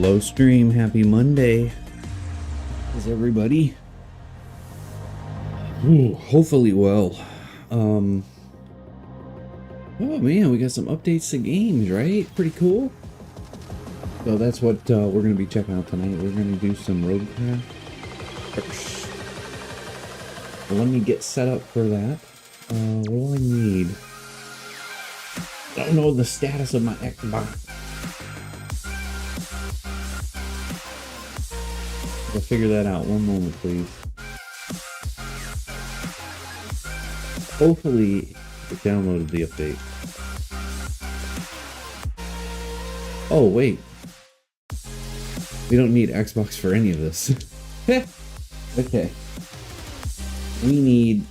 Hello stream, happy Monday. Is everybody? Ooh, hopefully well. Oh man, we got some updates to games, right? Pretty cool. So that's what we're gonna be checking out tonight. We're gonna do some Roadcraft first. Well, let me get set up for that. What do I need? I don't know the status of my Xbox. I'll figure that out. One moment, please. Hopefully, it downloaded the update. Oh, wait. We don't need Xbox for any of this. Okay. We need...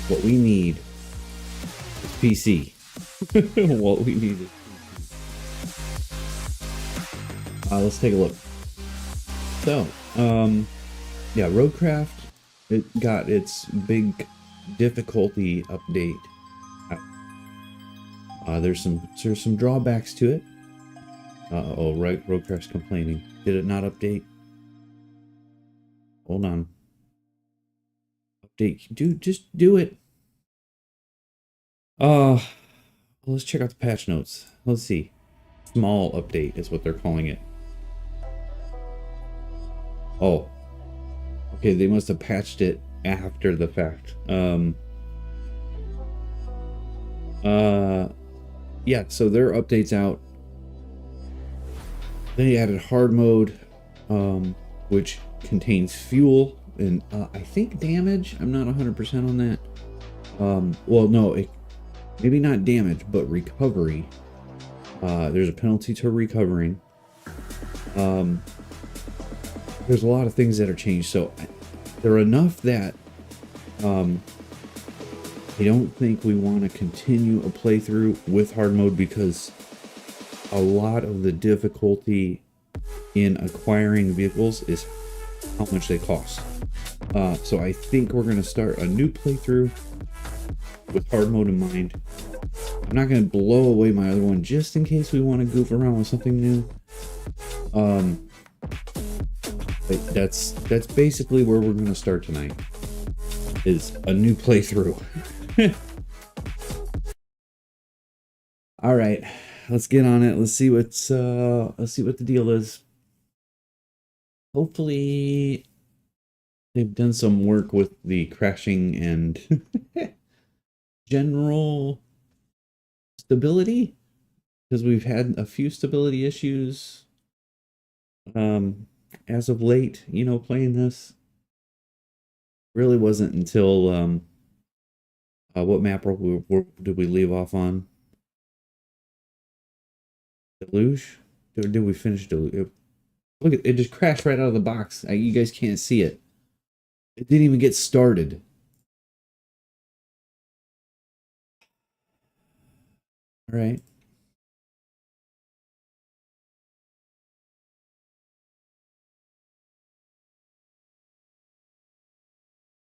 What we need is PC. What we need is PC. Let's take a look. So, yeah, Roadcraft, it got its big difficulty update. There's some drawbacks to it. Oh, right, Roadcraft's complaining. Did it not update? Hold on. Update, dude, just do it. Let's check out the patch notes. Let's see. Small update is what they're calling it. Oh. Okay, they must have patched it after the fact. Yeah, so their update's out. They added hard mode, which contains fuel and I think damage. I'm not 100% on that. Well, no, maybe not damage, but recovery. There's a penalty to recovering. There's a lot of things that are changed, so they're enough that I don't think we want to continue a playthrough with hard mode because a lot of the difficulty in acquiring vehicles is how much they cost. So I think we're going to start a new playthrough with hard mode in mind. I'm not going to blow away my other one just in case we want to goof around with something new. But that's basically where we're going to start tonight, is a new playthrough. All right, let's get on it. Let's see what the deal is. Hopefully they've done some work with the crashing and general stability, because we've had a few stability issues as of late, you know, playing this. Really wasn't until what map did we leave off on? Deluge? Did we finish Deluge? Look, it just crashed right out of the box. You guys can't see it. It didn't even get started. All right.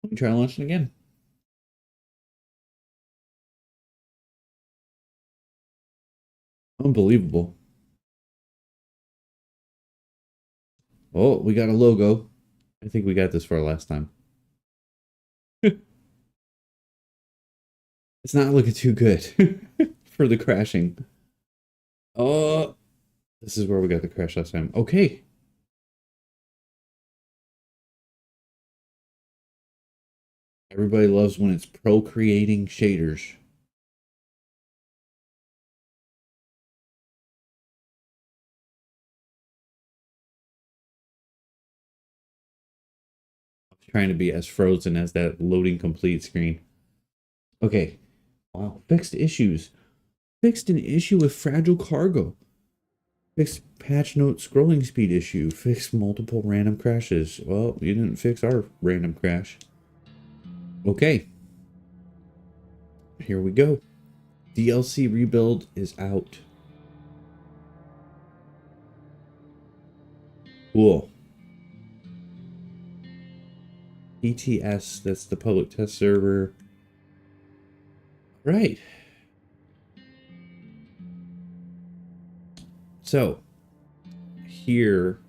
Let me try launching again. Unbelievable. Oh, we got a logo. I think we got this for our last time. It's not looking too good for the crashing. Oh, this is where we got the crash last time. Okay. Everybody loves when it's procreating shaders. I'm trying to be as frozen as that loading complete screen. Okay. Wow. Fixed issues. Fixed an issue with fragile cargo. Fixed patch note scrolling speed issue. Fixed multiple random crashes. Well, you didn't fix our random crash. Okay. Here we go. DLC rebuild is out. Cool. ETS, that's the public test server. Right. So, here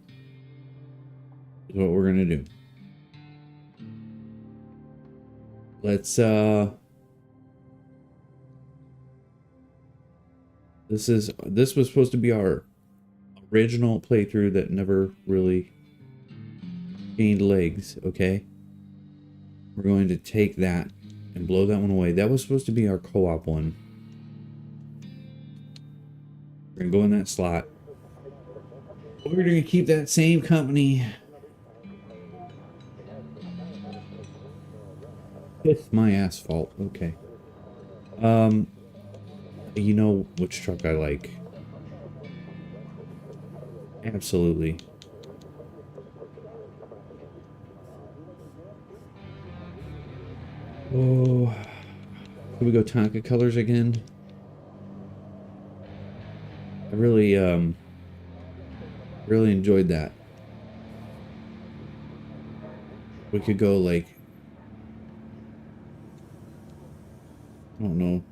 is what we're gonna do. Let's this was supposed to be our original playthrough that never really gained legs, okay? We're going to take that and blow that one away. That was supposed to be our co-op one. We're gonna go in that slot. We're gonna keep that same company. It's my asphalt, okay. You know which truck I like. Absolutely. Oh, can we go Tonka colors again? I really enjoyed that. We could go like, I don't know,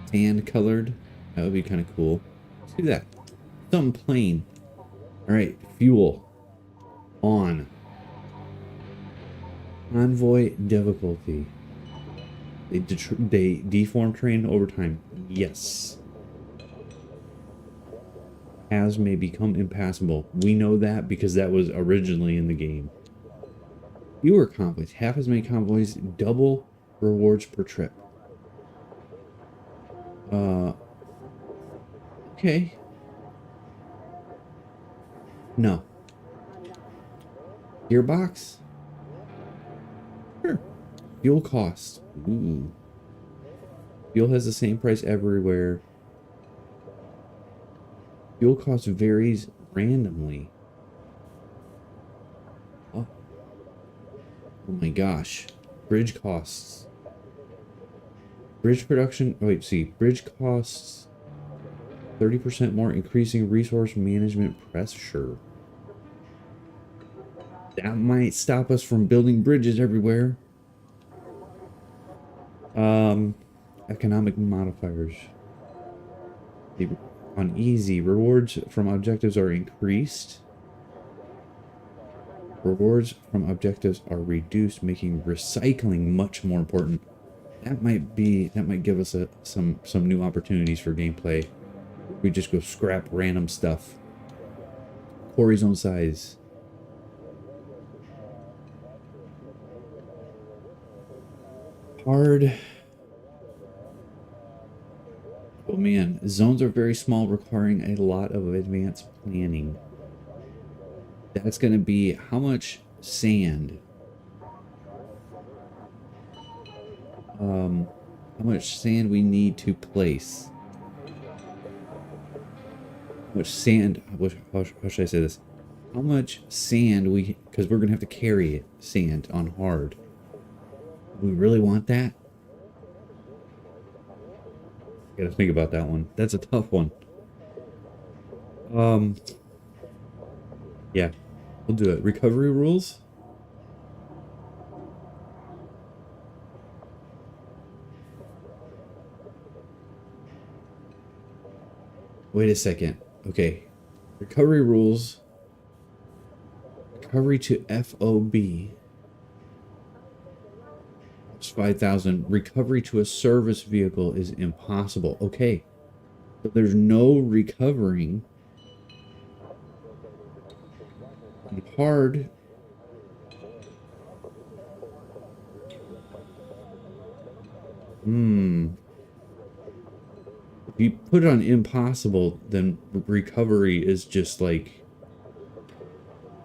tan colored. That would be kind of cool. Let's do that. Something plain. All right, fuel on. Convoy difficulty. They deform train over time. Yes. Paths may become impassable. We know that because that was originally in the game. Fewer convoys. Half as many convoys. Double rewards per trip. Okay. No. Gearbox? Sure. Fuel cost. Ooh. Fuel has the same price everywhere. Fuel cost varies randomly. Oh. Oh my gosh. Bridge costs. Bridge production. Oh, wait, see. Bridge costs 30% more, increasing resource management pressure. That might stop us from building bridges everywhere. Economic modifiers. On easy, rewards from objectives are increased. Rewards from objectives are reduced, making recycling much more important. That might give us some new opportunities for gameplay. We just go scrap random stuff. Quarry zone size. Hard. Oh man, zones are very small, requiring a lot of advanced planning. That's going to be how much sand? How much sand we need to place? How much sand? How should I say this? How much sand because we're going to have to carry sand on hard. Do we really want that? Gotta think about that one. That's a tough one. Yeah, we'll do it. Recovery rules? Wait a second. Okay. Recovery rules. Recovery to FOB. It's 5,000. Recovery to a service vehicle is impossible. Okay. But there's no recovering. Hard. If you put it on impossible, then recovery is just like,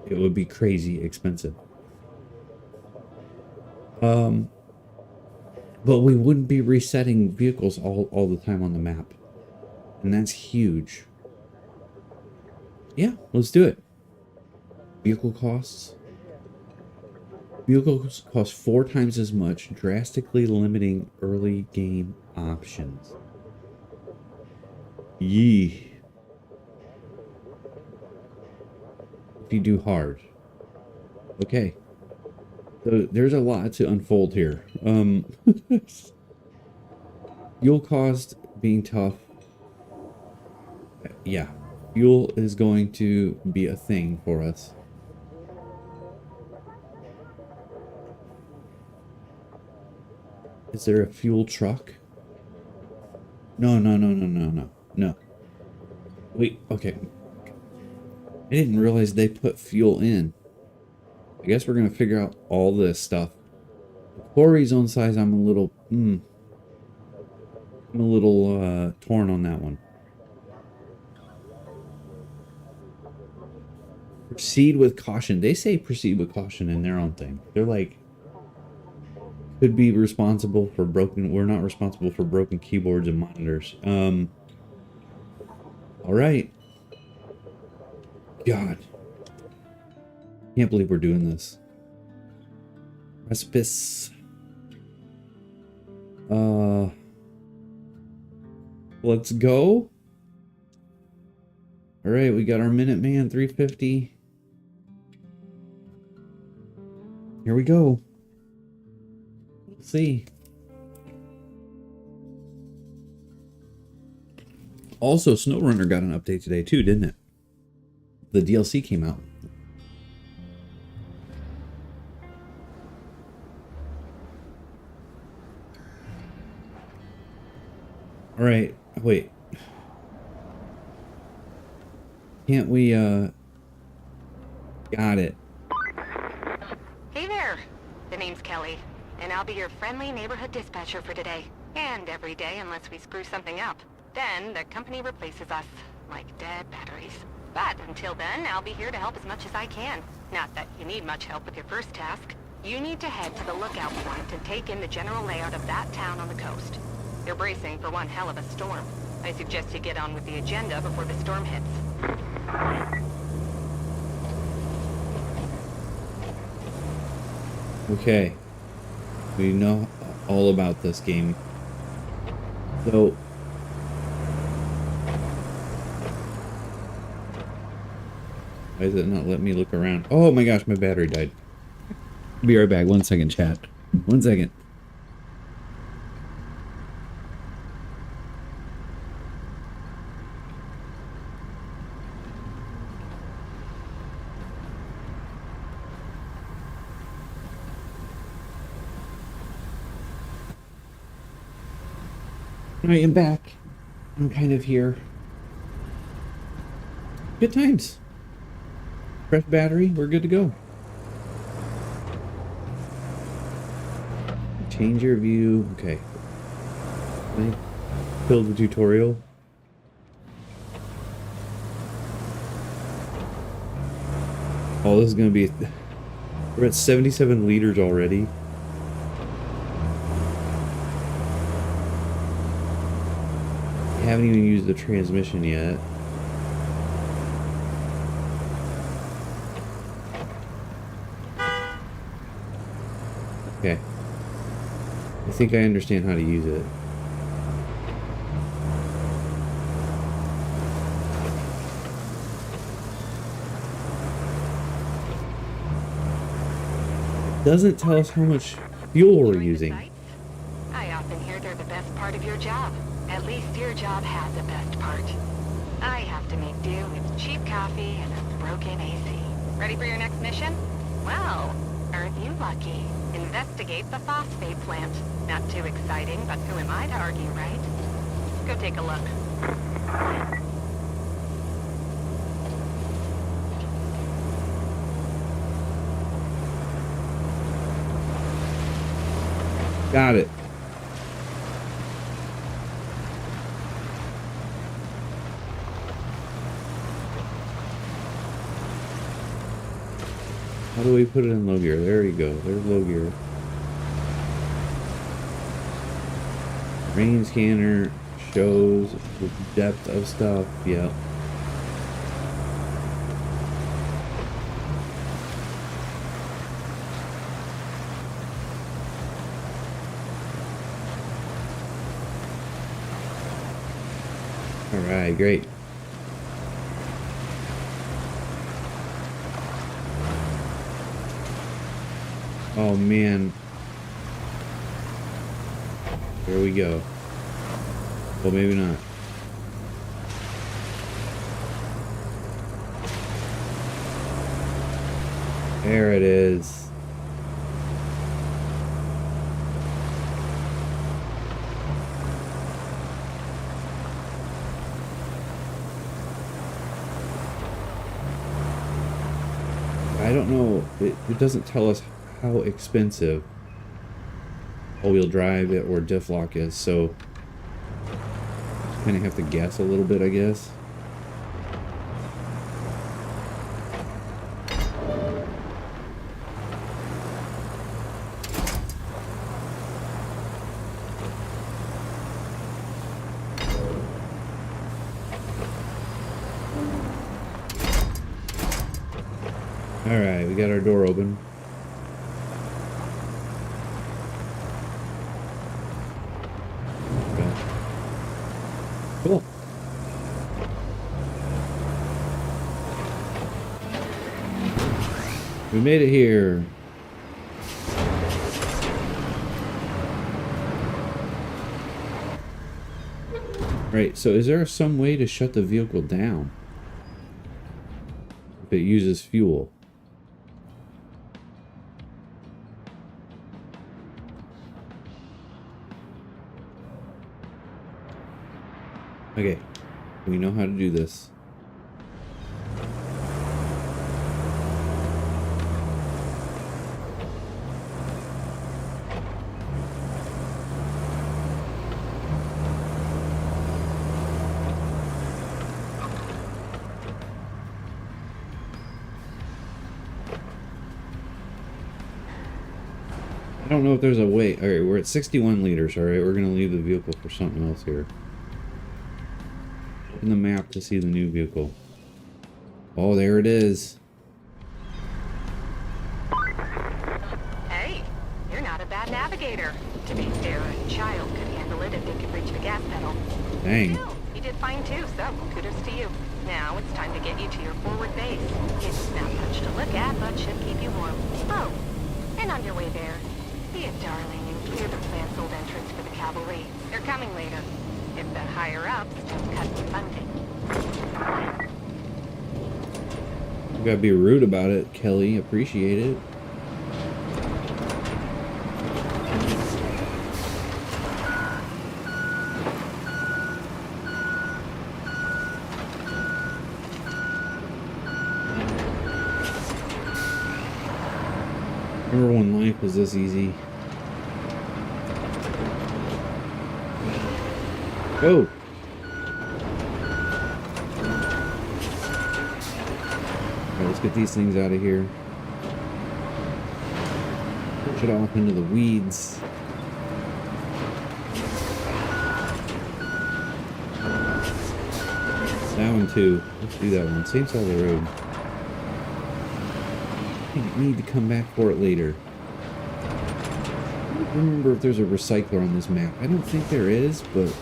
it would be crazy expensive. But we wouldn't be resetting vehicles all the time on the map. And that's huge. Yeah, let's do it. Vehicle costs. Vehicles cost 4 times as much, drastically limiting early game options. Yee. If you do hard. Okay. So there's a lot to unfold here. Fuel cost being tough. Yeah. Fuel is going to be a thing for us. Is there a fuel truck? No, no, no, no, no, no, no. Wait, okay. I didn't realize they put fuel in. I guess we're gonna figure out all this stuff. The quarry zone size, I'm a little, torn on that one. Proceed with caution. They say proceed with caution in their own thing. They're like, could be responsible for broken. We're not responsible for broken keyboards and monitors. All right. God. Can't believe we're doing this. Precipice. Let's go. All right, we got our Minuteman 350. Here we go. Let's see. Also, SnowRunner got an update today too, didn't it? The DLC came out. All right, wait. Can't we, got it. Hey there. The name's Kelly, and I'll be your friendly neighborhood dispatcher for today. And every day unless we screw something up. Then the company replaces us, like dead batteries. But until then, I'll be here to help as much as I can. Not that you need much help with your first task. You need to head to the lookout point and take in the general layout of that town on the coast. They're bracing for one hell of a storm. I suggest you get on with the agenda before the storm hits. Okay. We know all about this game. So... why is it not letting me look around? Oh my gosh, my battery died. Be right back. 1 second, chat. 1 second. Alright, I'm back. I'm kind of here. Good times. Fresh battery, we're good to go. Change your view. Okay. Build the tutorial. Oh, this is gonna be... we're at 77 liters already. I haven't even used the transmission yet. Okay. I think I understand how to use it. It doesn't tell us how much fuel we're using. I often hear they're the best part of your job. At least your job has the best part. I have to make do with cheap coffee and a broken AC. Ready for your next mission? Well, aren't you lucky? Investigate the phosphate plant. Not too exciting, but who am I to argue, right? Go take a look. Got it. How do we put it in low gear? There you go. There's low gear. Rain scanner shows the depth of stuff. Yep. Alright, great. Oh man. There we go. Well, maybe not. There it is. I don't know. It doesn't tell us how expensive all-wheel drive or diff lock is, so kind of have to guess a little bit, I guess. Alright, we got our door open. Okay. Cool. We made it here. Right, so is there some way to shut the vehicle down if it uses fuel? Okay, we know how to do this. I don't know if there's a way. Alright, we're at 61 liters. Alright, we're going to leave the vehicle for something else here. In the map to see the new vehicle. Oh, there it is. Hey, you're not a bad navigator. To be fair, a child could handle it if they could reach the gas pedal. Dang. Still, you did fine too, so kudos to you. Now it's time to get you to your forward base. It's not much to look at, but should keep you warm. Oh, and on your way there, be a darling and clear the plant's old entrance for the cavalry. They're coming later. If the higher-ups don't cut the funding. You gotta be rude about it, Kelly. Appreciate it. Remember when life was this easy? Go! Alright, let's get these things out of here. Push it off into the weeds. That one too. Let's do that one. Same side of the road. I need to come back for it later. I don't remember if there's a recycler on this map. I don't think there is, but...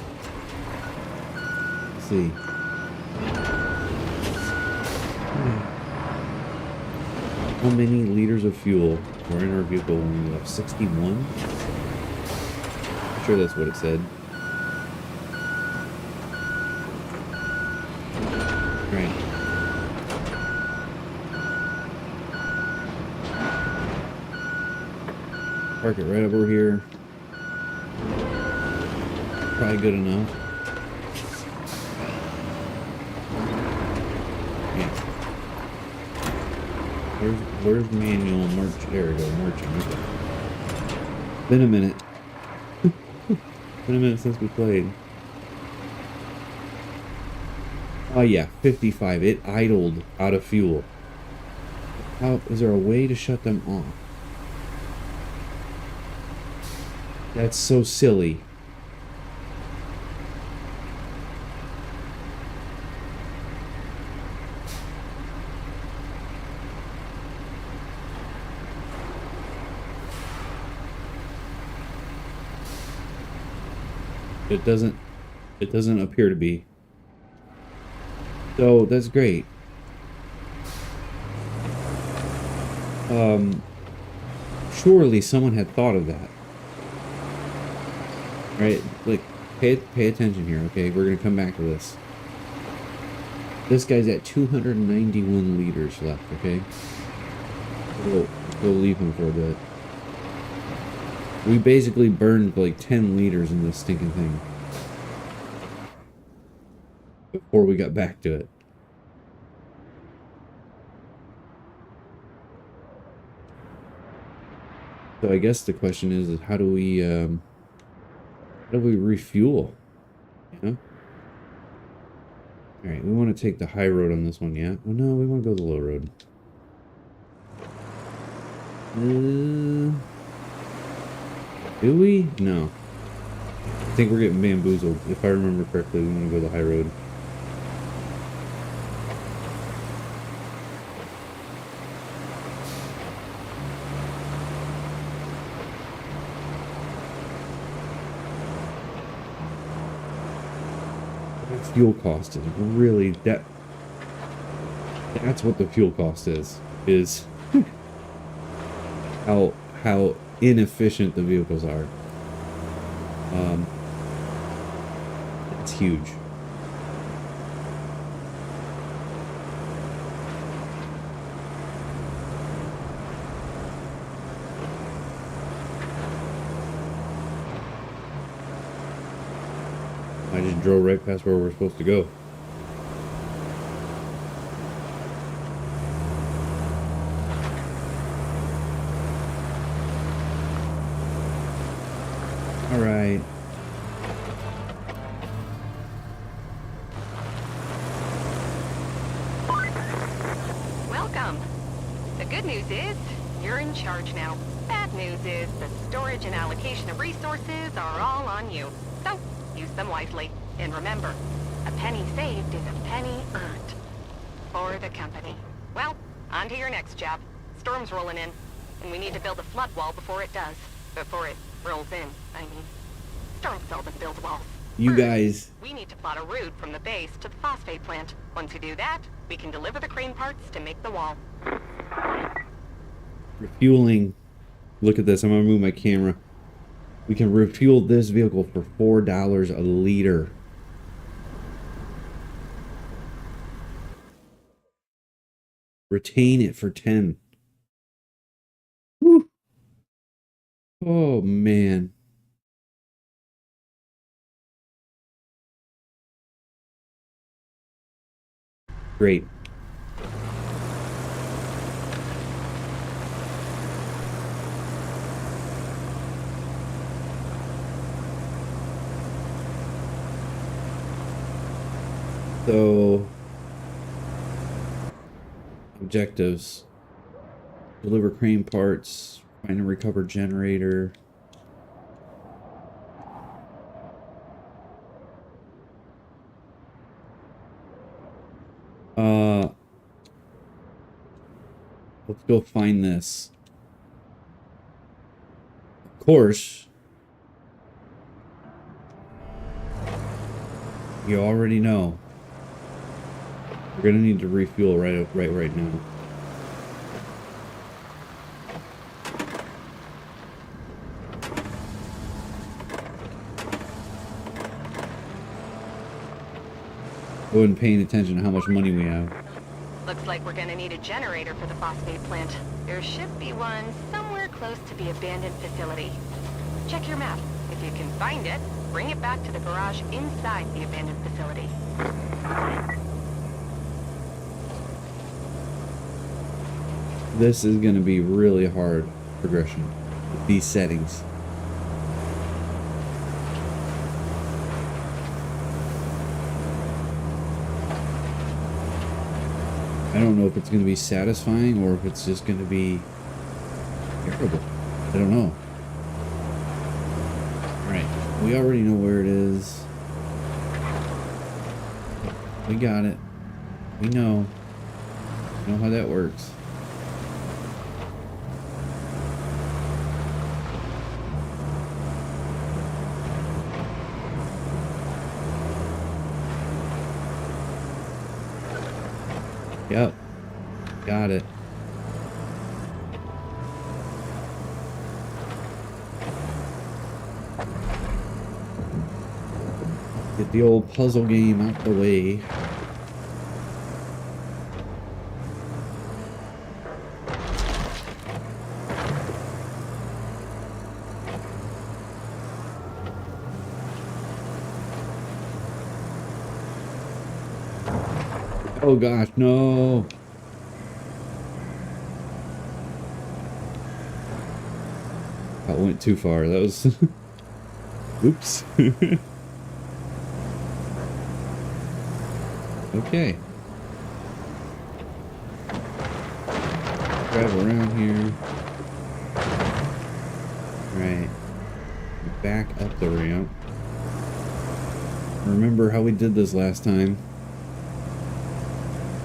Let's see. How many liters of fuel were in our vehicle when we left? 61? I'm sure that's what it said. Right. Park it right over here. Probably good enough. Yeah. Where's manual merch? There we go, merchant. Okay. Been a minute. Been a minute since we played. Oh yeah, 55. It idled out of fuel. How is there a way to shut them off? That's so silly. It doesn't appear to be. So that's great. Surely someone had thought of that. Right? Like, pay attention here, okay? We're gonna come back to this. This guy's at 291 liters left, okay? We'll leave him for a bit. We basically burned like 10 liters in this stinking thing before we got back to it. So I guess the question is how do we refuel? You know? All right, we want to take the high road on this one, yeah? Oh no, we want to go the low road. Do we? No. I think we're getting bamboozled. If I remember correctly, we want to go the high road. That fuel cost is really that's what the fuel cost is how inefficient the vehicles are. It's huge. I just drove right past where we're supposed to go. All right. Welcome. The good news is, you're in charge now. Bad news is, the storage and allocation of resources are all on you. So, use them wisely. And remember, a penny saved is a penny earned. For the company. Well, on to your next job. Storm's rolling in, and we need to build a flood wall before it does. Before it rolls in, I mean. Storm seldom builds walls. You guys... We need to plot a route from the base to the phosphate plant. Once we do that, we can deliver the crane parts to make the wall. Refueling. Look at this. I'm going to move my camera. We can refuel this vehicle for $4 a liter. Retain it for 10. Whew. Oh, man. Great. So, objectives. Deliver crane parts, find and recover generator. Let's go find this. Of course, you already know. We're gonna need to refuel right now. I wasn't paying attention to how much money we have. Looks like we're gonna need a generator for the phosphate plant. There should be one somewhere close to the abandoned facility. Check your map. If you can find it, bring it back to the garage inside the abandoned facility. This is going to be really hard progression with these settings. I don't know if it's going to be satisfying or if it's just going to be terrible. I don't know. Alright, we already know where it is. We got it. We know. We know how that works. Yep. Got it. Get the old puzzle game out the way. Oh gosh, no. That went too far. That was... Oops. Okay. Drive around here. Right. Back up the ramp. Remember how we did this last time?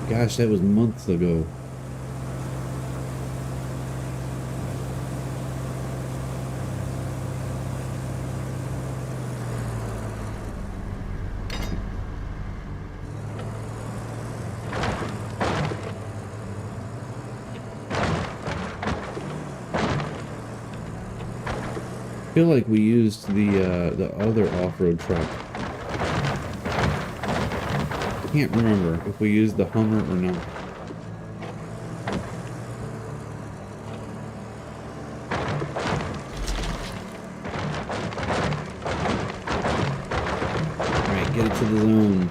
Gosh, that was months ago. I feel like we used the other off-road truck. I can't remember if we used the Hummer or not. Alright, get it to the zone.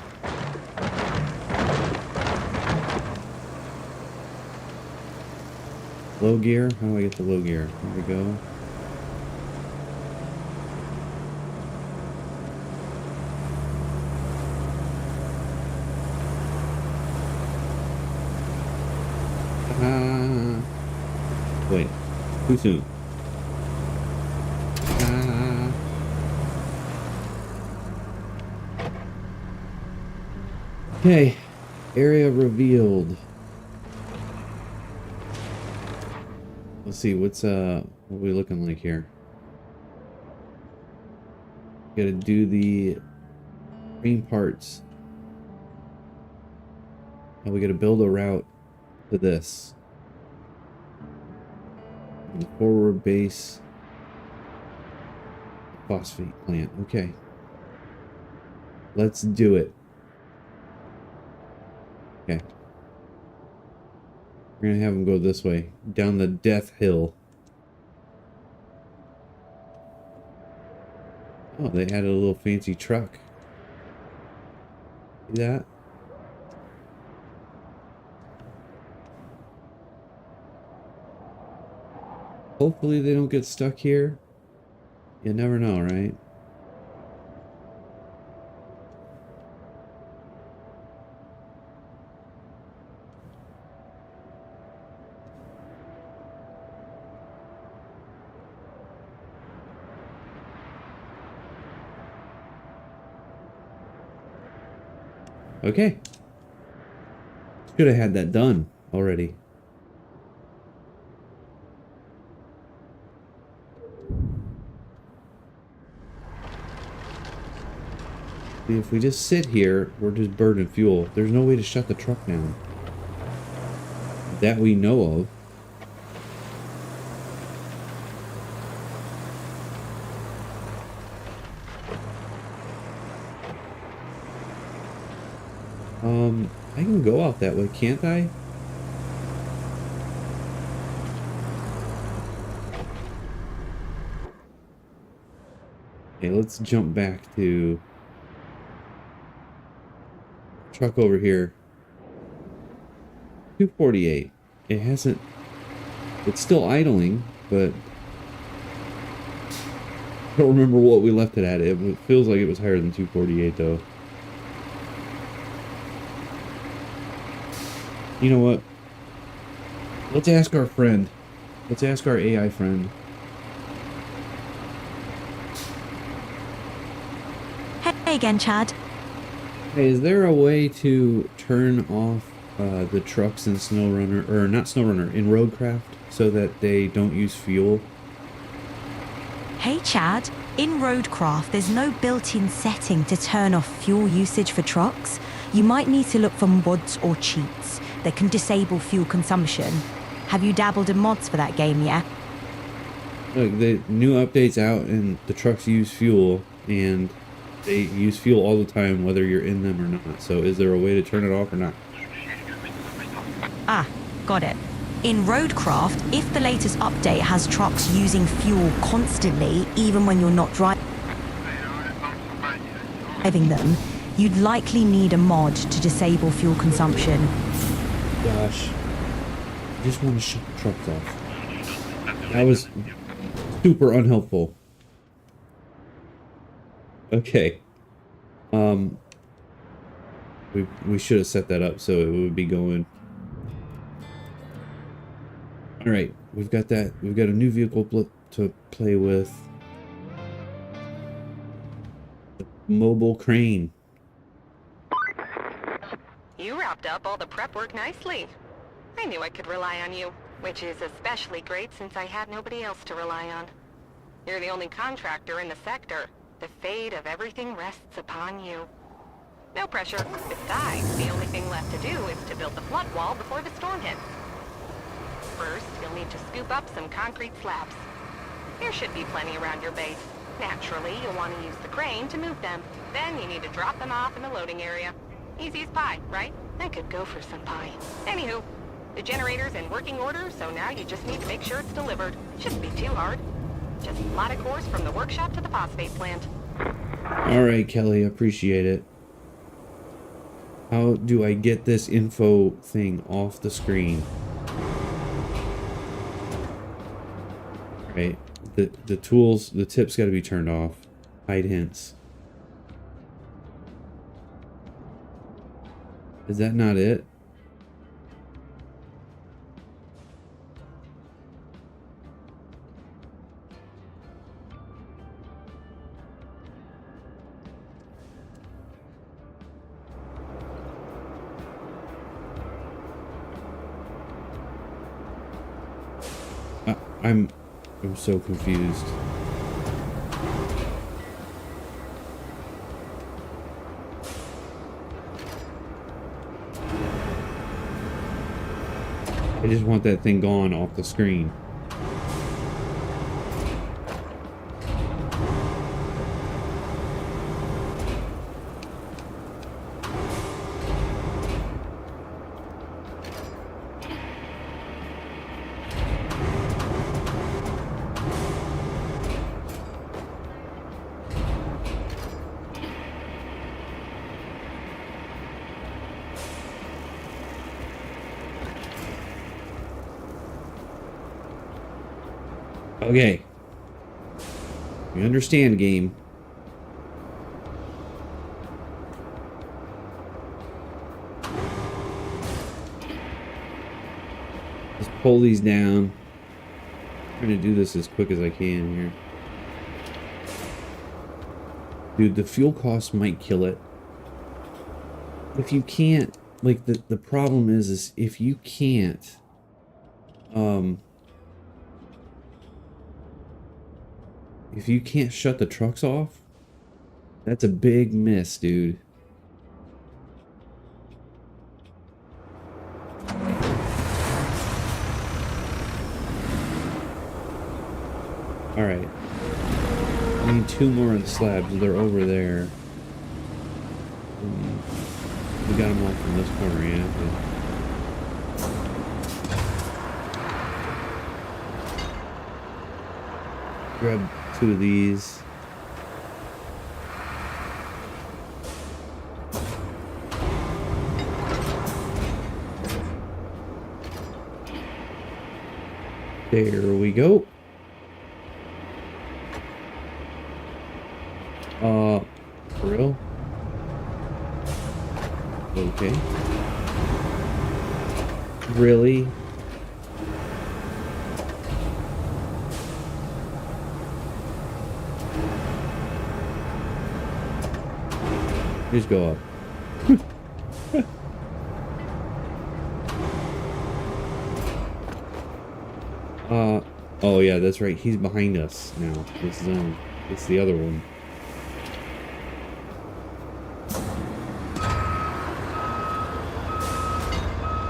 Low gear? How do I get the low gear? There we go. Wait, too soon. Okay, area revealed. Let's see, what are we looking like here? Gotta do the green parts. And we gotta build a route to this. The forward base phosphate plant. Okay. Let's do it. Okay. We're gonna have them go this way, down the death hill. Oh, they added a little fancy truck. See that? Hopefully they don't get stuck here. You never know, right? Okay. Should have had that done already. See, if we just sit here, we're just burning fuel. There's no way to shut the truck down. That we know of. I can go out that way, can't I? Okay, let's jump back to truck over here. 248. It hasn't... It's still idling, but... I don't remember what we left it at. It feels like it was higher than 248, though. You know what? Let's ask our friend. Let's ask our AI friend. Hey again, Chad. Hey, is there a way to turn off the trucks in SnowRunner, or not SnowRunner, in Roadcraft, so that they don't use fuel? Hey, Chad. In Roadcraft, there's no built-in setting to turn off fuel usage for trucks. You might need to look for mods or cheats that can disable fuel consumption. Have you dabbled in mods for that game yet? Look, the new updates out and the trucks use fuel, and they use fuel all the time whether you're in them or not. So is there a way to turn it off or not? Ah, got it. In Roadcraft, if the latest update has trucks using fuel constantly, even when you're not driving them, You'd likely need a mod to disable fuel consumption. Gosh. I just want to shut the trucks off. That was super unhelpful. Okay. We should have set that up so it would be going. All right, we've got that. We've got a new vehicle to play with. The mobile crane. You wrapped up all the prep work nicely. I knew I could rely on you, which is especially great since I had nobody else to rely on. You're the only contractor in the sector. The fate of everything rests upon you. No pressure. Besides, the only thing left to do is to build the flood wall before the storm hits. First, you'll need to scoop up some concrete slabs. There should be plenty around your base. Naturally, you'll want to use the crane to move them. Then you need to drop them off in the loading area. Easy as pie, right? I could go for some pie. Anywho, the generator's in working order, so now you just need to make sure it's delivered. Shouldn't be too hard. Just plot a course from the workshop to the phosphate plant. All right, Kelly, appreciate it. How do I get this info thing off the screen? Right, the tools, the tips got to be turned off. Hide hints. Is that not it? I'm so confused. I just want that thing gone off the screen. Okay. You understand, game. Just pull these down. I'm trying to do this as quick as I can here. Dude, the fuel cost might kill it. If you can't, like, the problem is if you can't, if you can't shut the trucks off, that's a big miss, dude. Alright. I need 2 more of the slabs. They're over there. We got them all from this corner, yeah. Grab 2 of these. There we go. For real? Okay. Really? Just go up. Oh yeah, that's right. He's behind us now. This zone. It's the other one.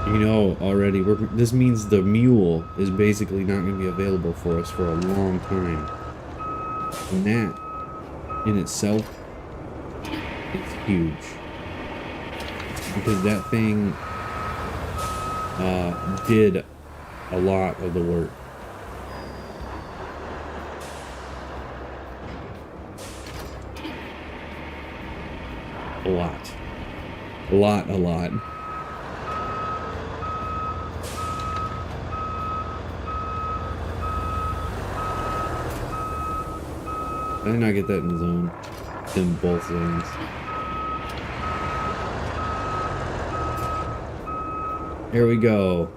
You know already, this means the mule is basically not going to be available for us for a long time. And that, in itself, is huge. Because that thing did a lot of the work. A lot. A lot. Did I not get that in the zone? In both zones. Here we go.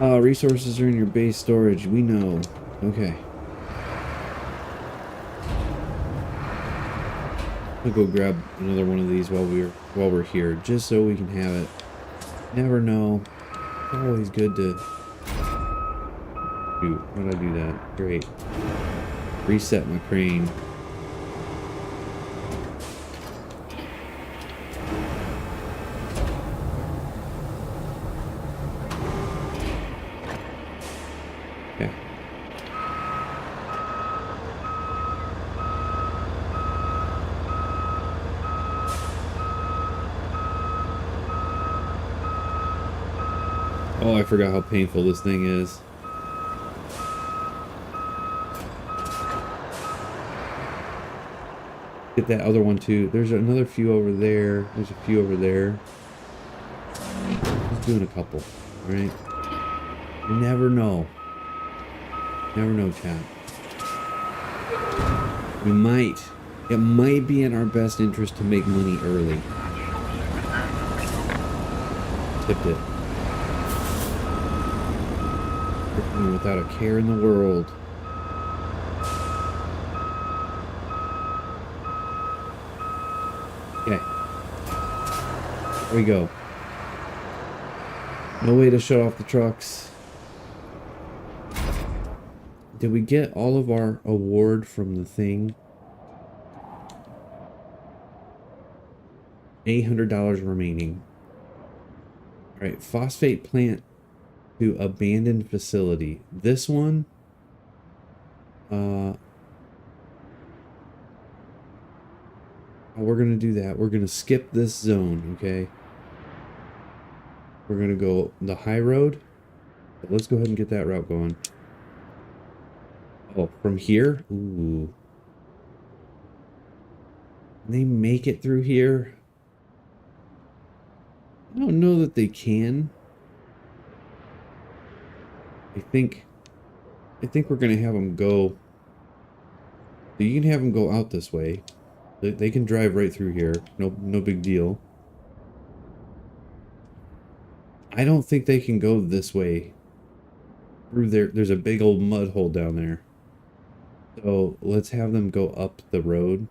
Resources are in your base storage. We know. Okay. I'll go grab another one of these while we're here, just so we can have it. Never know. It's always good to. Shoot, how did I do that? Great. Reset my crane. Okay. Oh, I forgot how painful this thing is. Get that other one too. There's another few over there. There's a few over there. Just doing a couple. Alright? You never know. Never know, chat. We might. It might be in our best interest to make money early. Tipped it. Working without a care in the world. Okay. There we go. No way to shut off the trucks. Did we get all of our award from the thing? $800 remaining. Alright, phosphate plant to abandoned facility. This one, we're gonna do that. We're gonna skip this zone, okay? We're gonna go the high road. But let's go ahead and get that route going. Oh, from here? Ooh. Can they make it through here? I don't know that they can. I think we're gonna have them go. You can have them go out this way. They can drive right through here. No big deal. I don't think they can go this way. Through there, there's a big old mud hole down there. So let's have them go up the road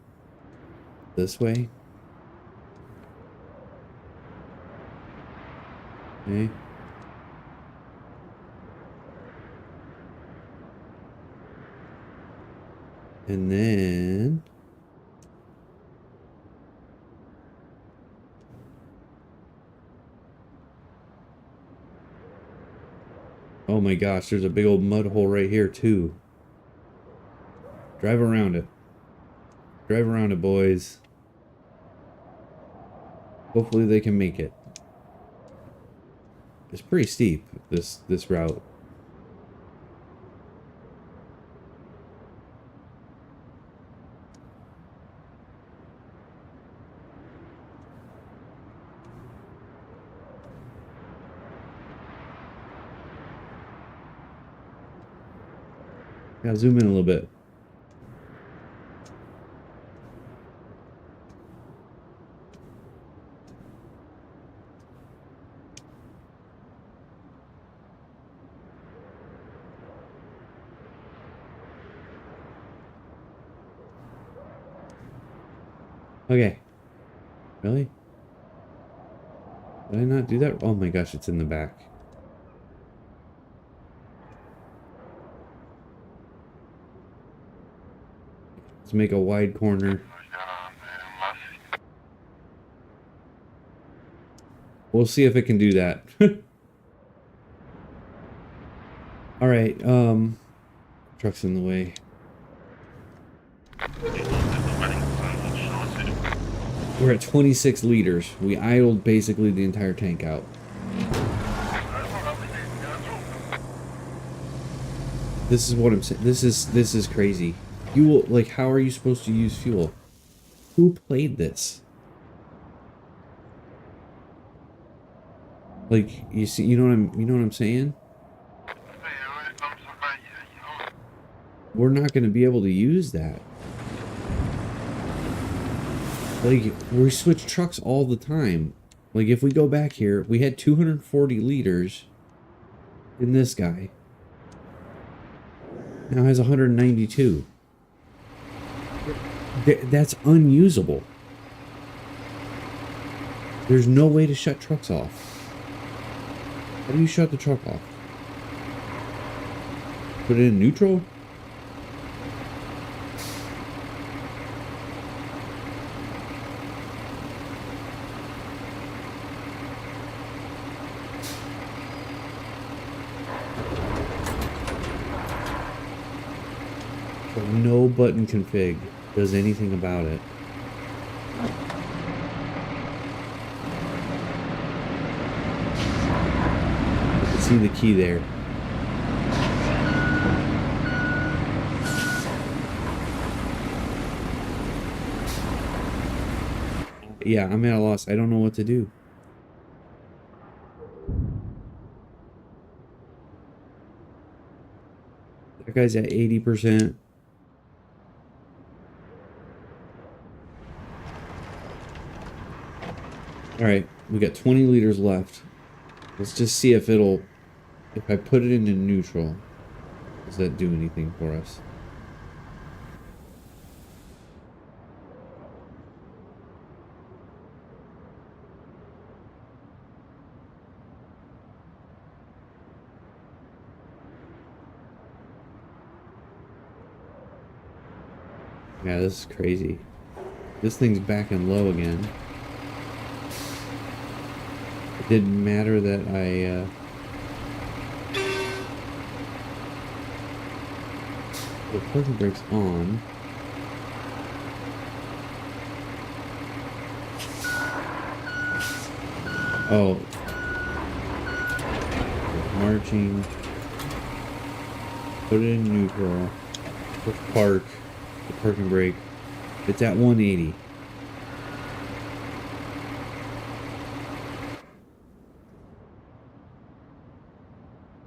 this way. Okay. And then oh my gosh, there's a big old mud hole right here too. Drive around it. Drive around it, boys. Hopefully they can make it. It's pretty steep, this route. Yeah, zoom in a little bit. Okay. Really? Did I not do that? Oh my gosh, it's in the back. Let's make a wide corner. We'll see if it can do that. Alright, truck's in the way. We're at 26 liters. We idled basically the entire tank out. This is what I'm saying. This is crazy. You will, like, how are you supposed to use fuel? Who played this? Like, you see, you know what I'm saying? We're not going to be able to use that. Like, we switch trucks all the time. Like, if we go back here, we had 240 liters in this guy. Now has 192. That's unusable. There's no way to shut trucks off. How do you shut the truck off? Put it in neutral? So no button config does anything about it. You can see the key there. Yeah, I'm at a loss. I don't know what to do. That guy's at 80%. Alright, we got 20 liters left. Let's just see if it'll... If I put it into neutral, does that do anything for us? Yeah, this is crazy. This thing's back and low again. It didn't matter that the parking brake's on. Oh. Marching. Put it in neutral. Push park. The parking brake. It's at 180.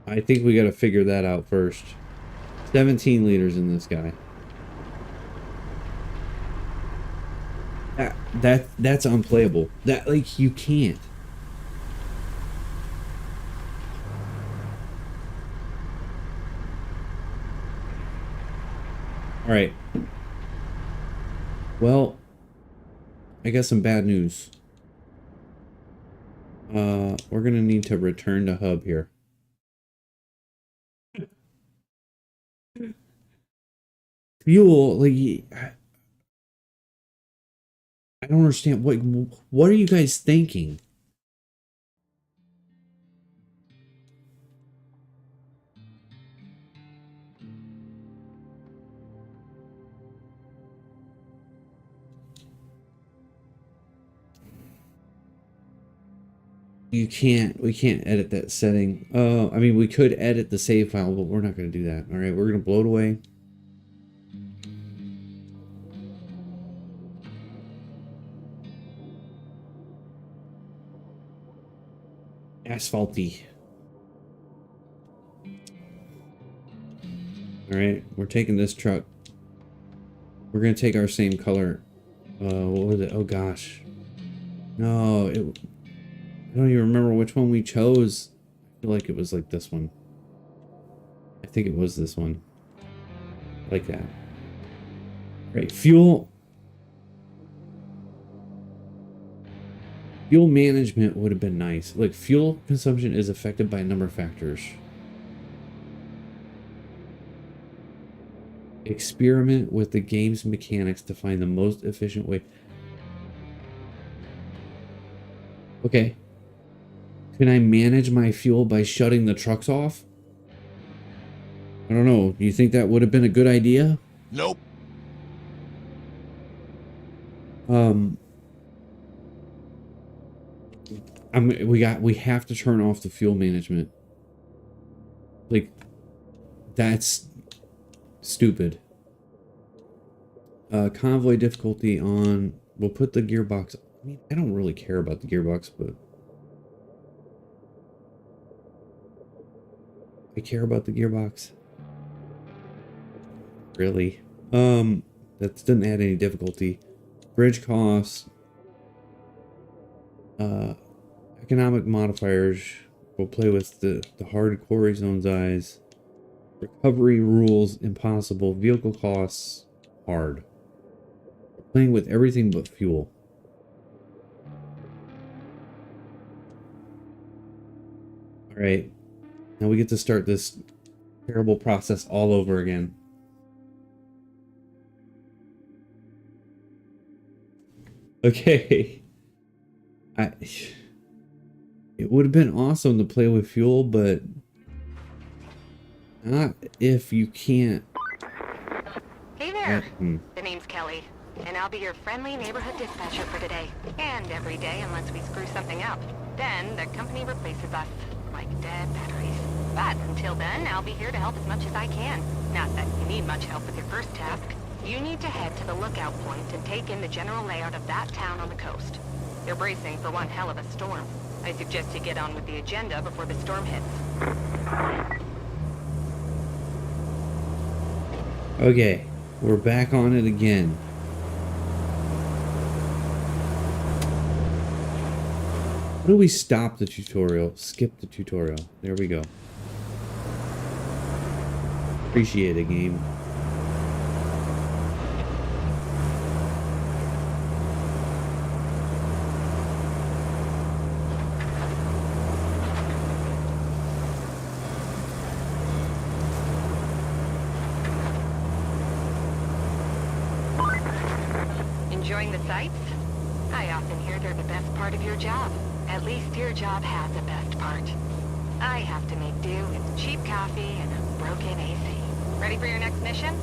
I think we got to figure that out first. 17 liters in this guy. That's unplayable. That, like, you can't. All right. Well, I got some bad news. We're gonna need to return to hub here. Fuel, like, I don't understand. What are you guys thinking? We can't edit that setting. I mean, we could edit the save file, but we're not going to do that. All right, we're going to blow it away. Asphalty. All right, we're taking this truck. We're going to take our same color. What was it? Oh, gosh. No, I don't even remember which one we chose. I feel like it was like this one. I think it was this one. Like that. Right, fuel. Fuel management would have been nice. Like, fuel consumption is affected by a number of factors. Experiment with the game's mechanics to find the most efficient way. Okay. Can I manage my fuel by shutting the trucks off? I don't know. Do you think that would have been a good idea? Nope. We have to turn off the fuel management. Like, that's stupid. Convoy difficulty on. We'll put the gearbox. I mean, I don't really care about the gearbox, but I care about the gearbox. Really? That doesn't add any difficulty. Bridge costs. Economic modifiers. We'll play with the hard quarry zone size. Recovery rules impossible. Vehicle costs hard. We're playing with everything but fuel. Alright. Now we get to start this terrible process all over again. Okay. It would have been awesome to play with fuel, but not if you can't. Hey there. The name's Kelly, and I'll be your friendly neighborhood dispatcher for today. And every day unless we screw something up. Then the company replaces us, like dead batteries. But until then, I'll be here to help as much as I can. Not that you need much help with your first task. You need to head to the lookout point and take in the general layout of that town on the coast. They're bracing for one hell of a storm. I suggest you get on with the agenda before the storm hits. Okay, we're back on it again. How do we stop the tutorial? Skip the tutorial. There we go. Appreciate it, game. Enjoying the sights? I often hear they're the best part of your job. At least your job has a best part. I have to make do with cheap coffee and a broken AC. Ready for your next mission?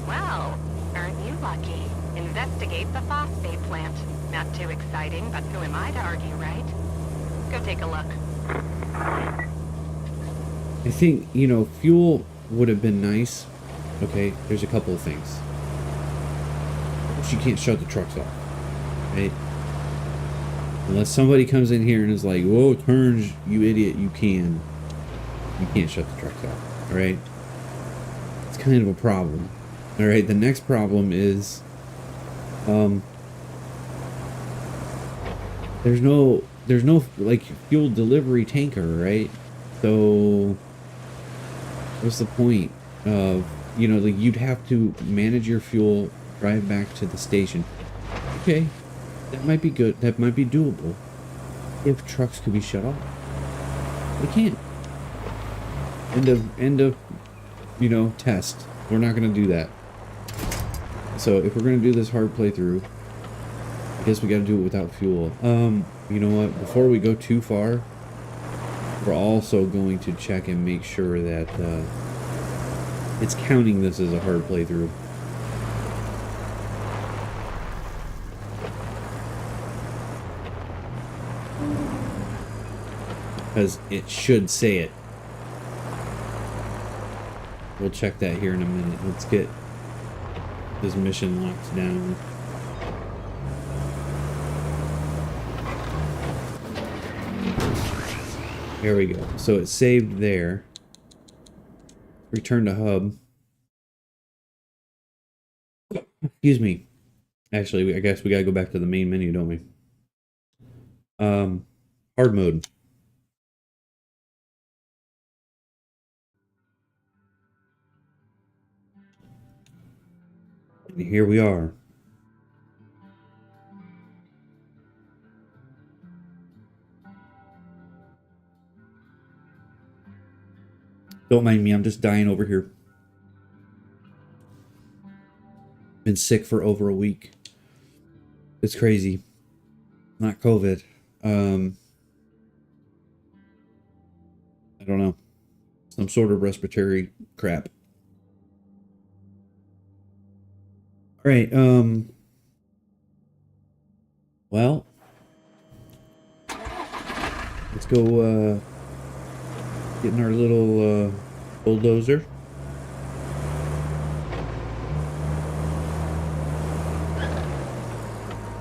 Well, aren't you lucky? Investigate the phosphate plant. Not too exciting, but who am I to argue, right? Go take a look. I think, you know, fuel would have been nice. Okay, there's a couple of things. She can't shut the trucks off, right? Unless somebody comes in here and is like, whoa, turns, you idiot, you can. You can't shut the trucks off, alright? It's kind of a problem. Alright, the next problem is, there's no, like, fuel delivery tanker, right? So, what's the point of, you know, like, you'd have to manage your fuel, drive back to the station. Okay, that might be good. That might be doable if trucks could be shut off. They can't. End of, you know, test. We're not gonna do that. So if we're gonna do this hard playthrough, I guess we gotta do it without fuel. You know what? Before we go too far, we're also going to check and make sure that it's counting this as a hard playthrough. Because it should say it. We'll check that here in a minute. Let's get this mission locked down. Here we go. So it's saved there. Return to hub. Excuse me. Actually, I guess we gotta go back to the main menu, don't we? Hard mode. And here we are. Don't mind me, I'm just dying over here. Been sick for over a week. It's crazy. Not COVID. I don't know. Some sort of respiratory crap. Alright, well, let's go, get in our little, bulldozer.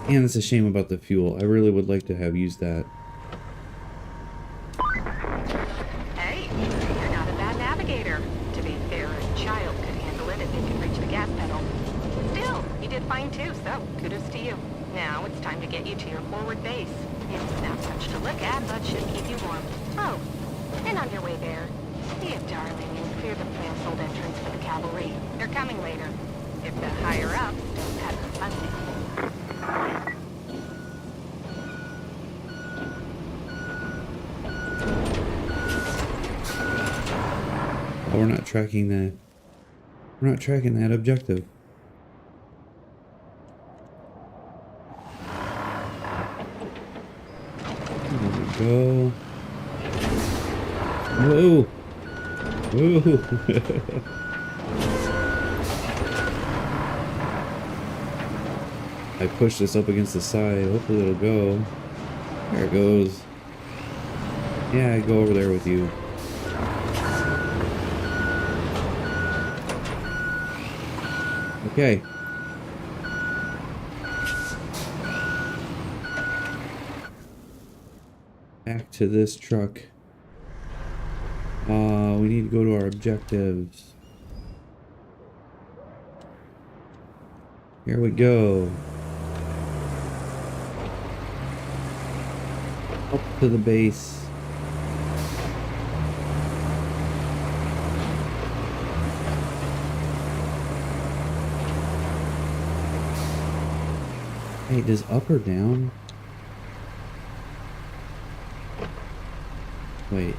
And it's a shame about the fuel. I really would like to have used that. Hey, you're not a bad navigator. You did fine too, so kudos to you. Now it's time to get you to your forward base. It's not much to look at, but should keep you warm. Oh, and on your way there, be a darling and clear the plant's old entrance for the cavalry. They're coming later, if the higher-ups don't have the funding. Oh, we're not tracking that. We're not tracking that objective. There we go. Whoa! Whoa! I pushed this up against the side. Hopefully it'll go. There it goes. Yeah, I go over there with you. Okay. Back to this truck. We need to go to our objectives. Here we go. Up to the base. Hey, does up or down? Wait.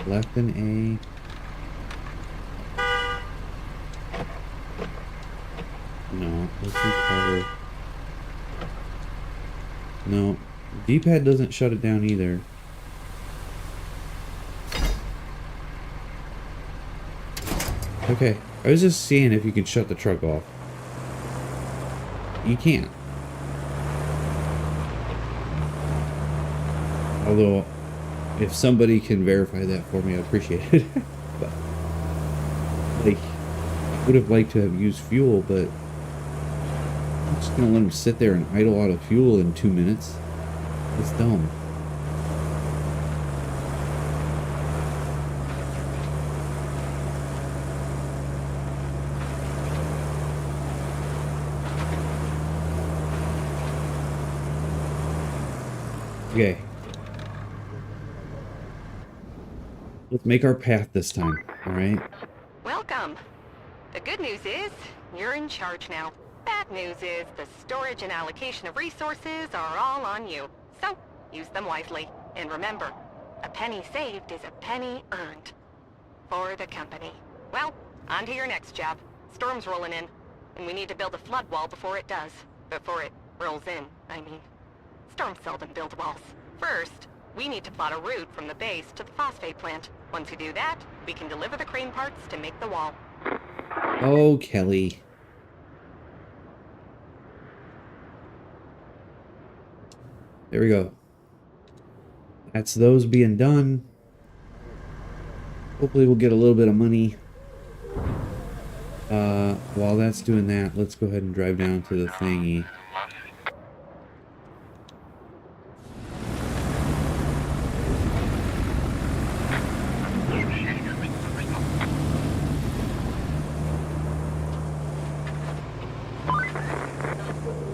Left and A. No, let's recover. No, D-pad doesn't shut it down either. Okay, I was just seeing if you can shut the truck off. You can't. Although, if somebody can verify that for me, I'd appreciate it. But, like, I would have liked to have used fuel, but I'm just gonna let him sit there and idle out of fuel in 2 minutes. It's dumb. Okay. Let's make our path this time, alright? Welcome. The good news is, you're in charge now. Bad news is, the storage and allocation of resources are all on you. So, use them wisely. And remember, a penny saved is a penny earned. For the company. Well, on to your next job. Storm's rolling in, and we need to build a flood wall before it does. Before it rolls in, I mean. Storms seldom build walls. First, we need to plot a route from the base to the phosphate plant. Once we do that, we can deliver the crane parts to make the wall. Oh, Kelly. There we go. That's those being done. Hopefully we'll get a little bit of money. While that's doing that, let's go ahead and drive down to the thingy.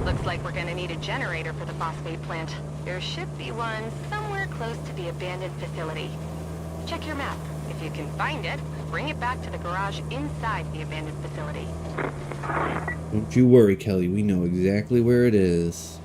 Looks like we're gonna need a generator for the phosphate plant. There should be one somewhere close to the abandoned facility. Check your map. If you can find it, bring it back to the garage inside the abandoned facility. Don't you worry, Kelly. We know exactly where it is.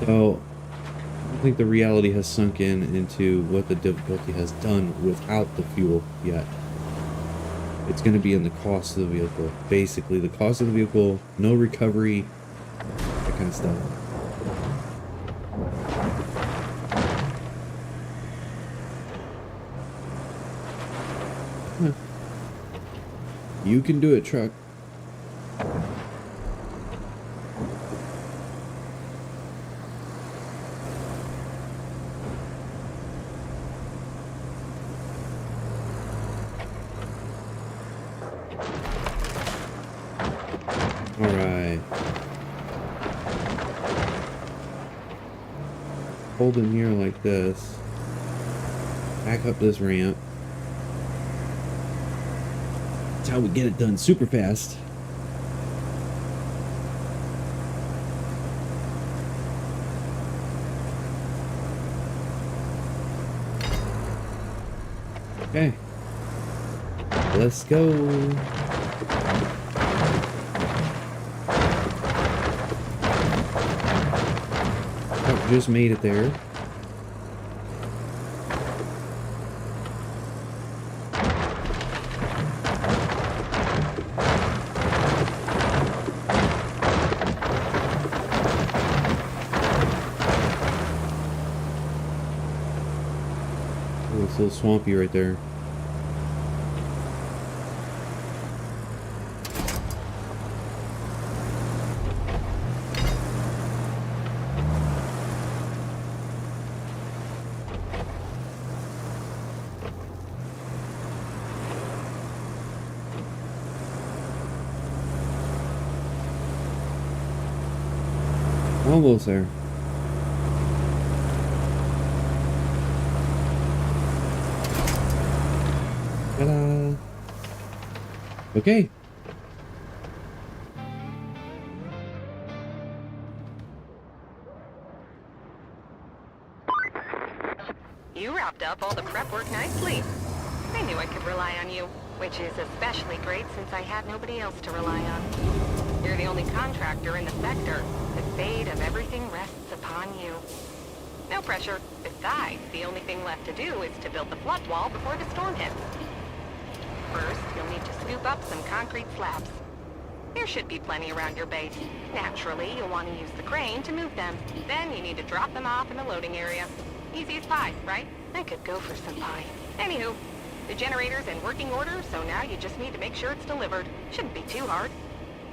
So, I don't think the reality has sunk in into what the difficulty has done without the fuel yet. It's going to be in the cost of the vehicle. Basically, the cost of the vehicle, no recovery, that kind of stuff. Huh. You can do it, truck. hold in here like this. Back up this ramp. That's how we get it done super fast. Okay. Let's go. Oh, just made it there. Oh, it's a little swampy right there. Almost there. Ta-da! Okay. You wrapped up all the prep work nicely. I knew I could rely on you, which is especially great since I had nobody else to rely on. You're the only contractor in the sector. The fate of everything rests upon you. No pressure. Besides, the only thing left to do is to build the flood wall before the storm hits. First, you'll need to scoop up some concrete slabs. There should be plenty around your base. Naturally, you'll want to use the crane to move them. Then you need to drop them off in the loading area. Easy as pie, right? I could go for some pie. Anywho, the generator's in working order, so now you just need to make sure it's delivered. Shouldn't be too hard.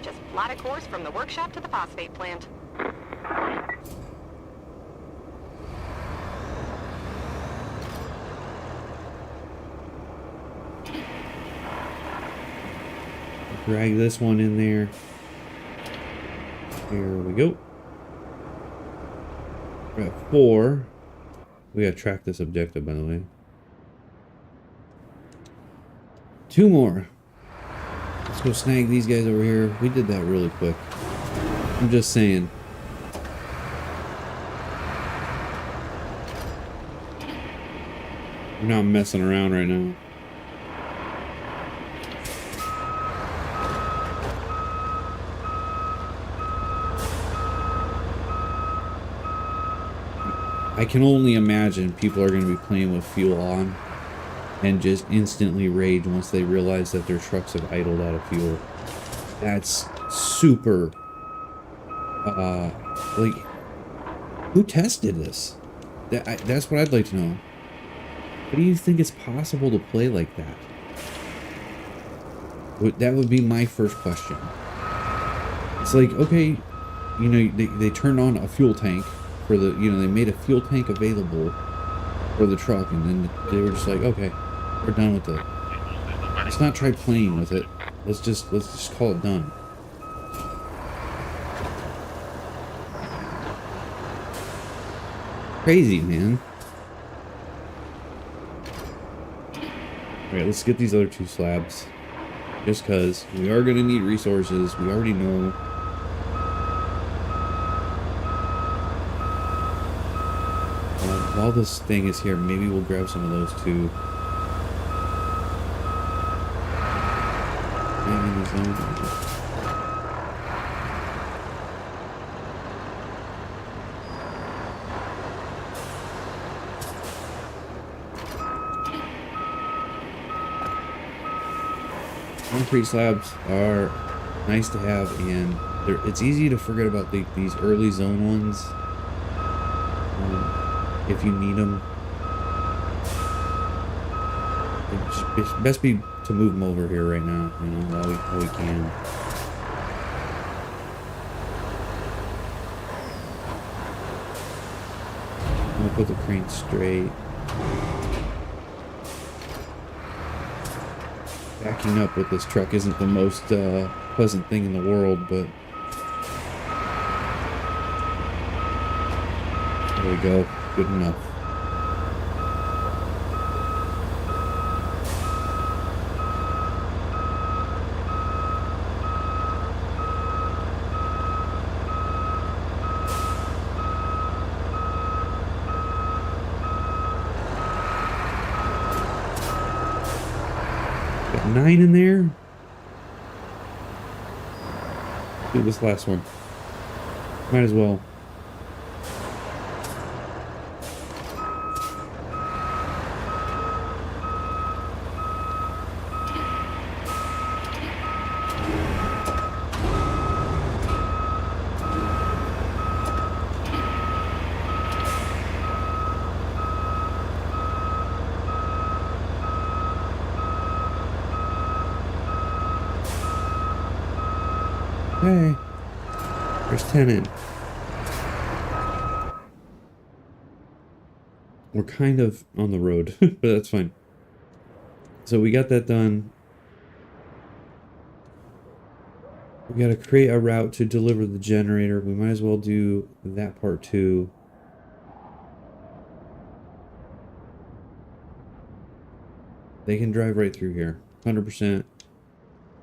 Just plot a course from the workshop to the phosphate plant. Drag this one in there. Here we go. We're at 4. We gotta track this objective, by the way. 2 more. Let's go snag these guys over here. We did that really quick. I'm just saying. We're not messing around right now. I can only imagine people are going to be playing with fuel on and just instantly rage once they realize that their trucks have idled out of fuel. That's super, like, who tested this? That's what I'd like to know. How do you think it's possible to play like that? That would be my first question. It's like, okay, you know, they turned on a fuel tank for the, you know, they made a fuel tank available for the truck, and then they were just like, okay, we're done with it. Let's not try playing with it. Let's just call it done. Crazy, man. Alright, let's get these other 2 slabs. Just because we are going to need resources. We already know. While this thing is here, maybe we'll grab some of those too. Maybe in the zone. Concrete slabs are nice to have, and it's easy to forget about these early zone ones. If you need them, it's best be to move them over here right now, you know, while we can. I'm gonna put the crane straight. Backing up with this truck isn't the most pleasant thing in the world, but There we go. Good enough. Got 9 in there. Do this last one. Might as well. Okay. There's 10 in. We're kind of on the road, but that's fine. So we got that done. We got to create a route to deliver the generator. We might as well do that part too. They can drive right through here, 100%.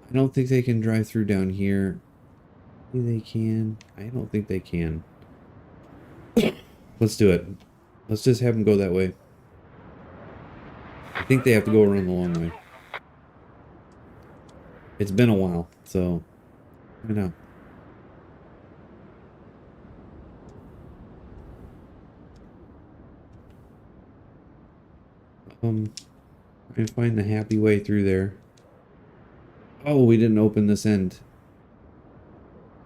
I don't think they can drive through down here. Maybe they can. I don't think they can. Let's do it. Let's just have them go that way. I think they have to go around the long way. It's been a while, so I know. Try and find the happy way through there. Oh, we didn't open this end.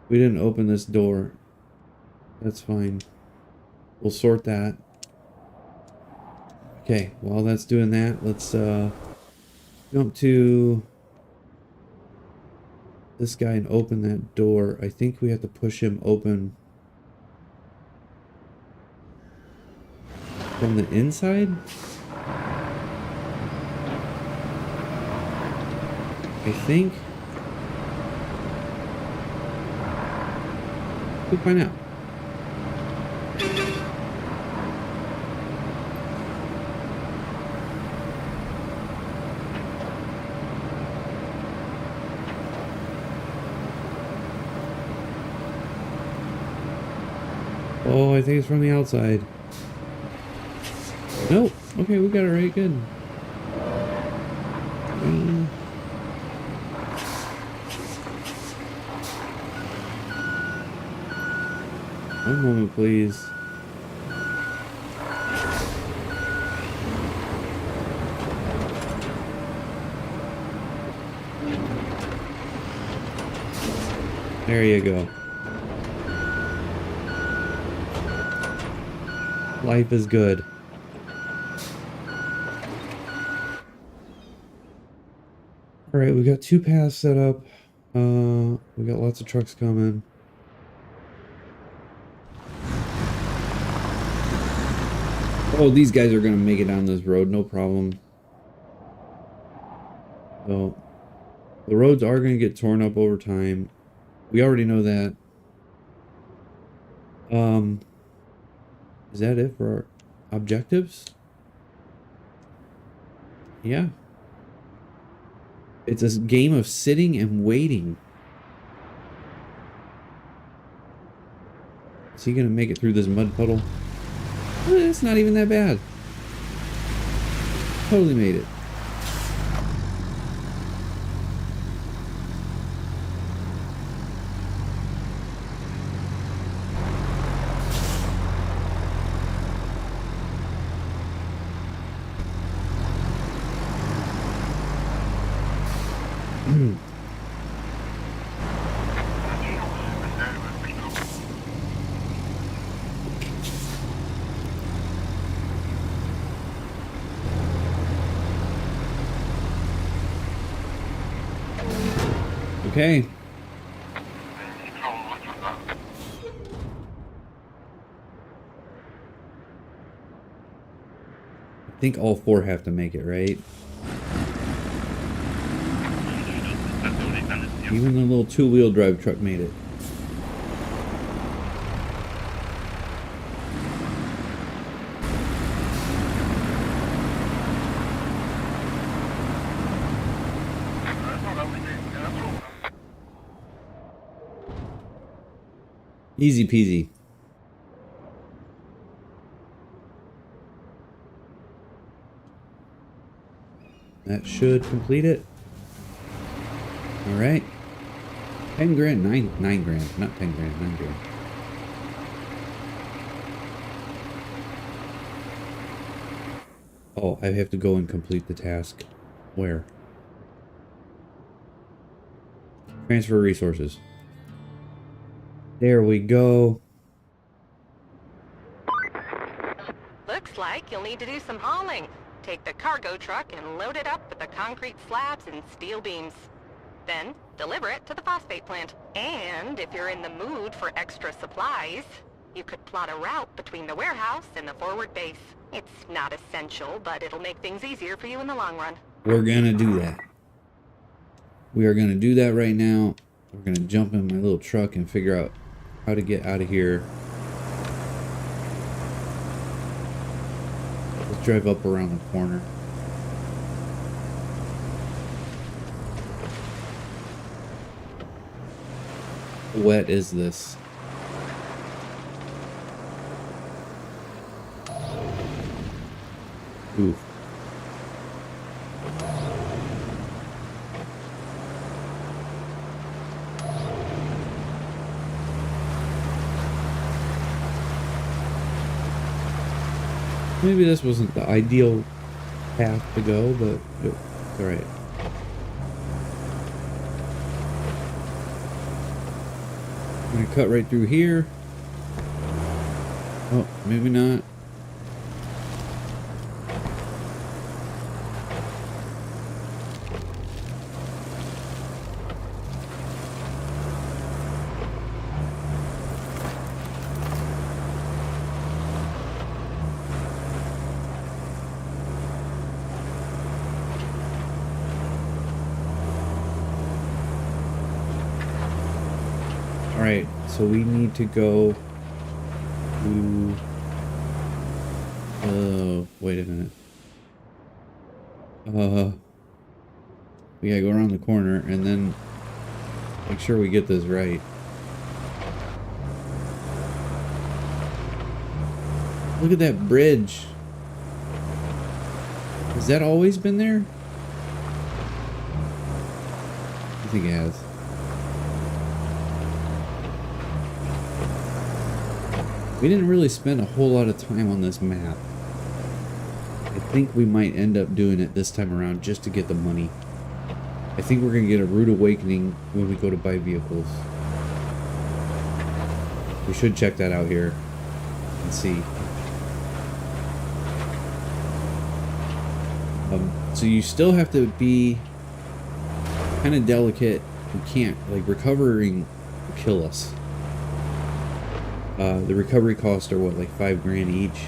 We didn't open this door. That's fine. We'll sort that. Okay, while that's doing that, let's jump to this guy and open that door. I think we have to push him open from the inside. I think. We'll find out. Oh, I think it's from the outside. Nope. Okay, we got it right. Good. One moment, please. There you go. Life is good. Alright, we got 2 paths set up. We got lots of trucks coming. Oh, these guys are gonna make it down this road, no problem. So, the roads are gonna get torn up over time. We already know that. Is that it for our objectives? Yeah. It's a game of sitting and waiting. Is he gonna make it through this mud puddle? It's not even that bad. Totally made it. Okay. I think all 4 have to make it, right? Even the little 2-wheel drive truck made it. Easy peasy. That should complete it. All right. 10 grand, 9 grand, not 10 grand, 9 grand. Oh, I have to go and complete the task. Where? Transfer resources. There we go. Looks like you'll need to do some hauling. Take the cargo truck and load it up with the concrete slabs and steel beams. Then, deliver it to the phosphate plant. And if you're in the mood for extra supplies, you could plot a route between the warehouse and the forward base. It's not essential, but it'll make things easier for you in the long run. We're gonna do that. We are gonna do that right now. We're gonna jump in my little truck and figure out how to get out of here. Let's drive up around the corner. How wet is this? Oof. Maybe this wasn't the ideal path to go, but it's alright. I'm gonna cut right through here. Oh, maybe not. Alright, so we need to go to... Oh, wait a minute. We gotta go around the corner and then make sure we get this right. Look at that bridge. Has that always been there? I think it has. We didn't really spend a whole lot of time on this map. I think we might end up doing it this time around just to get the money. I think we're gonna get a rude awakening when we go to buy vehicles. We should check that out here and see. So you still have to be kind of delicate. You can't, like, recovering will kill us. The recovery costs are what, like 5 grand each?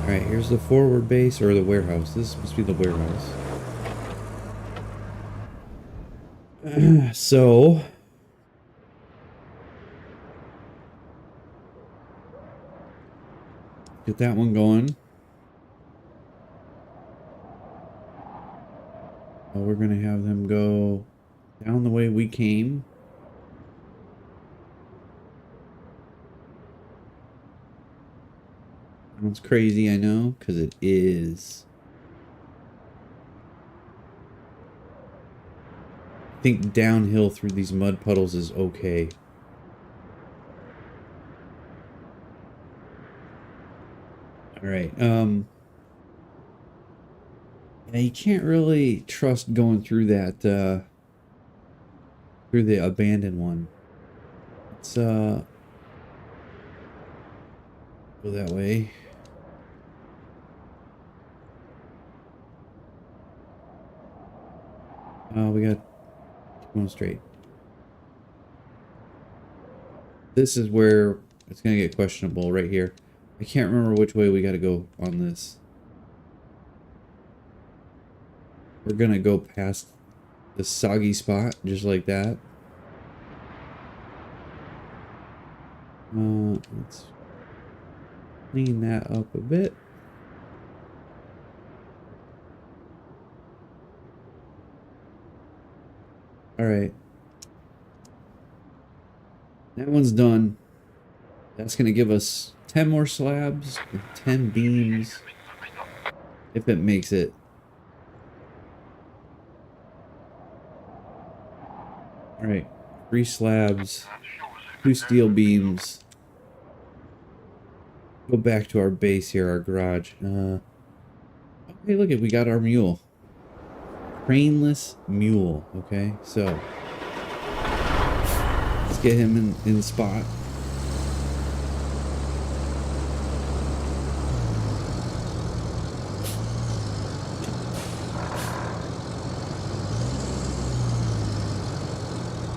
Alright, here's the forward base, or the warehouse. This must be the warehouse. So... get that one going. We're gonna have them go down the way we came. Sounds crazy, I know, because it is. I think downhill through these mud puddles is okay. Alright, yeah, you can't really trust going through that, through the abandoned one. Let's, go that way. We got going straight. This is where it's gonna get questionable right here. I can't remember which way we gotta go on this. We're gonna go past the soggy spot, just like that. clean that up a bit. All right. That one's done. That's going to give us 10 more slabs and 10 beams. If it makes it. All right. 3 slabs, 2 steel beams. Go back to our base here, our garage. Okay, look it, we got our mule. Craneless mule. Okay, so let's get him in the spot.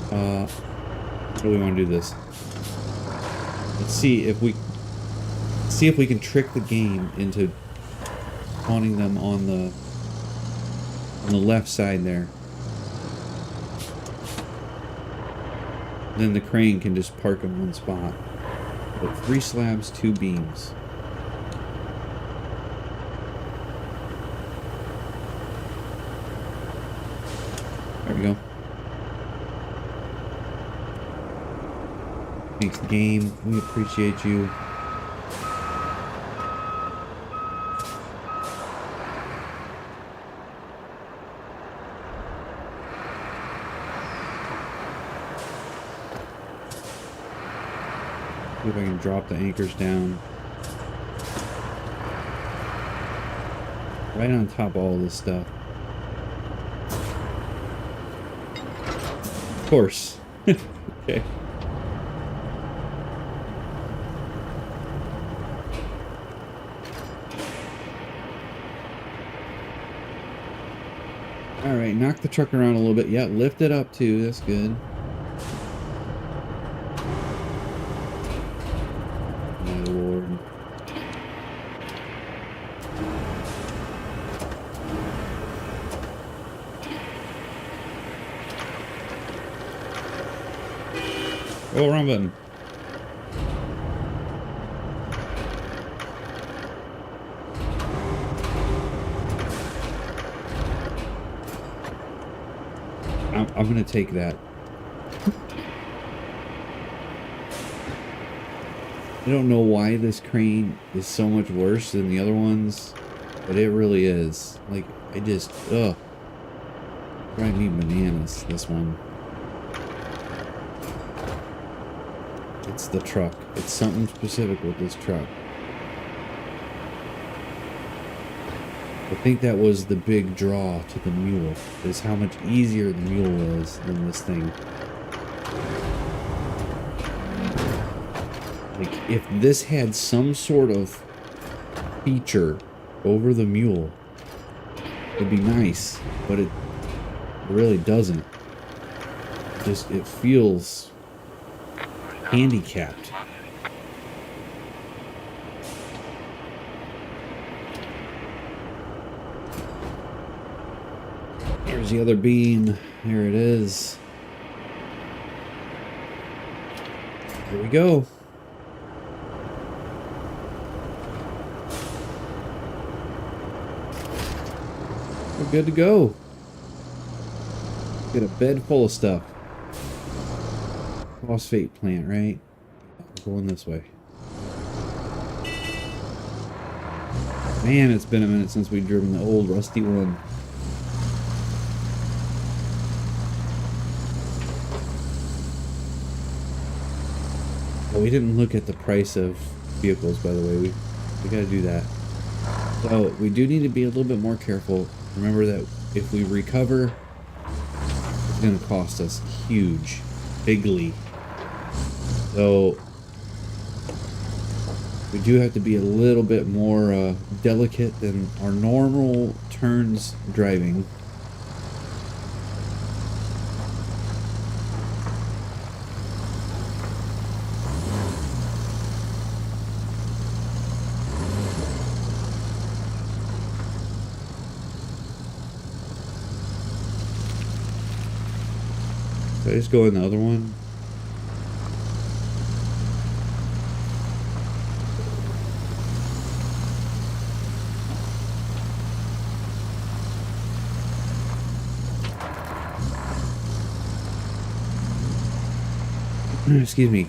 How do we want to do this? Let's see if we can trick the game into spawning them on the left side there. Then the crane can just park in one spot. But 3 slabs, 2 beams. There we go. Thanks, game. We appreciate you. See if I can drop the anchors down. Right on top of all this stuff. Of course. Okay. Alright, knock the truck around a little bit. Yeah, lift it up too. That's good. My lord. Oh, wrong button. I'm gonna take that. I don't know why this crane is so much worse than the other ones, but it really is. Like, I just, ugh. Drive me bananas, this one. It's the truck. It's something specific with this truck. I think that was the big draw to the mule, is how much easier the mule is than this thing. Like, if this had some sort of feature over the mule, it'd be nice, but it really doesn't. It feels handicapped. There's the other beam. There it is. Here we go. We're good to go. Get a bed full of stuff. Phosphate plant, right? Going this way. Man, it's been a minute since we've driven the old rusty one. Well, we didn't look at the price of vehicles, by the way. We gotta do that. So we do need to be a little bit more careful. Remember that if we recover, it's gonna cost us huge, bigly. So we do have to be a little bit more delicate than our normal turns driving. Did I just go in the other one? Excuse me.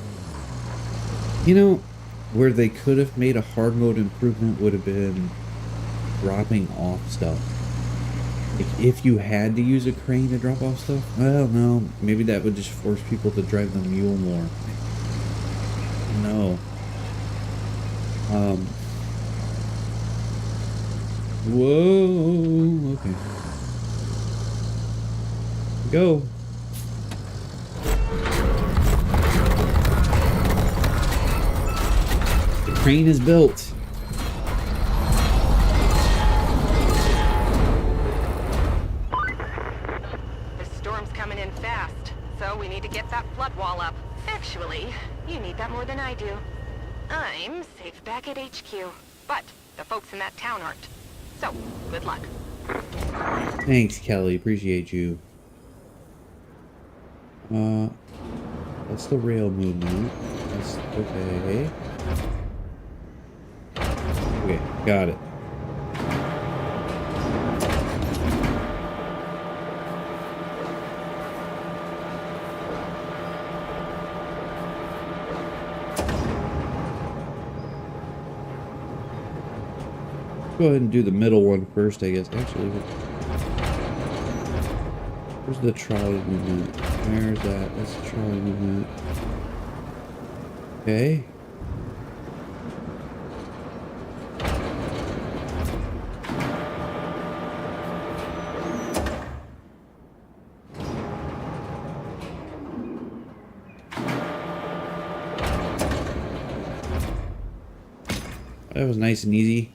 You know, where they could have made a hard mode improvement would have been dropping off stuff. Like, if you had to use a crane to drop off stuff, well, no, maybe that would just force people to drive the mule more. No. Whoa, okay. Go. The crane is built. The storm's coming in fast, so we need to get that flood wall up. Actually, you need that more than I do. I'm safe back at HQ, but the folks in that town aren't. So, good luck. Thanks, Kelly. Appreciate you. That's the rail movement. That's okay. Okay, got it. Go ahead and do the middle one first, I guess. Actually, where's the trolley movement? Where's that? That's the trolley movement. Okay. That was nice and easy.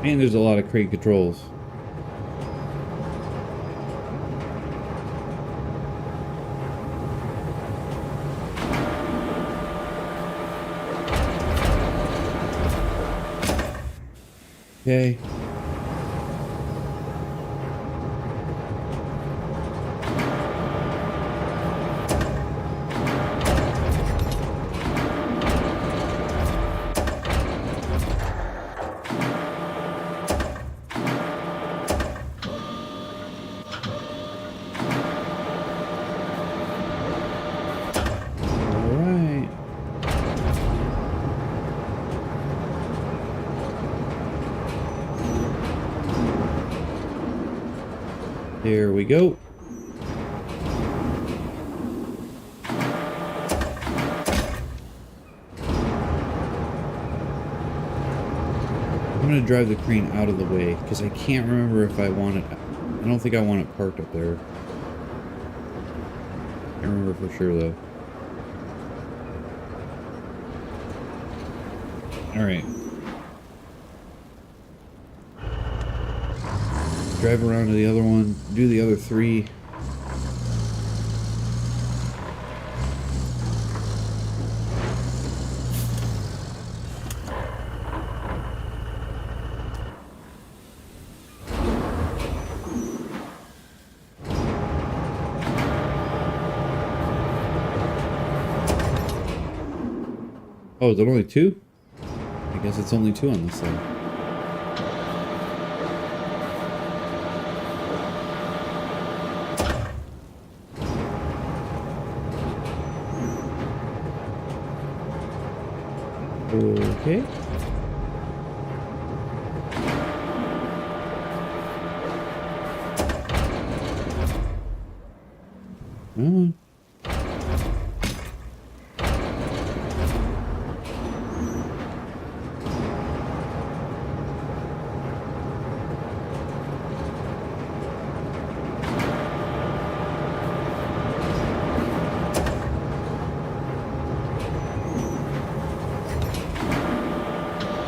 And there's a lot of crate controls. Okay. There we go. I'm going to drive the crane out of the way because I can't remember if I want it. I don't think I want it parked up there. Can't remember for sure though. All right. Drive around to the other one, do the other three. Oh, is it only two? I guess it's only two on this side. Okay.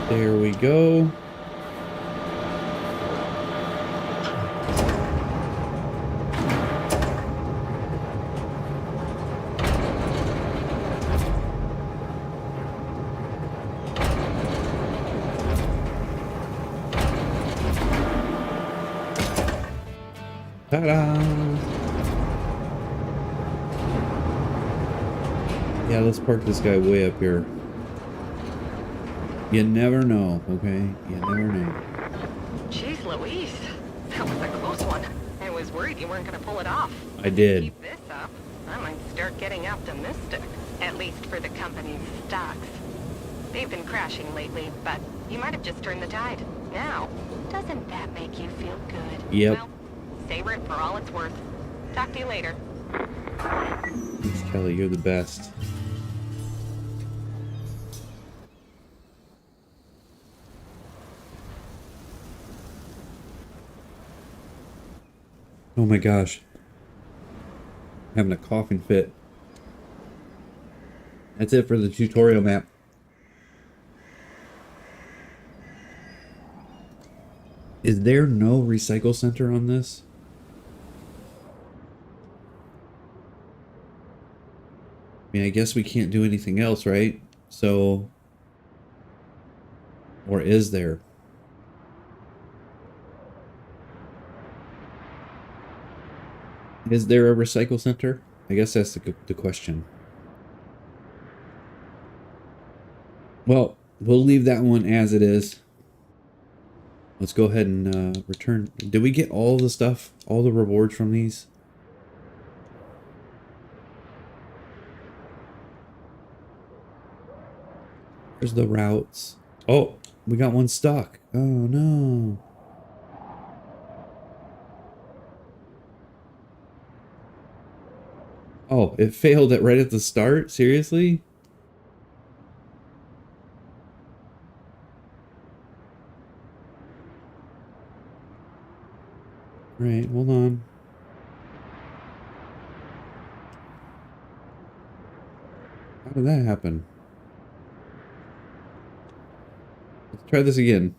There we go. Ta-da! Yeah, let's park this guy way up here. You never know, okay? You never know. Jeez Louise, that was a close one. I was worried you weren't gonna pull it off. I did. Keep this up, I might start getting optimistic. At least for the company's stocks. They've been crashing lately, but you might have just turned the tide. Now, doesn't that make you feel good? Yep. Well, savor it for all it's worth. Talk to you later. Thanks, Kelly. You're the best. Oh my gosh. I'm having a coughing fit. That's it for the tutorial map. Is there no recycle center on this? I mean, I guess we can't do anything else, right? So, or is there? Is there a recycle center? I guess that's the question. Well, we'll leave that one as it is. Let's go ahead and return. Did we get all the stuff, all the rewards from these? There's the routes. Oh, we got one stuck. Oh no. Oh, it failed it right at the start? Seriously? Right, hold on. How did that happen? Let's try this again.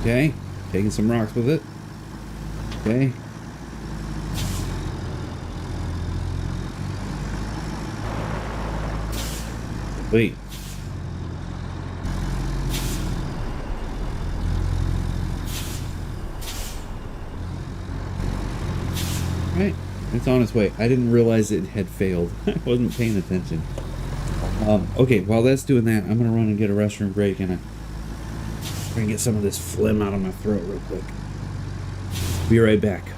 Okay, taking some rocks with it. Okay. Wait. Right, it's on its way. I didn't realize it had failed. I wasn't paying attention. Okay, while that's doing that, I'm gonna run and get a restroom break and I'm gonna get some of this phlegm out of my throat real quick. Be right back.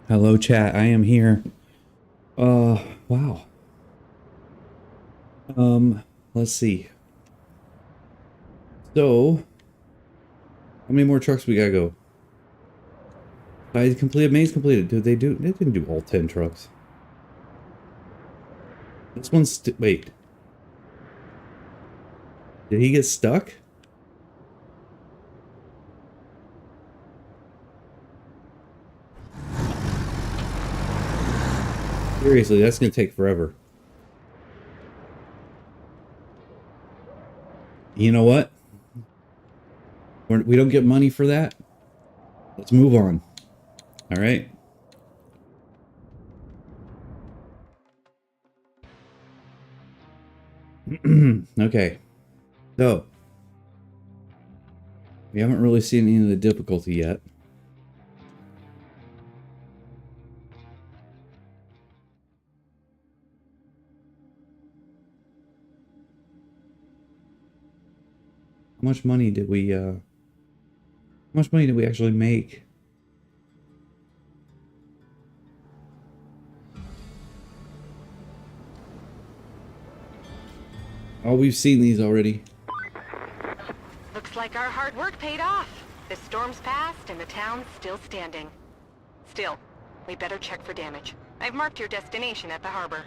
Hello, chat. I am here. Wow. Let's see. So, how many more trucks we gotta go? I completed. Maze completed. Did they do? They didn't do all 10 trucks. This one's wait. Did he get stuck? Seriously, that's gonna take forever. You know what? We don't get money for that. Let's move on. All right. Okay. So, we haven't really seen any of the difficulty yet. How much money did we actually make? Oh, we've seen these already. Looks like our hard work paid off. The storm's passed and the town's still standing. Still, we better check for damage. I've marked your destination at the harbor.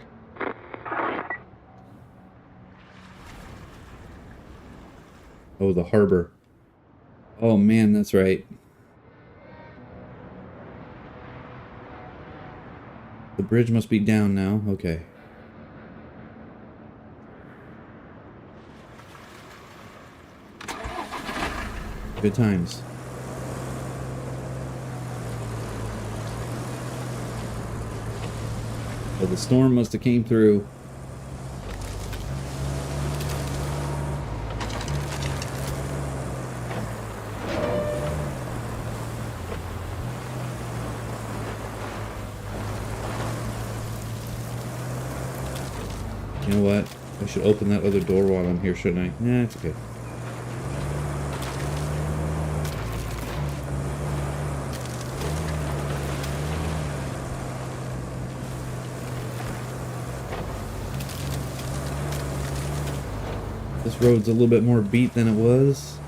Oh, the harbor. Oh man, that's right. The bridge must be down now. Okay. Good times. Well, the storm must have came through. You know what? I should open that other door while I'm here, shouldn't I? Nah, it's okay. This road's a little bit more beat than it was.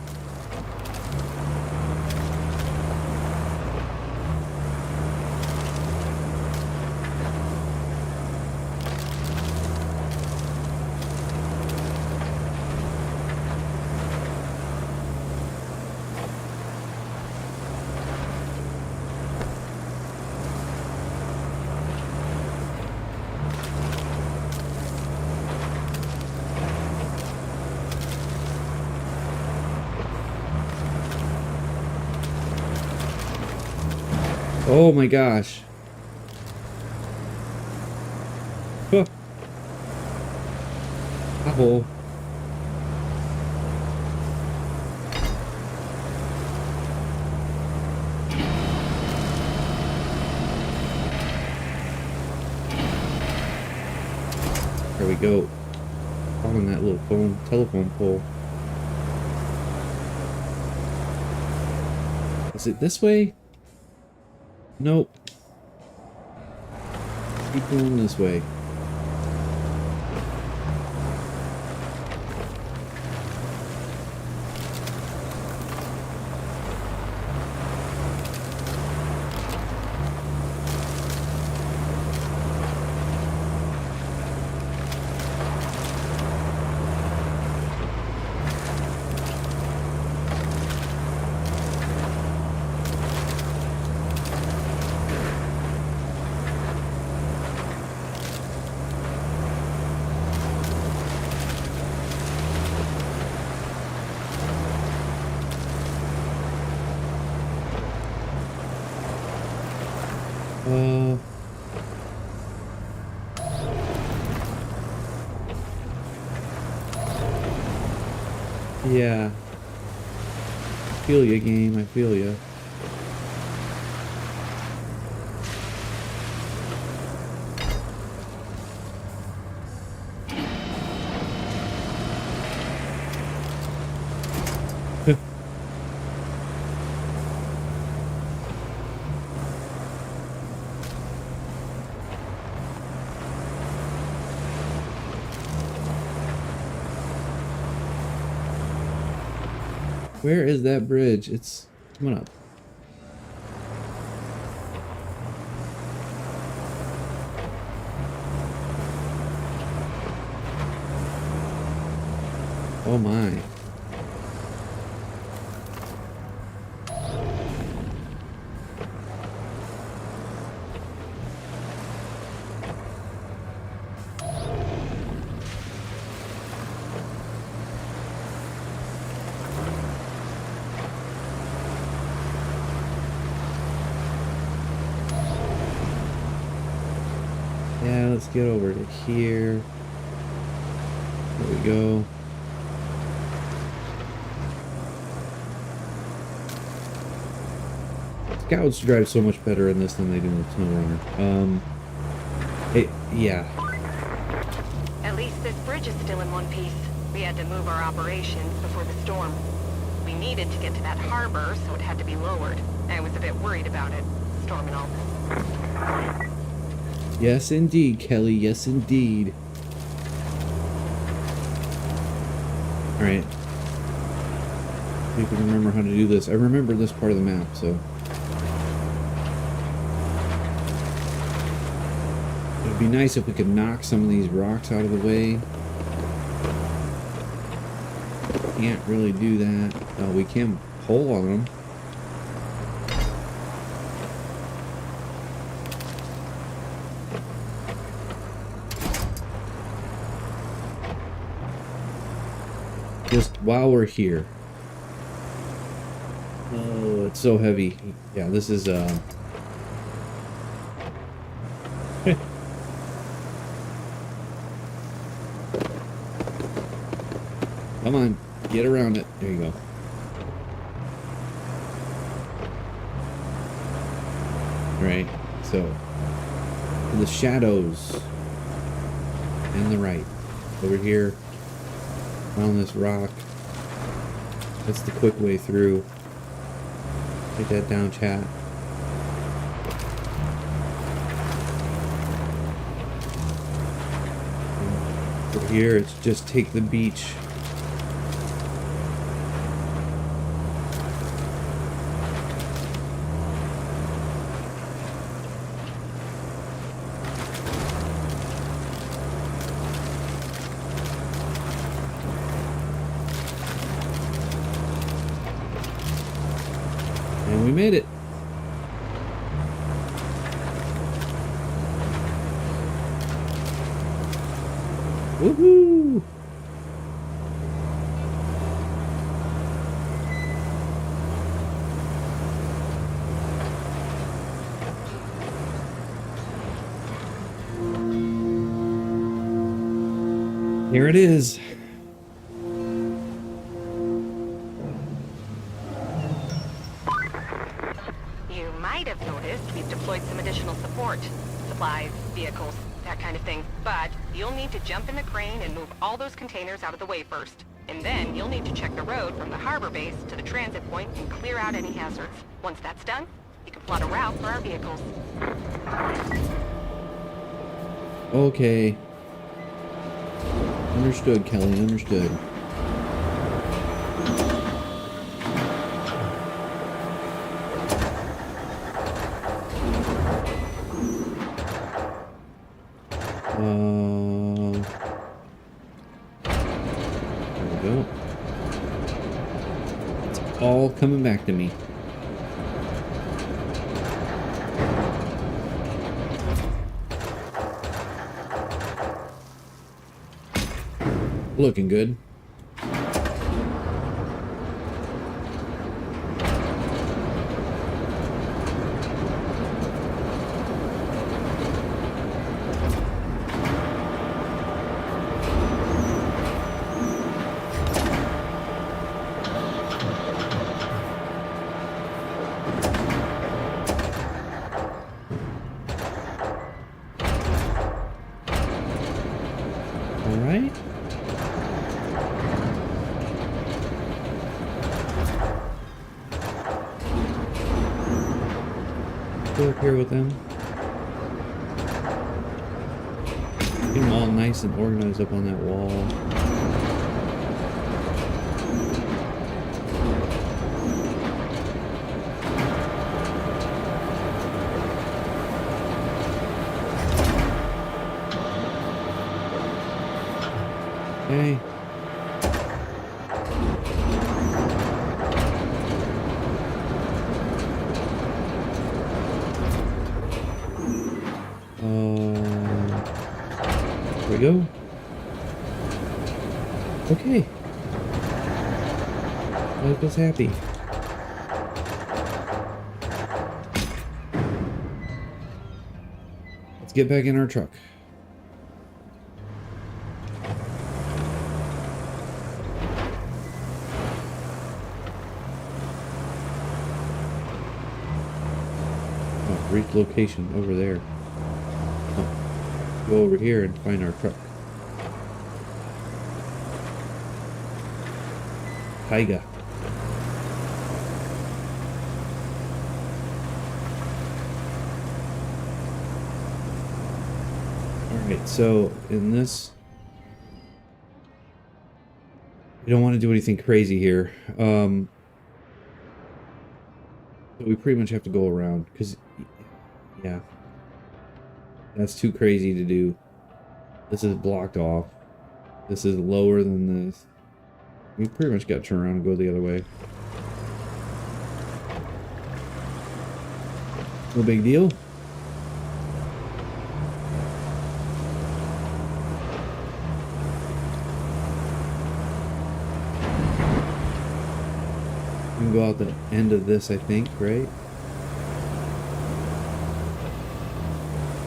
Oh my gosh. Huh. Apple. There we go. Following that little telephone pole. Is it this way? Nope. Keep going this way. Yeah. I feel ya, game. I feel ya. Where is that bridge? It's coming up. Oh my. Yeah, let's get over to here. There we go. Scouts drive so much better in this than they do in the SnowRunner. Yeah. At least this bridge is still in one piece. We had to move our operations before the storm. We needed to get to that harbor, so it had to be lowered. I was a bit worried about it, storm and all. Yes, indeed, Kelly. Yes, indeed. Alright. See if we can remember how to do this. I remember this part of the map, so... It'd be nice if we could knock some of these rocks out of the way. Can't really do that. We can pull on them. Just while we're here. Oh, it's so heavy. Yeah, this is Come on, get around it. There you go. Right, so the shadows and the right over here around this rock. That's the quick way through. Take that down, chat. Over here, it's just take the beach. And we made it. Woohoo! Here it is. You might have noticed we've deployed some additional support. Supplies, vehicles, that kind of thing. But you'll need to jump in the crane and move all those containers out of the way first. And then you'll need to check the road from the harbor base to the transit point and clear out any hazards. Once that's done, you can plot a route for our vehicles. Okay. Understood, Kelly. Understood. There we go. It's all coming back to me. Looking good. All right. Go up here with them. Get them all nice and organized up on that wall. Okay. Here we go. Okay. Life is happy. Let's get back in our truck. Oh, reach location over there. Oh, go over here and find our truck. Taiga. Alright, so in this, we don't want to do anything crazy here. So we pretty much have to go around, because, yeah, that's too crazy to do. This is blocked off. This is lower than this. We pretty much got to turn around and go the other way. No big deal. We can go out the end of this, I think, right?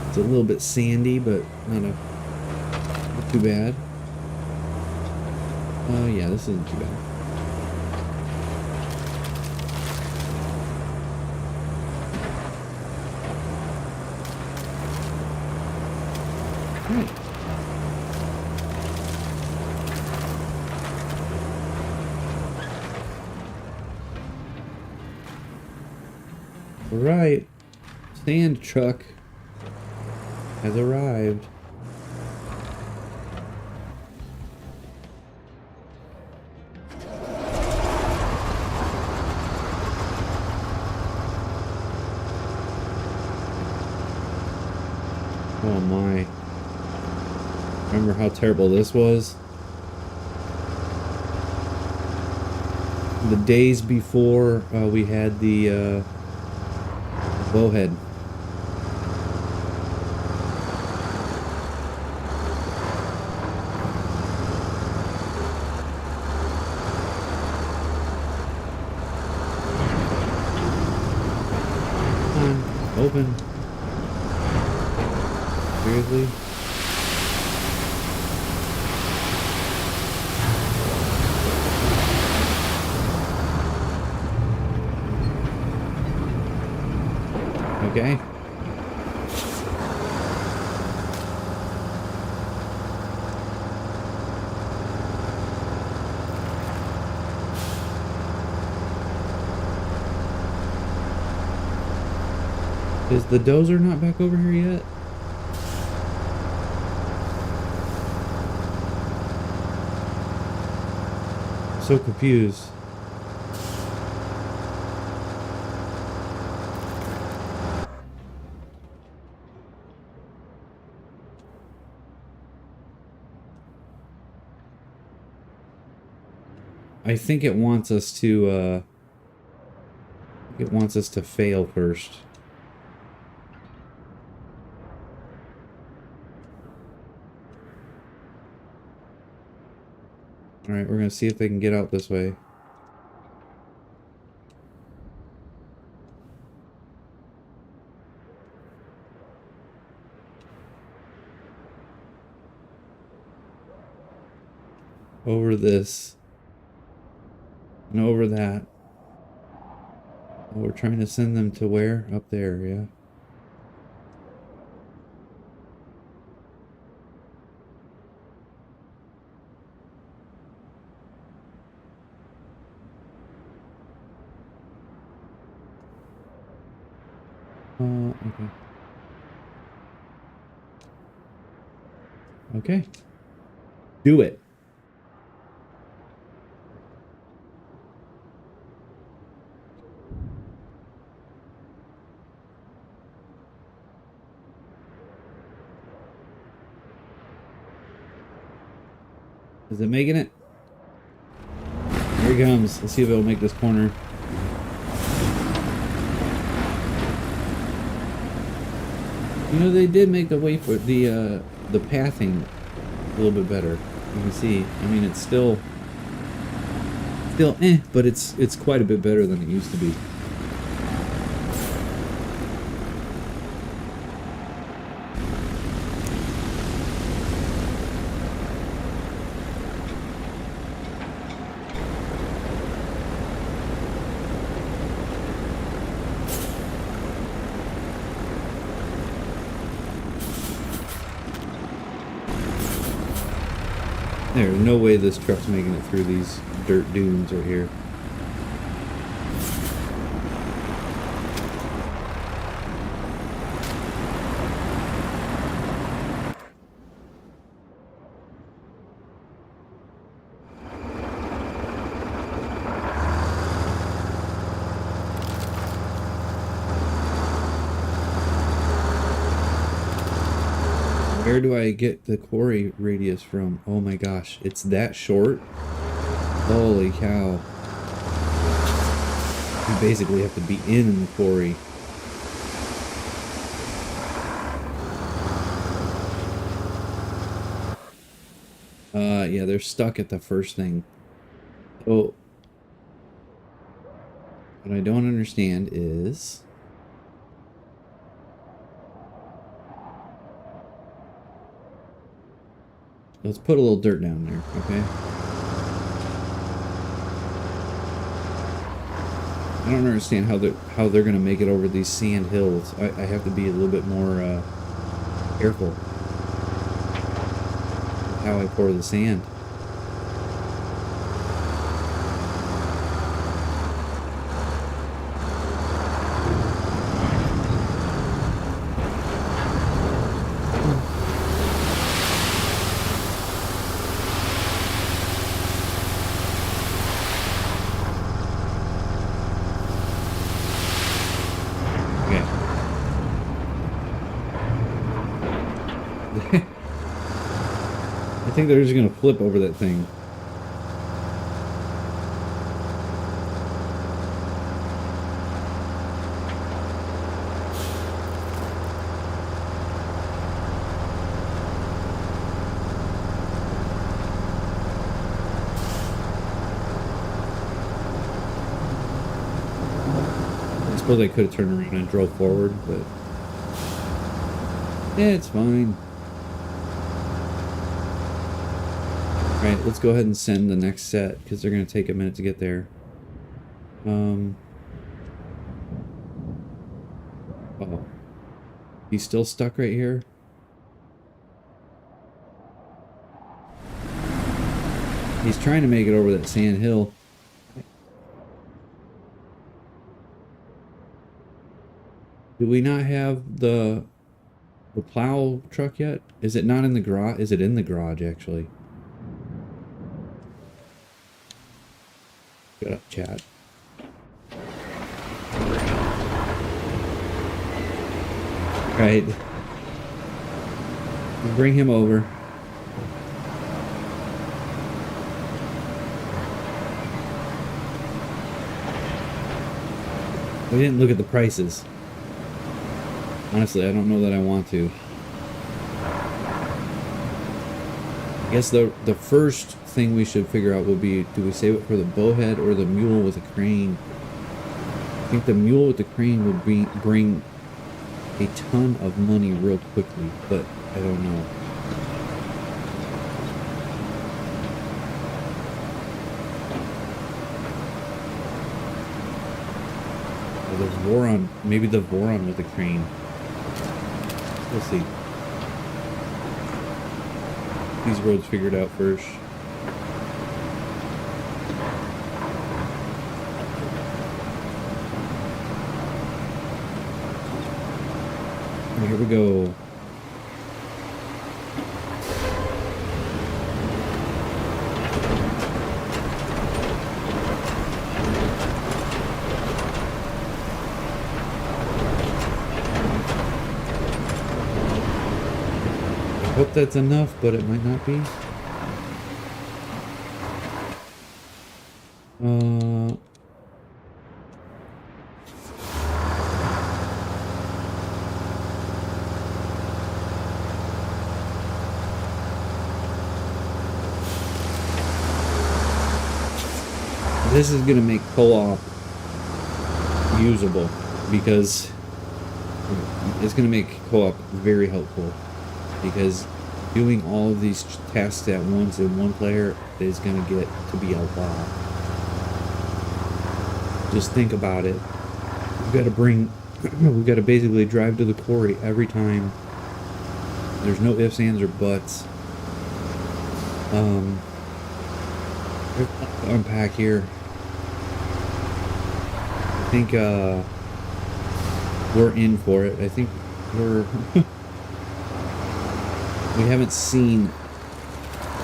It's a little bit sandy, but not too bad. Oh yeah, this isn't too bad. Right. All right, sand truck has arrived. Oh my. Remember how terrible this was? The days before we had the bowhead. Come on, open. Seriously? Okay. Is the dozer not back over here yet? I'm so confused. I think it wants us to fail first. Alright, we're gonna see if they can get out this way. Over this. And over that. Oh, we're trying to send them to where? Up there, yeah. Okay. Okay. Do it. Is it making it? Here he comes. Let's see if it'll make this corner. You know, they did make the way for the pathing a little bit better. You can see. I mean, it's still but it's quite a bit better than it used to be. There's no way this truck's making it through these dirt dunes right here. Where do I get the quarry radius from? Oh my gosh, it's that short? Holy cow. You basically have to be in the quarry. Yeah, they're stuck at the first thing. Oh. What I don't understand is... Let's put a little dirt down there, okay? I don't understand how they're gonna make it over these sand hills. I have to be a little bit more careful with how I pour the sand. I think they're just gonna flip over that thing. I suppose I could have turned around and drove forward, but yeah, it's fine. Alright, let's go ahead and send the next set, because they're going to take a minute to get there. Oh. He's still stuck right here? He's trying to make it over that sand hill. Do we not have the plow truck yet? Is it not in the garage? Is it in the garage, actually? Shut up, chat. Right. Bring him over. We didn't look at the prices. Honestly, I don't know that I want to. I guess the first thing we should figure out would be, do we save it for the bowhead or the mule with a crane? I think the mule with the crane would bring a ton of money real quickly, but I don't know. Well, there's Voron, maybe the Voron with the crane. We'll see. These roads figured out first. Here we go. I hope that's enough, but it might not be. this is gonna make co-op usable, because it's gonna make co-op very helpful, because doing all of these tasks at once in one player is gonna get to be a lot. Just think about it. We've got to basically drive to the quarry every time. There's no ifs, ands, or buts. Unpack here. I think we're in for it. I think we're we haven't seen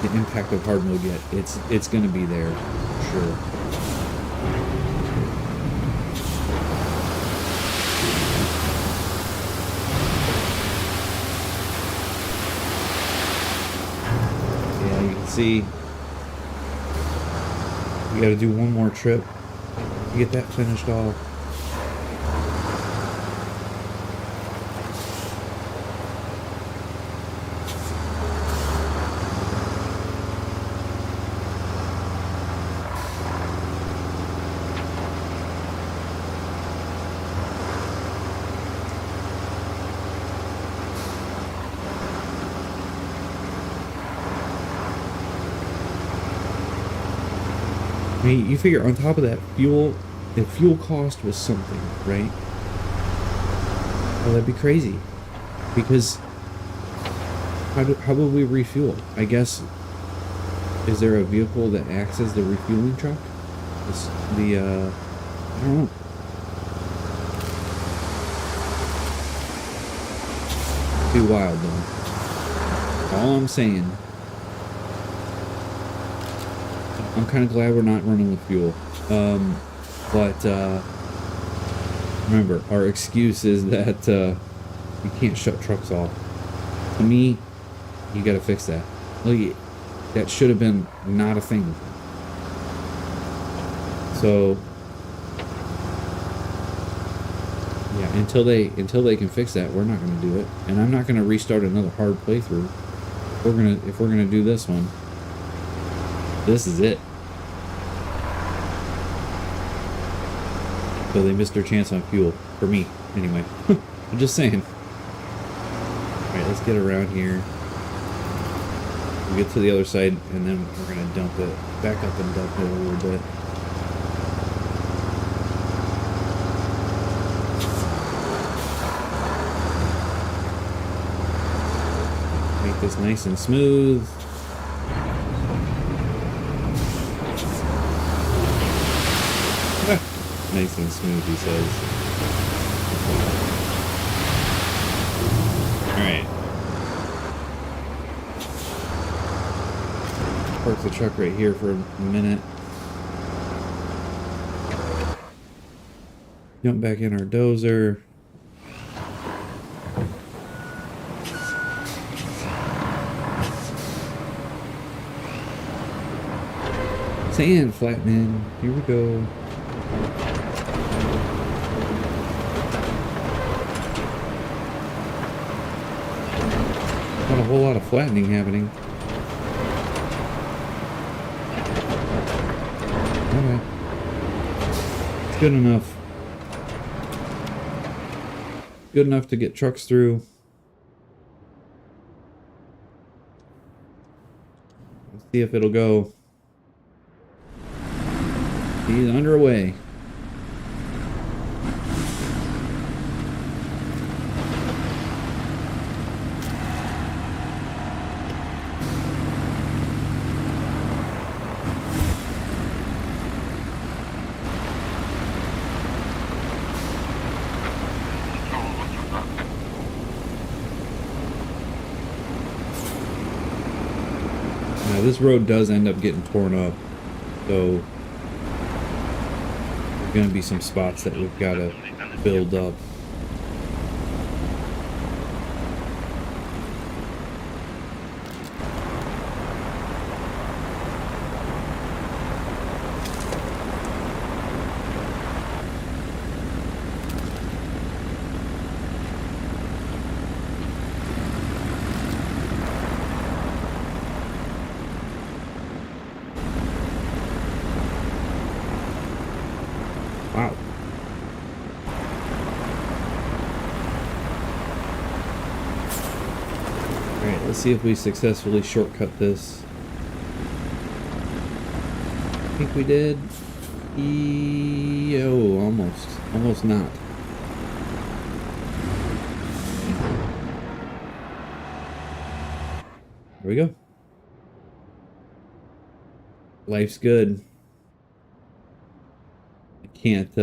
the impact of hard mode yet. It's going to be there, for sure. See, we got to do one more trip to get that finished off. I mean, you figure on top of that, fuel, if fuel cost was something, right? Well, that'd be crazy. Because how would we refuel? I guess, is there a vehicle that acts as the refueling truck? I don't know. Too wild, though. All I'm saying, I'm kind of glad we're not running with fuel. But remember, our excuse is that you can't shut trucks off. To me, you got to fix that. Like, that should have been not a thing. So, yeah, until they can fix that, we're not going to do it. And I'm not going to restart another hard playthrough. If we're gonna do this one, this is it. So they missed their chance on fuel. For me, anyway. I'm just saying. Alright, let's get around here. We'll get to the other side, and then we're going to dump it. Back up and dump it a little bit. Make this nice and smooth. Nice and smooth, he says. Alright. Park the truck right here for a minute. Jump back in our dozer. Sand flattening. Here we go. Not a whole lot of flattening happening. Alright. It's good enough. Good enough to get trucks through. Let's see if it'll go. He's underway. Now this road does end up getting torn up, so there's going to be some spots that we've got to build up. Let's see if we successfully shortcut this. I think we did. Oh, almost. Almost not. There we go. Life's good. I can't,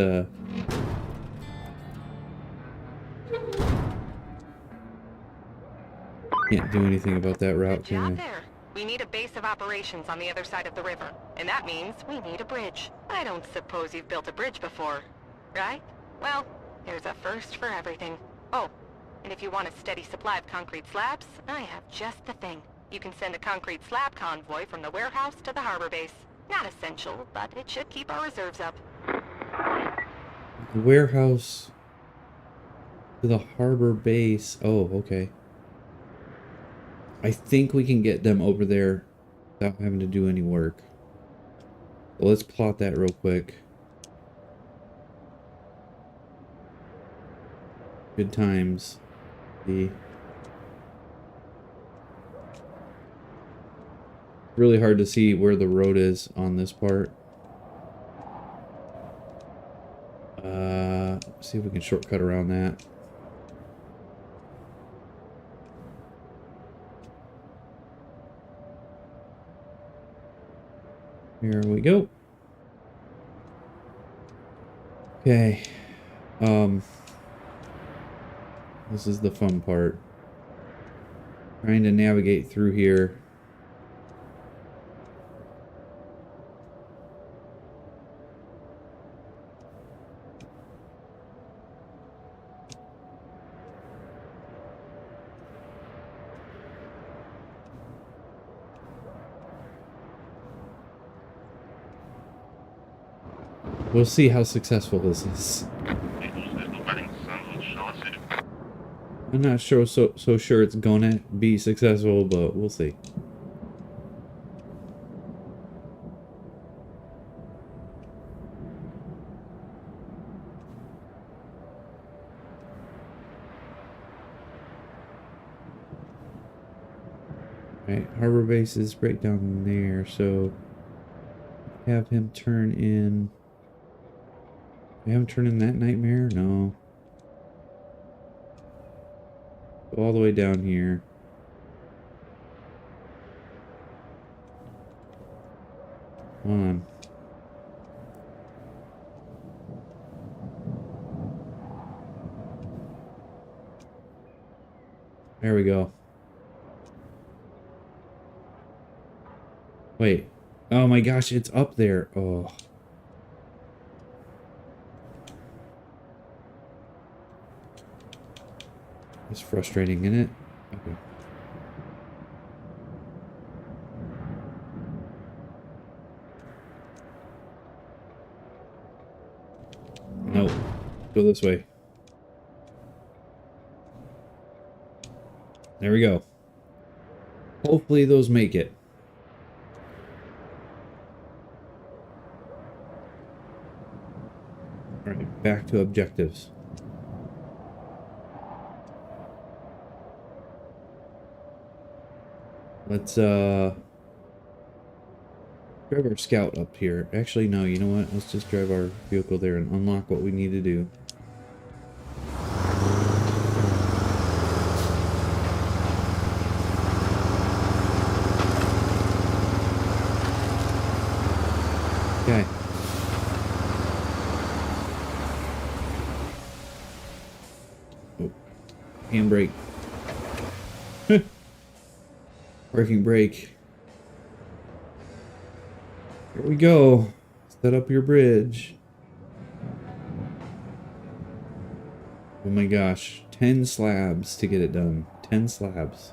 can't do anything about that route, Good can job I? there. We need a base of operations on the other side of the river, and that means we need a bridge. I don't suppose you've built a bridge before, right? Well, there's a first for everything. Oh, and if you want a steady supply of concrete slabs, I have just the thing. You can send a concrete slab convoy from the warehouse to the harbor base. Not essential, but it should keep our reserves up. The warehouse to the harbor base. Oh, okay. I think we can get them over there without having to do any work. So let's plot that real quick. Good times. The really hard to see where the road is on this part. See if we can shortcut around that. Here we go. Okay. This is the fun part. Trying to navigate through here. We'll see how successful this is. I'm not sure so sure it's gonna be successful, but we'll see. Alright, harbor base is right down there, so have him turn in. Have him turn in that nightmare? No. Go all the way down here. Come on. There we go. Wait. Oh my gosh, it's up there. Oh. It's frustrating, isn't it? Okay. No. Go this way. There we go. Hopefully those make it. Alright, back to objectives. Let's drive our scout up here. Actually, no, you know what? Let's just drive our vehicle there and unlock what we need to do. Okay. Oh, handbrake. Parking brake. Here we go. Set up your bridge. Oh my gosh. 10 slabs to get it done. 10 slabs.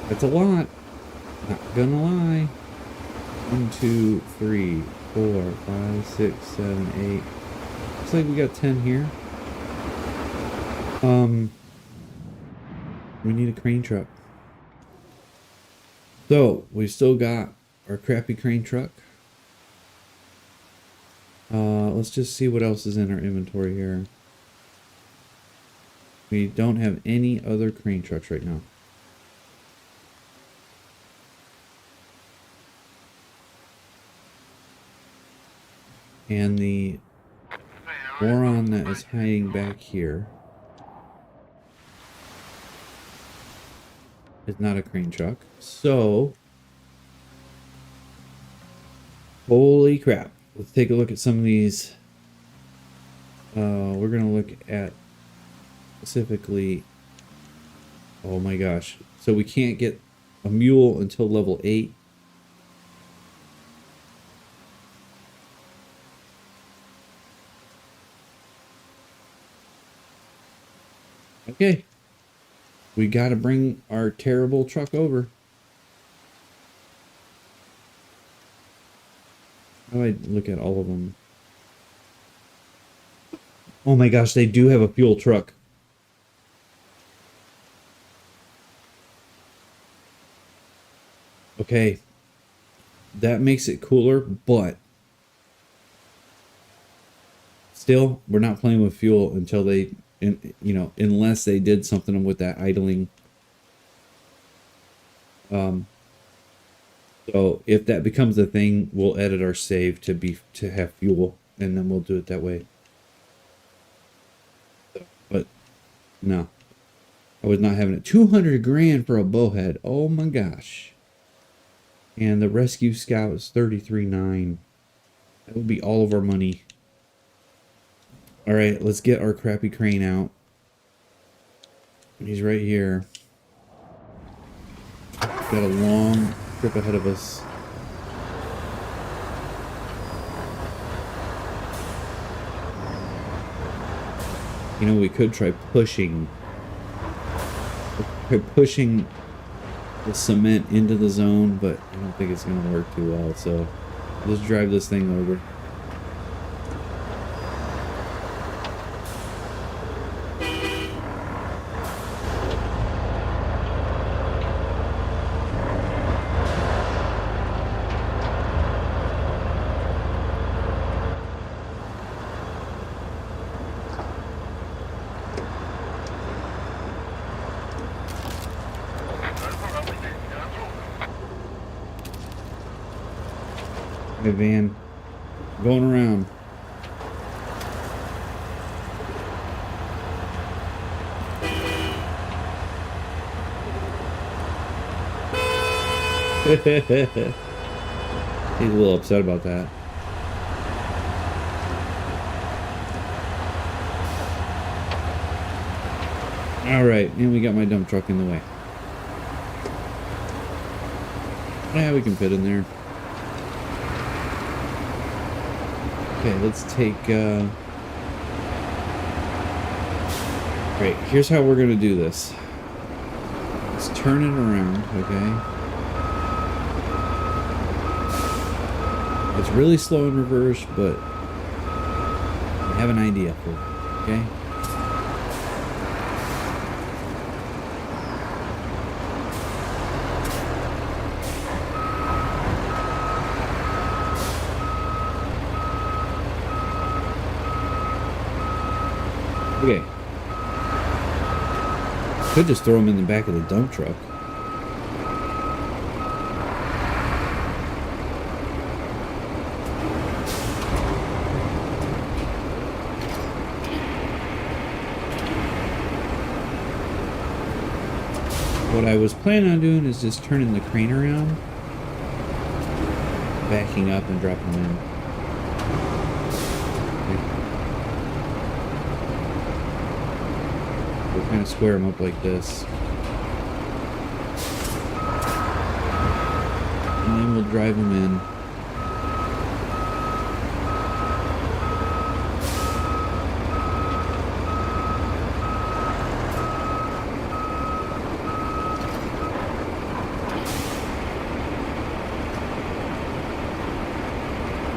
That's a lot. Not gonna lie. 1, 2, 3, 4, 5, 6, 7, 8. Looks like we got 10 here. We need a crane truck. So, we still got our crappy crane truck. Let's just see what else is in our inventory here. We don't have any other crane trucks right now. And the moron that is hiding back here is not a crane truck. So, holy crap. Let's take a look at some of these. We're going to look at specifically, oh my gosh. So we can't get a mule until level 8. Okay. We got to bring our terrible truck over. How do I look at all of them? Oh my gosh, they do have a fuel truck. Okay. That makes it cooler, but still, we're not playing with fuel until they, you know, unless they did something with that idling. So if that becomes a thing, we'll edit our save to have fuel, and then we'll do it that way. But no, I was not having it. 200 grand for a bowhead. Oh my gosh. And the rescue scout is 33.9. That would be all of our money. All right, let's get our crappy crane out. He's right here. Got a long trip ahead of us. You know, we could try pushing the cement into the zone, but I don't think it's going to work too well. So let's drive this thing over. Hey, van, going around. He's a little upset about that. All right, and we got my dump truck in the way. Yeah, we can fit in there. Okay, let's take, Great, here's how we're gonna do this. Let's turn it around, okay? It's really slow in reverse, but I have an idea for it, okay? Okay. Could just throw them in the back of the dump truck. What I was planning on doing is just turning the crane around, backing up and dropping them in. We'll kind of square them up like this. And then we'll drive them in.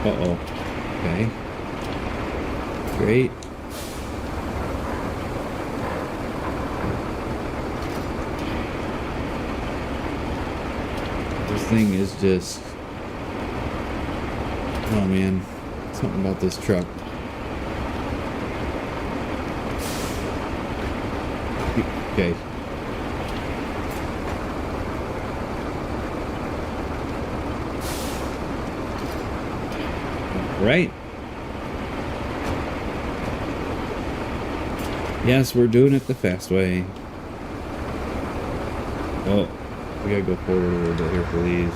Uh-oh. Okay. Great. This thing is just... Oh man. Something about this truck. Okay. Right. Yes, we're doing it the fast way. Oh, we gotta go forward a little bit here for these.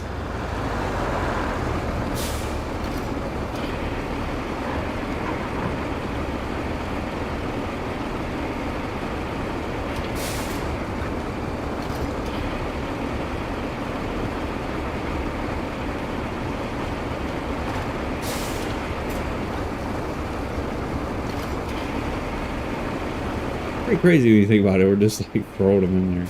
Pretty crazy when you think about it. We're just like throwing them in there.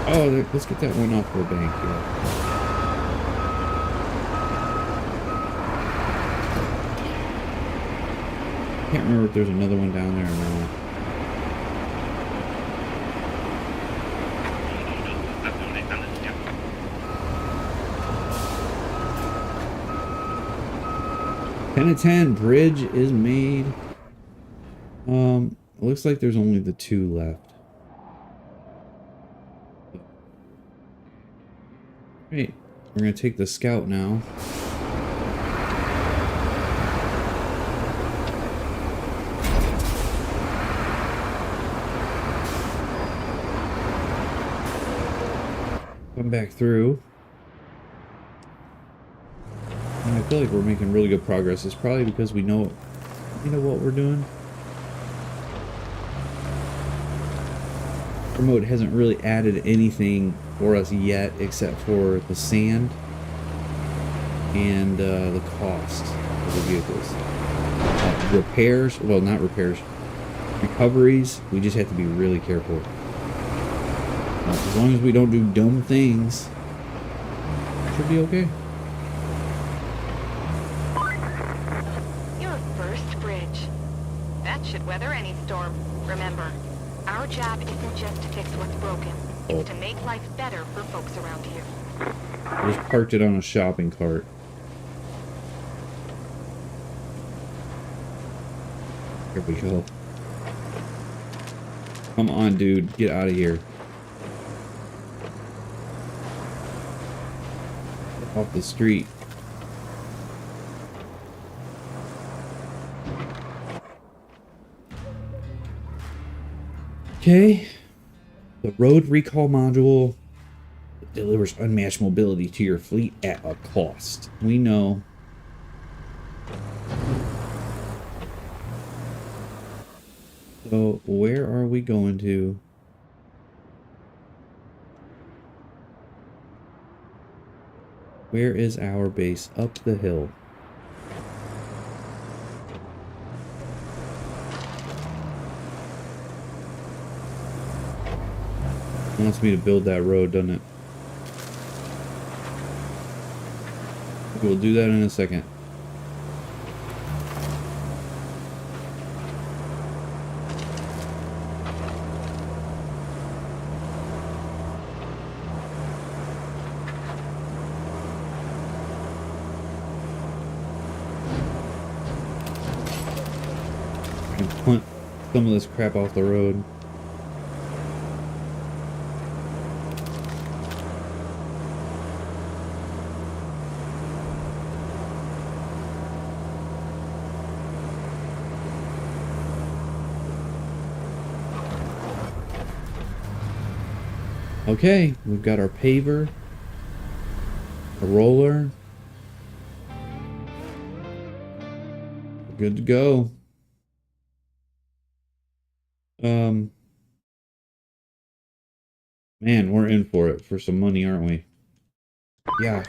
Oh, let's get that one off the bank here. Can't remember if there's another one down there or not. Ten of 10, bridge is made. It looks like there's only the 2 left. Great. We're gonna take the scout now. Come back through. And I feel like we're making really good progress. It's probably because we know what we're doing. Remote hasn't really added anything for us yet except for the sand and the cost of the vehicles. Repairs, well, not repairs, recoveries, we just have to be really careful. As long as we don't do dumb things, it should be okay. Your first bridge. That should weather any storm. Remember, our job isn't just to fix what's broken. It's to make life better for folks around here. I just parked it on a shopping cart. Here we go. Come on, dude. Get out of here. Get off the street. Okay. The road recall module delivers unmatched mobility to your fleet at a cost. We know. So where are we going to? Where is our base? Up the hill. It wants me to build that road, doesn't it? We'll do that in a second. And punt some of this crap off the road. Okay, we've got our paver, a roller. We're good to go. Man, we're in for it for some money, aren't we? Yeah.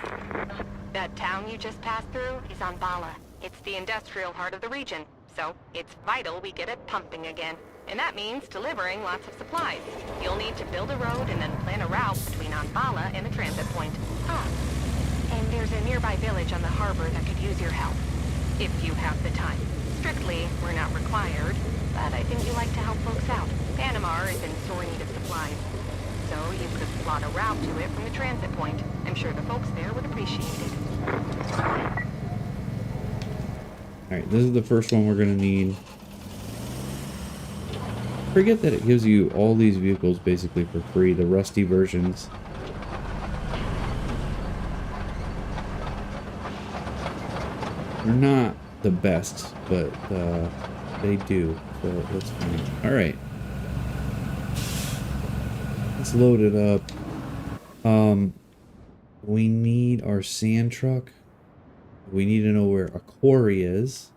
That town you just passed through is on Bala. It's the industrial heart of the region, so it's vital we get it pumping again. And that means delivering lots of supplies. You'll need to build a road and then plan a route between Anbala and a transit point. And there's a nearby village on the harbor that could use your help. If you have the time. Strictly, we're not required, but I think you like to help folks out. Panamar is in sore need of supplies. so you could plot a route to it from the transit point. I'm sure the folks there would appreciate it. Alright, this is the first one we're gonna need. Forget that it gives you all these vehicles basically for free, the rusty versions. They're not the best, but they do, so that's fine. Alright. Let's load it up. We need our sand truck. We need to know where a quarry is.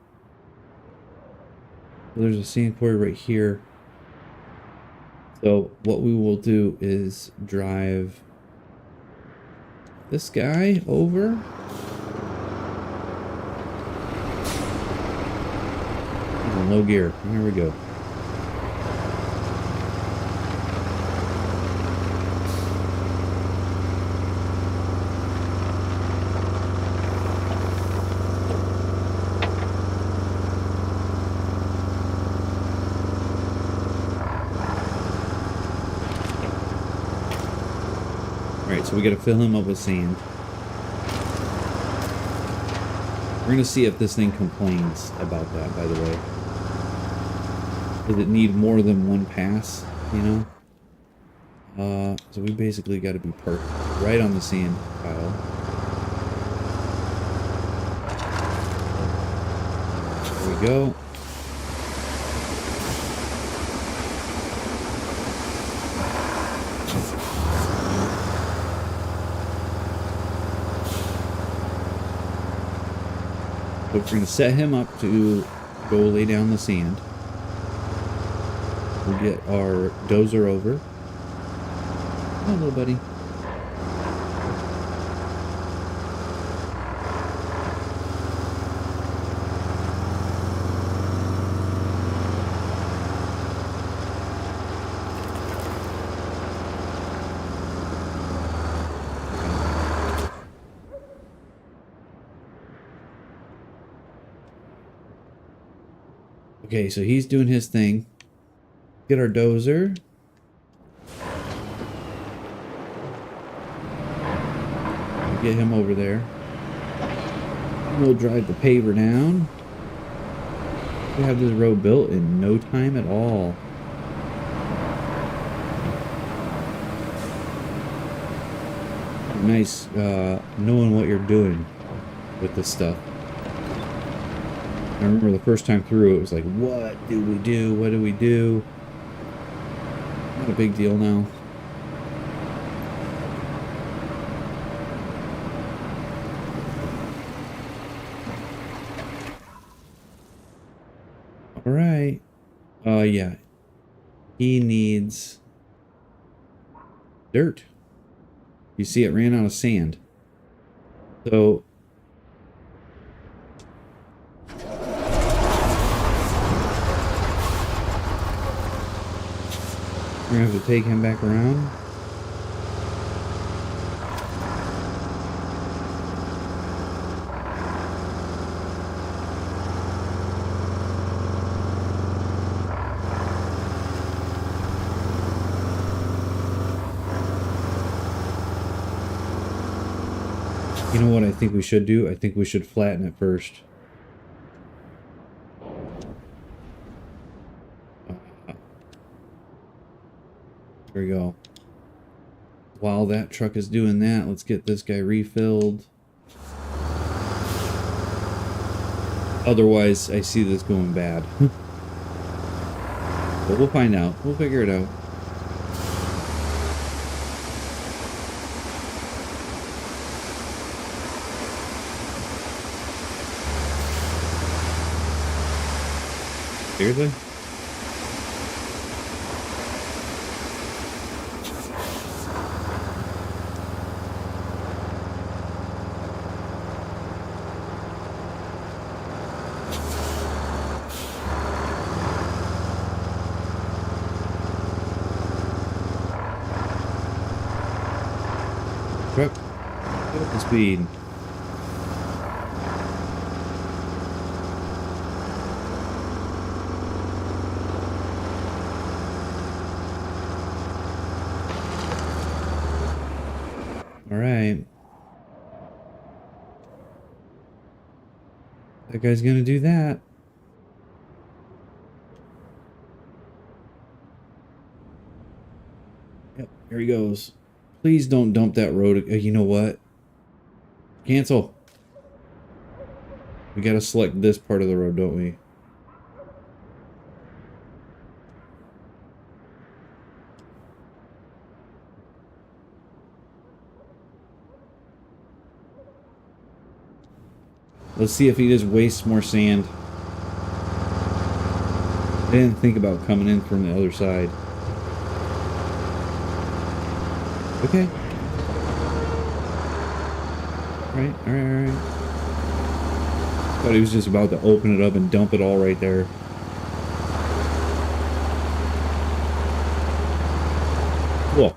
So there's a sand quarry right here. So what we will do is drive this guy over. He's in low gear. Here we go. Alright, so we gotta fill him up with sand. We're gonna see if this thing complains about that, by the way. Does it need more than one pass, you know? So we basically gotta be parked right on the sand pile. There we go. So we're going to set him up to go lay down the sand. We'll get our dozer over. Oh, little buddy. Okay, so he's doing his thing. Get our dozer. Get him over there. We'll drive the paver down. We have this road built in no time at all. Nice knowing what you're doing with this stuff. I remember the first time through, it was like, what do we do? What do we do? Not a big deal now. All right. Yeah. He needs dirt. You see, it ran out of sand. So we're gonna have to take him back around. You know what I think we should do? I think we should flatten it first. There we go. While that truck is doing that, let's get this guy refilled. Otherwise, I see this going bad. But we'll find out. We'll figure it out. Seriously? Truck, go up the speed. All right. That guy's gonna do that. Yep, here he goes. Please don't dump that road. You know what? Cancel. We gotta select this part of the road, don't we? Let's see if he just wastes more sand. I didn't think about coming in from the other side. Okay. Alright, alright, alright. Thought he was just about to open it up and dump it all right there. Cool.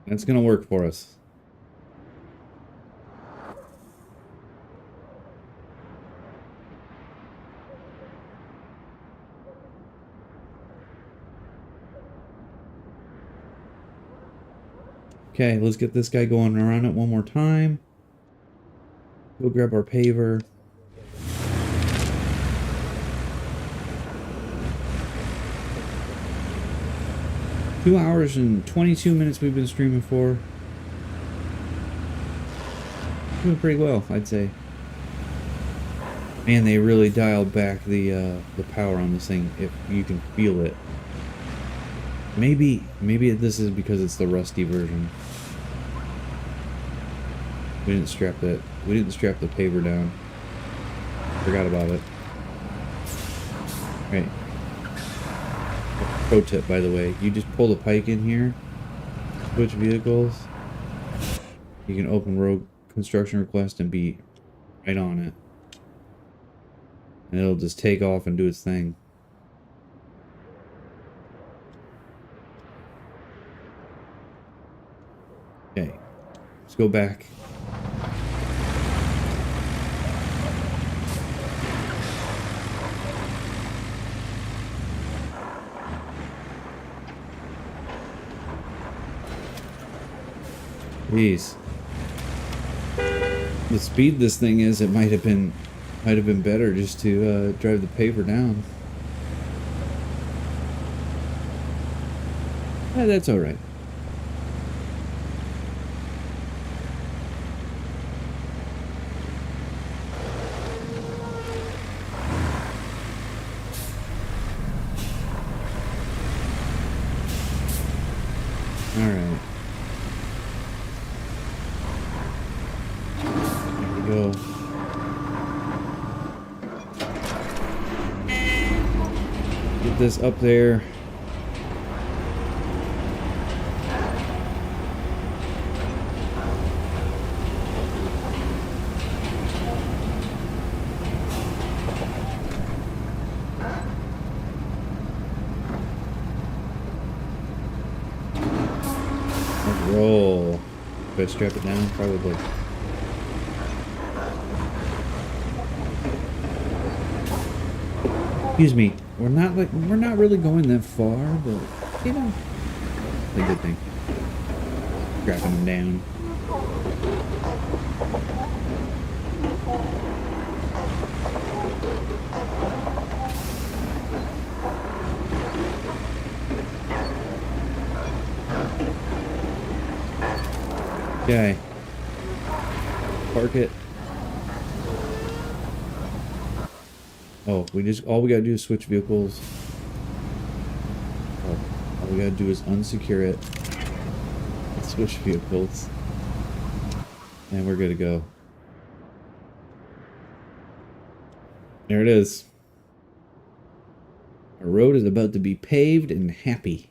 That's gonna work for us. Okay, let's get this guy going around it one more time. Go grab our paver. Two hours and 22 minutes we've been streaming for. Doing pretty well, I'd say. Man, they really dialed back the power on this thing. If you can feel it. Maybe this is because it's the rusty version. We didn't strap the paver down. Forgot about it. Right. Pro tip, by the way, you just pull the pike in here, switch vehicles, you can open road construction request and be right on it. And it'll just take off and do its thing. Okay, let's go back. Jeez. The speed this thing is, it might have been better just to drive the paver down. That's all right. All right. Go. Get this up there. Let's roll. Do I strap it down? Probably. Excuse me. We're not really going that far, but you know, it's a good thing. Strapping them down. Okay. Park it. Oh, all we gotta do is switch vehicles. Oh, all we gotta do is unsecure it. Switch vehicles. And we're good to go. There it is. Our road is about to be paved and happy.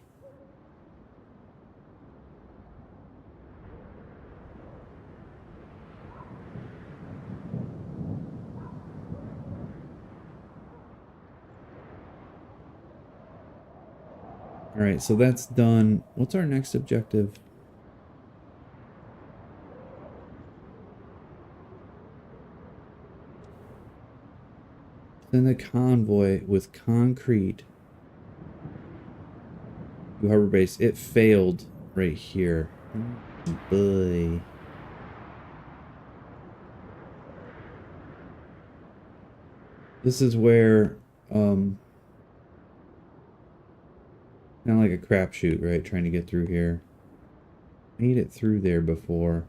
Alright, so that's done. What's our next objective? Send a convoy with concrete to Harbor Base. It failed right here. boy. This is where, kind of like a crapshoot, right? Trying to get through here. Made it through there before.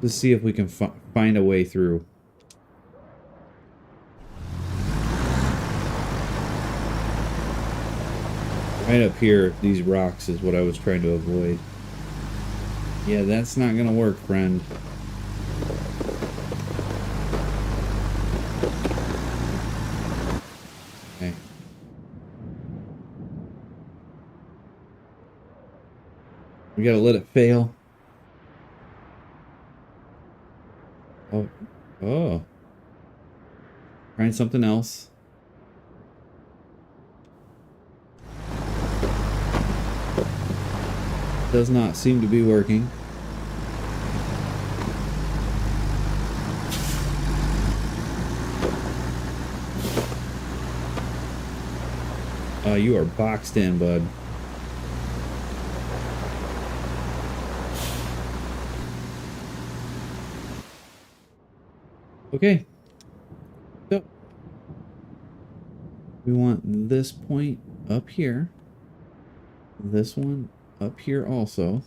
Let's see if we can find a way through. Right up here, these rocks is what I was trying to avoid. Yeah, that's not gonna work, friend. Okay. We gotta let it fail. Oh. Oh. Trying something else. Does not seem to be working. You are boxed in, bud. Okay. So we want this point up here. This one up here also.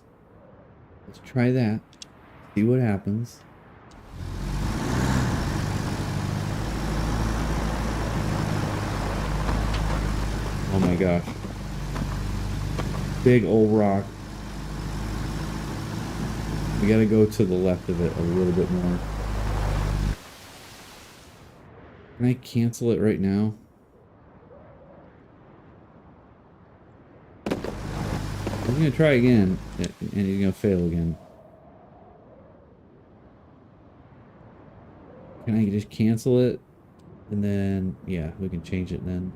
Let's try that. See what happens. Oh my gosh. Big old rock. We gotta go to the left of it a little bit more. Can I cancel it right now? I'm gonna try again, and he's gonna fail again. Can I just cancel it? And then, yeah, we can change it then.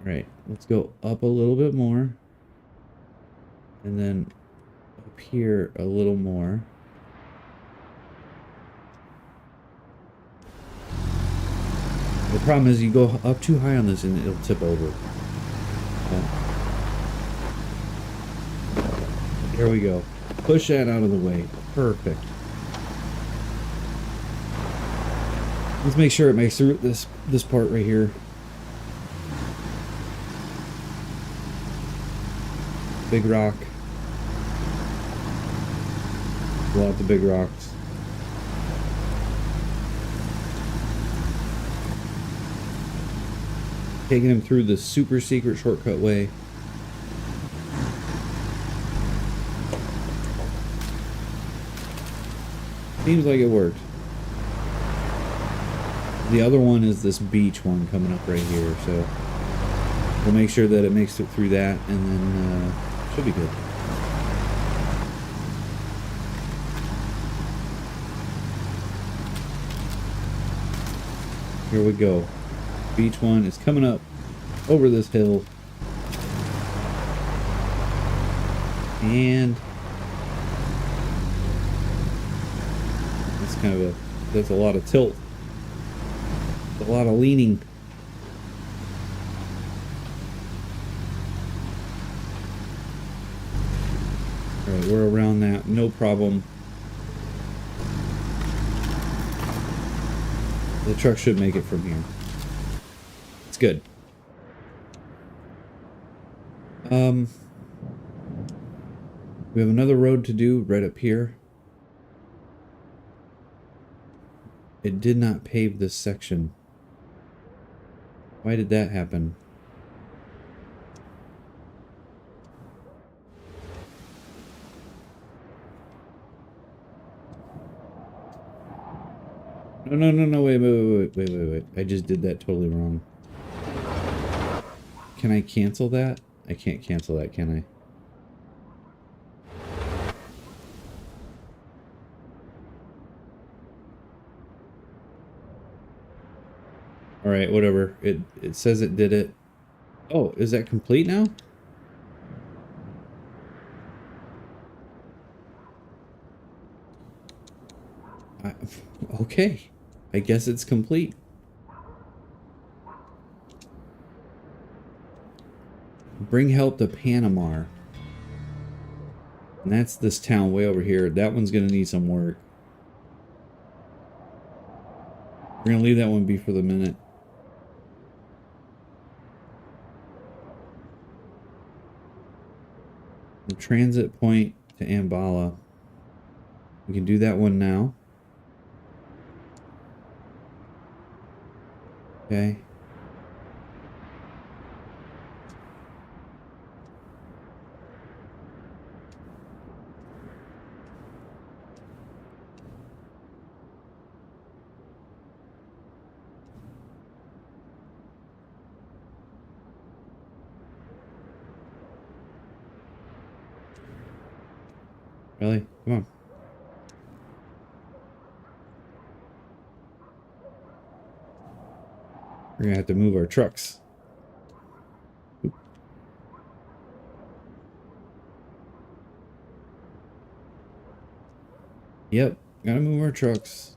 Alright, let's go up a little bit more. And then up here a little more. The problem is you go up too high on this and it'll tip over. Here we go. Push that out of the way. Perfect. Let's make sure it makes through this part right here. Big rock. Blow out the big rocks. Taking him through the super secret shortcut way. Seems like it worked. The other one is this beach one coming up right here, so we'll make sure that it makes it through that, and then should be good. Here we go. Beach one is coming up over this hill. And it's kind of that's a lot of tilt. A lot of leaning. Alright, we're around that, no problem. The truck should make it from here. It's good. We have another road to do right up here. It did not pave this section. Why did that happen? No, wait. I just did that totally wrong. Can I cancel that? I can't cancel that, can I? Alright, whatever. It says it did it. Oh, is that complete now? Okay. I guess it's complete. bring help to Panama. And that's this town way over here. That one's going to need some work. We're going to leave that one be for the minute. The transit point to Ambala. We can do that one now. Okay. Really? Come on. We're gonna have to move our trucks. Oop. Yep, gotta move our trucks.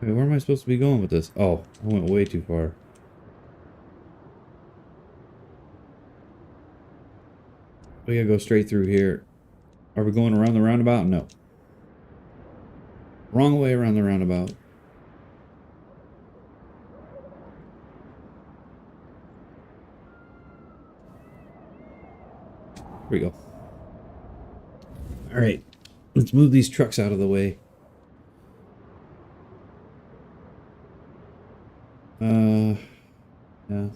Wait, where am I supposed to be going with this? Oh, I went way too far. We gotta go straight through here. Are we going around the roundabout? No. Wrong way around the roundabout. Here we go. Alright. Let's move these trucks out of the way. Yeah.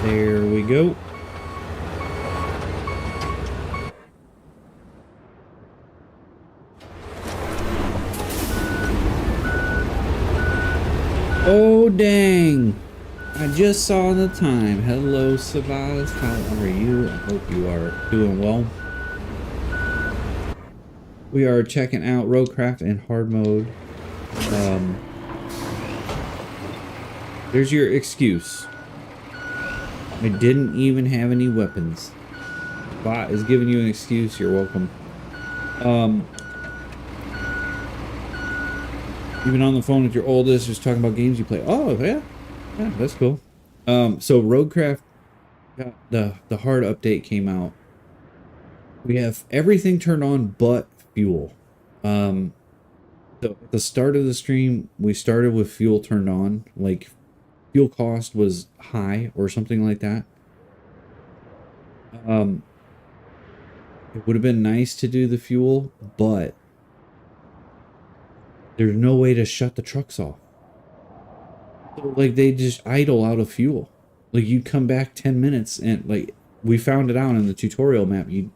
There we go. Oh, dang. I just saw the time. Hello, Savaz. How are you? I hope you are doing well. We are checking out Roadcraft and hard mode. There's your excuse. I didn't even have any weapons. Bot is giving you an excuse. You're welcome. Even on the phone with your oldest, just talking about games you play. Oh, yeah. Yeah, that's cool. So Roadcraft, the hard update came out. We have everything turned on but fuel. So at the start of the stream, we started with fuel turned on. Like, fuel cost was high or something like that. It would have been nice to do the fuel, but there's no way to shut the trucks off. So, like, they just idle out of fuel. Like, you'd come back 10 minutes and, like, we found it out in the tutorial map. You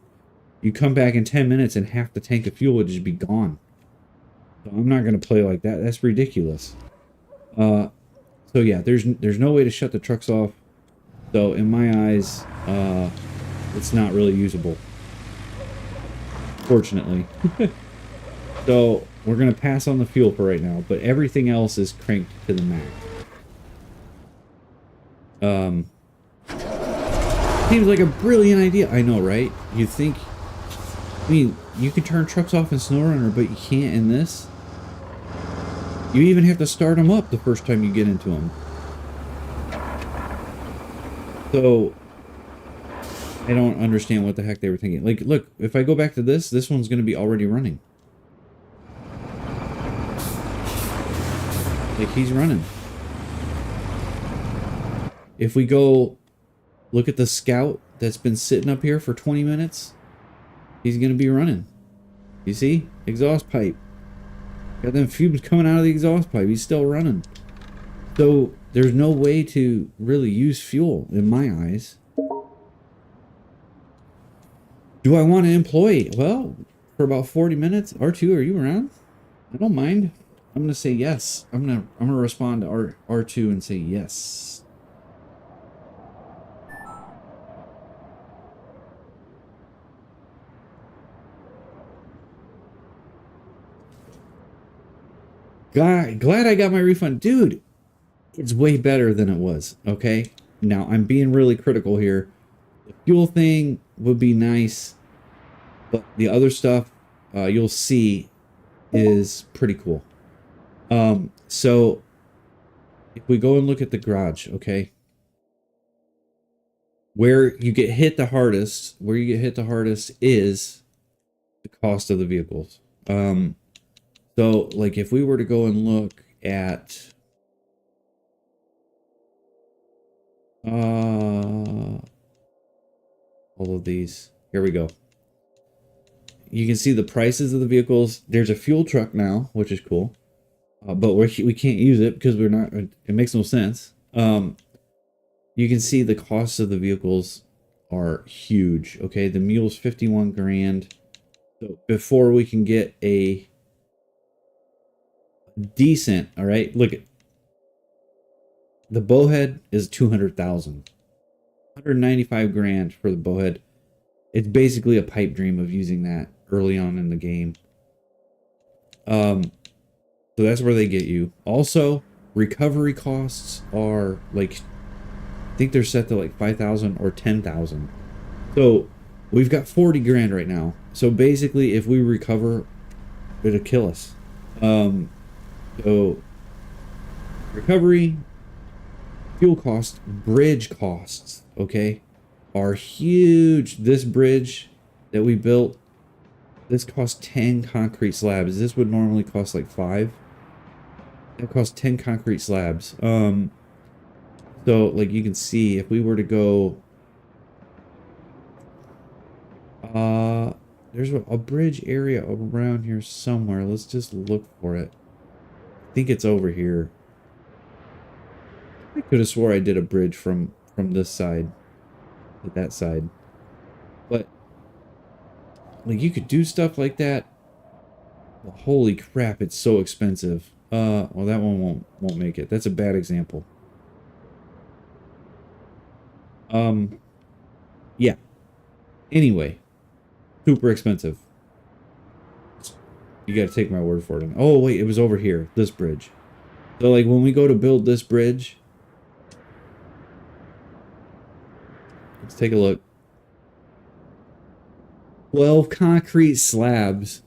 come back in 10 minutes and half the tank of fuel would just be gone. So I'm not going to play like that. That's ridiculous. So yeah, there's no way to shut the trucks off. So in my eyes, it's not really usable. Fortunately. So we're going to pass on the fuel for right now, but everything else is cranked to the max. Seems like a brilliant idea. I know, right? You think, I mean, you can turn trucks off in SnowRunner, but you can't in this. You even have to start them up the first time you get into them. So, I don't understand what the heck they were thinking. Like, look, if I go back to this one's going to be already running. Like, he's running. If we go look at the Scout that's been sitting up here for 20 minutes, he's going to be running. You see? Exhaust pipe. Got them fumes coming out of the exhaust pipe. He's still running. So there's no way to really use fuel in my eyes. Do I want to employ? Well, for about 40 minutes. R2, are you around? I don't mind. I'm gonna say yes. I'm gonna respond to R2 and say yes. glad I got my refund. Dude, it's way better than it was, okay? Now, I'm being really critical here. The fuel thing would be nice, but the other stuff you'll see is pretty cool. So if we go and look at the garage, okay? Where you get hit the hardest is the cost of the vehicles. So like if we were to go and look at all of these, here we go. You can see the prices of the vehicles. There's a fuel truck now, which is cool, but we can't use it because we're not. It makes no sense. You can see the costs of the vehicles are huge. Okay, the mule's 51 grand. So before we can get a decent, all right, look at the bowhead is 200,000, 195 grand for the bowhead. It's basically a pipe dream of using that early on in the game. So that's where they get you. Also, recovery costs are like, I think they're set to like 5,000 or 10,000. So we've got 40 grand right now. So basically, if we recover, it'll kill us. So recovery, fuel costs, bridge costs, okay, are huge. This bridge that we built, this cost 10 concrete slabs. This would normally cost like 5. It cost 10 concrete slabs. So like you can see, if we were to go, there's a bridge area around here somewhere. Let's just look for it. I think it's over here. I could have swore I did a bridge from this side to that side, but like you could do stuff like that. Well, holy crap, it's so expensive. Well, that one won't make it. That's a bad example. Yeah. Anyway, super expensive. You gotta take my word for it. Oh wait, it was over here. This bridge. So like when we go to build this bridge, let's take a look. 12 concrete slabs.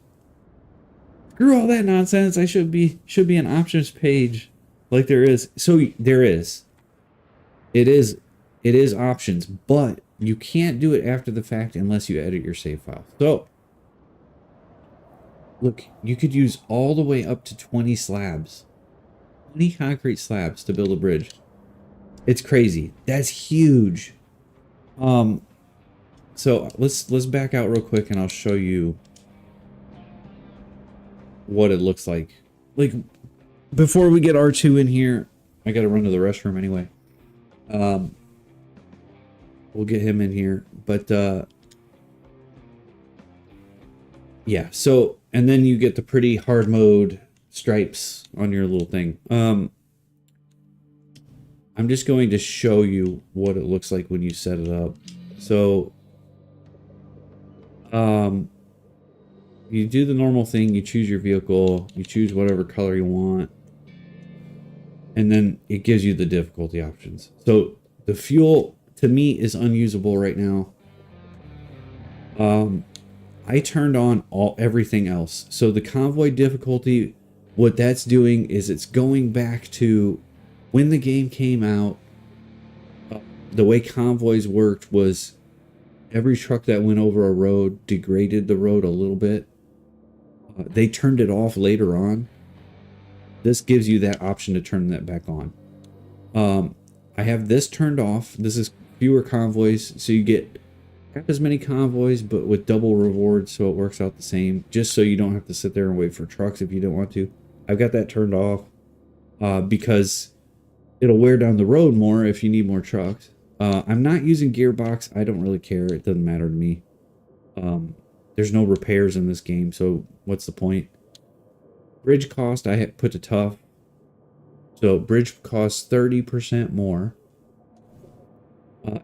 Screw all that nonsense. I should be an options page like there is. So there is. It is options, but you can't do it after the fact unless you edit your save file. So look, you could use all the way up to 20 slabs. 20 concrete slabs to build a bridge. It's crazy. That's huge. So let's back out real quick and I'll show you what it looks like. Like before we get R2 in here, I gotta run to the restroom anyway. We'll get him in here, but yeah, so and then you get the pretty hard mode stripes on your little thing. I'm just going to show you what it looks like when you set it up. So you do the normal thing, you choose your vehicle, you choose whatever color you want, and then it gives you the difficulty options. So the fuel to me is unusable right now. I turned on everything else. So the convoy difficulty, what that's doing is it's going back to when the game came out. The way convoys worked was every truck that went over a road degraded the road a little bit. They turned it off later on. This gives you that option to turn that back on. I have this turned off. This is fewer convoys, so you get half as many convoys, but with double rewards, so it works out the same, just so you don't have to sit there and wait for trucks if you don't want to. I've got that turned off because it'll wear down the road more if you need more trucks. I'm not using gearbox. I don't really care. It doesn't matter to me. There's no repairs in this game, so what's the point? Bridge cost, I put to tough. So bridge costs 30% more.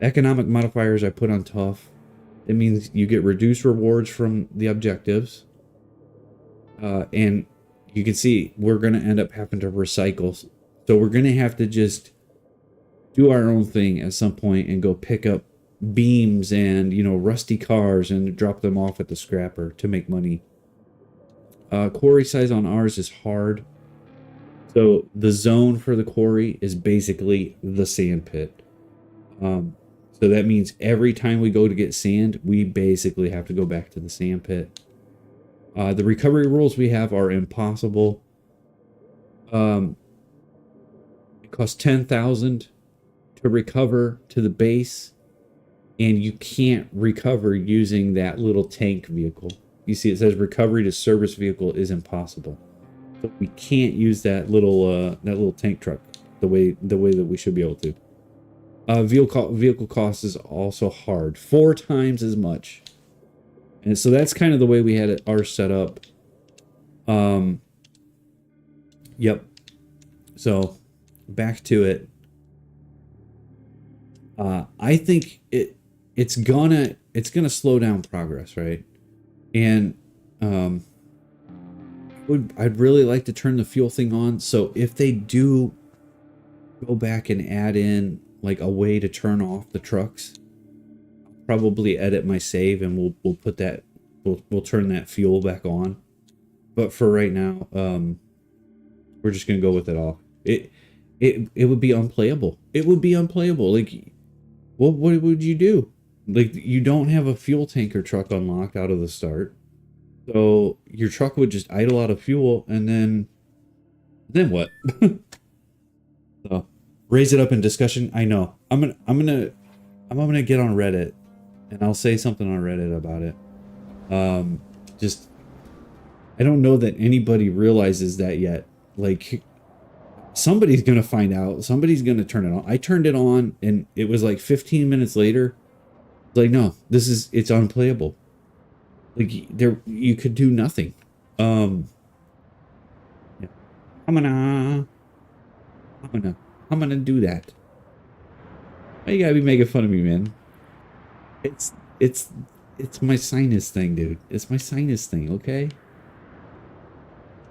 Economic modifiers I put on tough. It means you get reduced rewards from the objectives. And you can see we're going to end up having to recycle. So we're going to have to just do our own thing at some point and go pick up beams and, you know, rusty cars and drop them off at the scrapper to make money. Quarry size on ours is hard. So the zone for the quarry is basically the sand pit. So that means every time we go to get sand, we basically have to go back to the sand pit. The recovery rules we have are impossible. It costs 10,000 to recover to the base, and you can't recover using that little tank vehicle. You see, it says recovery to service vehicle is impossible. So we can't use that little tank truck the way that we should be able to. Vehicle cost is also hard, 4 times as much. And so that's kind of the way we had ours set up. Yep. So back to it. I think it's gonna slow down progress, right? And I'd really like to turn the fuel thing on. So if they do go back and add in like a way to turn off the trucks, I'll probably edit my save and we'll put that, we'll turn that fuel back on. But for right now, we're just gonna go with it all. It would be unplayable. It would be unplayable. Like, what would you do? Like, you don't have a fuel tanker truck unlocked out of the start, so your truck would just idle out of fuel, and then what? So raise it up in discussion. I know. I'm gonna get on Reddit, and I'll say something on Reddit about it. Just, I don't know that anybody realizes that yet. Like, somebody's gonna find out. Somebody's gonna turn it on. I turned it on, and it was like 15 minutes later. Like, no, it's unplayable. Like, you could do nothing. Yeah. I'm gonna do that. Why you gotta be making fun of me, man? It's my sinus thing, dude. It's my sinus thing, okay?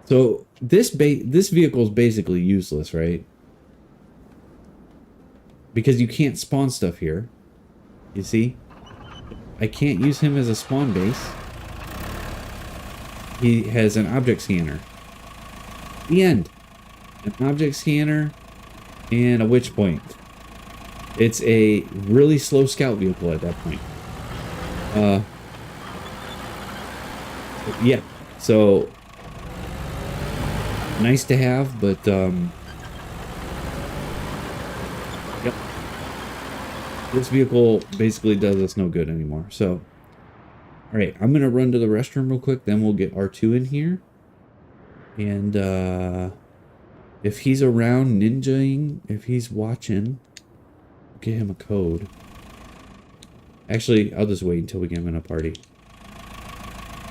So this vehicle is basically useless, right? Because you can't spawn stuff here. You see? I can't use him as a spawn base. He has an object scanner. The end. An object scanner and a witch point. It's a really slow scout vehicle at that point. Yeah. So nice to have, but yep. This vehicle basically does us no good anymore. So, all right, I'm gonna run to the restroom real quick. Then we'll get R2 in here, and if he's around ninjaing, if he's watching, get him a code. Actually, I'll just wait until we get him in a party.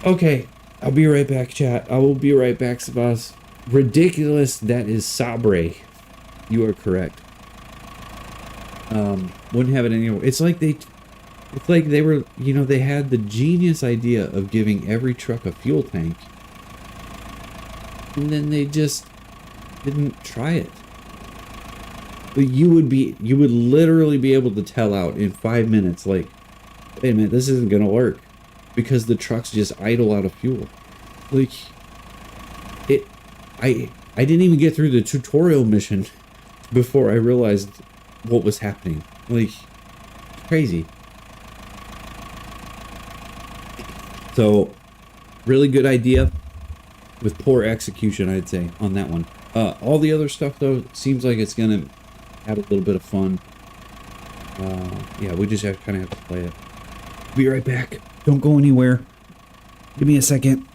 Okay, I'll be right back, chat. I will be right back, Sabas. Ridiculous, that is Sabre. You are correct. Wouldn't have it anywhere. It's like they were, you know, they had the genius idea of giving every truck a fuel tank, and then they just didn't try it. But you would literally be able to tell out in 5 minutes, like, wait a minute, this isn't gonna work, because the trucks just idle out of fuel. Like, I didn't even get through the tutorial mission before I realized what was happening. Like, crazy. So, really good idea with poor execution, I'd say, on that one. All the other stuff, though, seems like it's gonna add a little bit of fun. Yeah, we just kind of have to play it. Be right back. Don't go anywhere. Give me a second.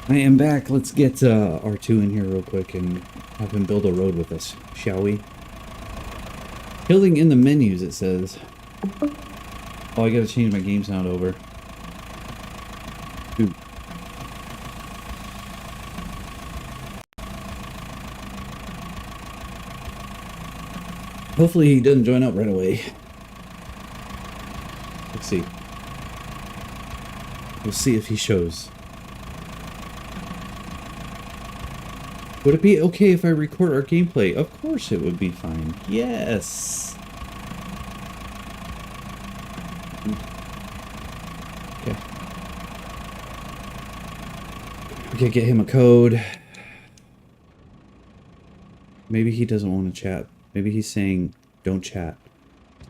I am back. Let's get R2 in here real quick and have him build a road with us, shall we? Building in the menus, it says. Oh, I gotta change my game sound over. Ooh. Hopefully he doesn't join up right away. Let's see. We'll see if he shows. Would it be okay if I record our gameplay? Of course it would be fine. Yes. Okay. Okay, get him a code. Maybe he doesn't want to chat. Maybe he's saying, don't chat.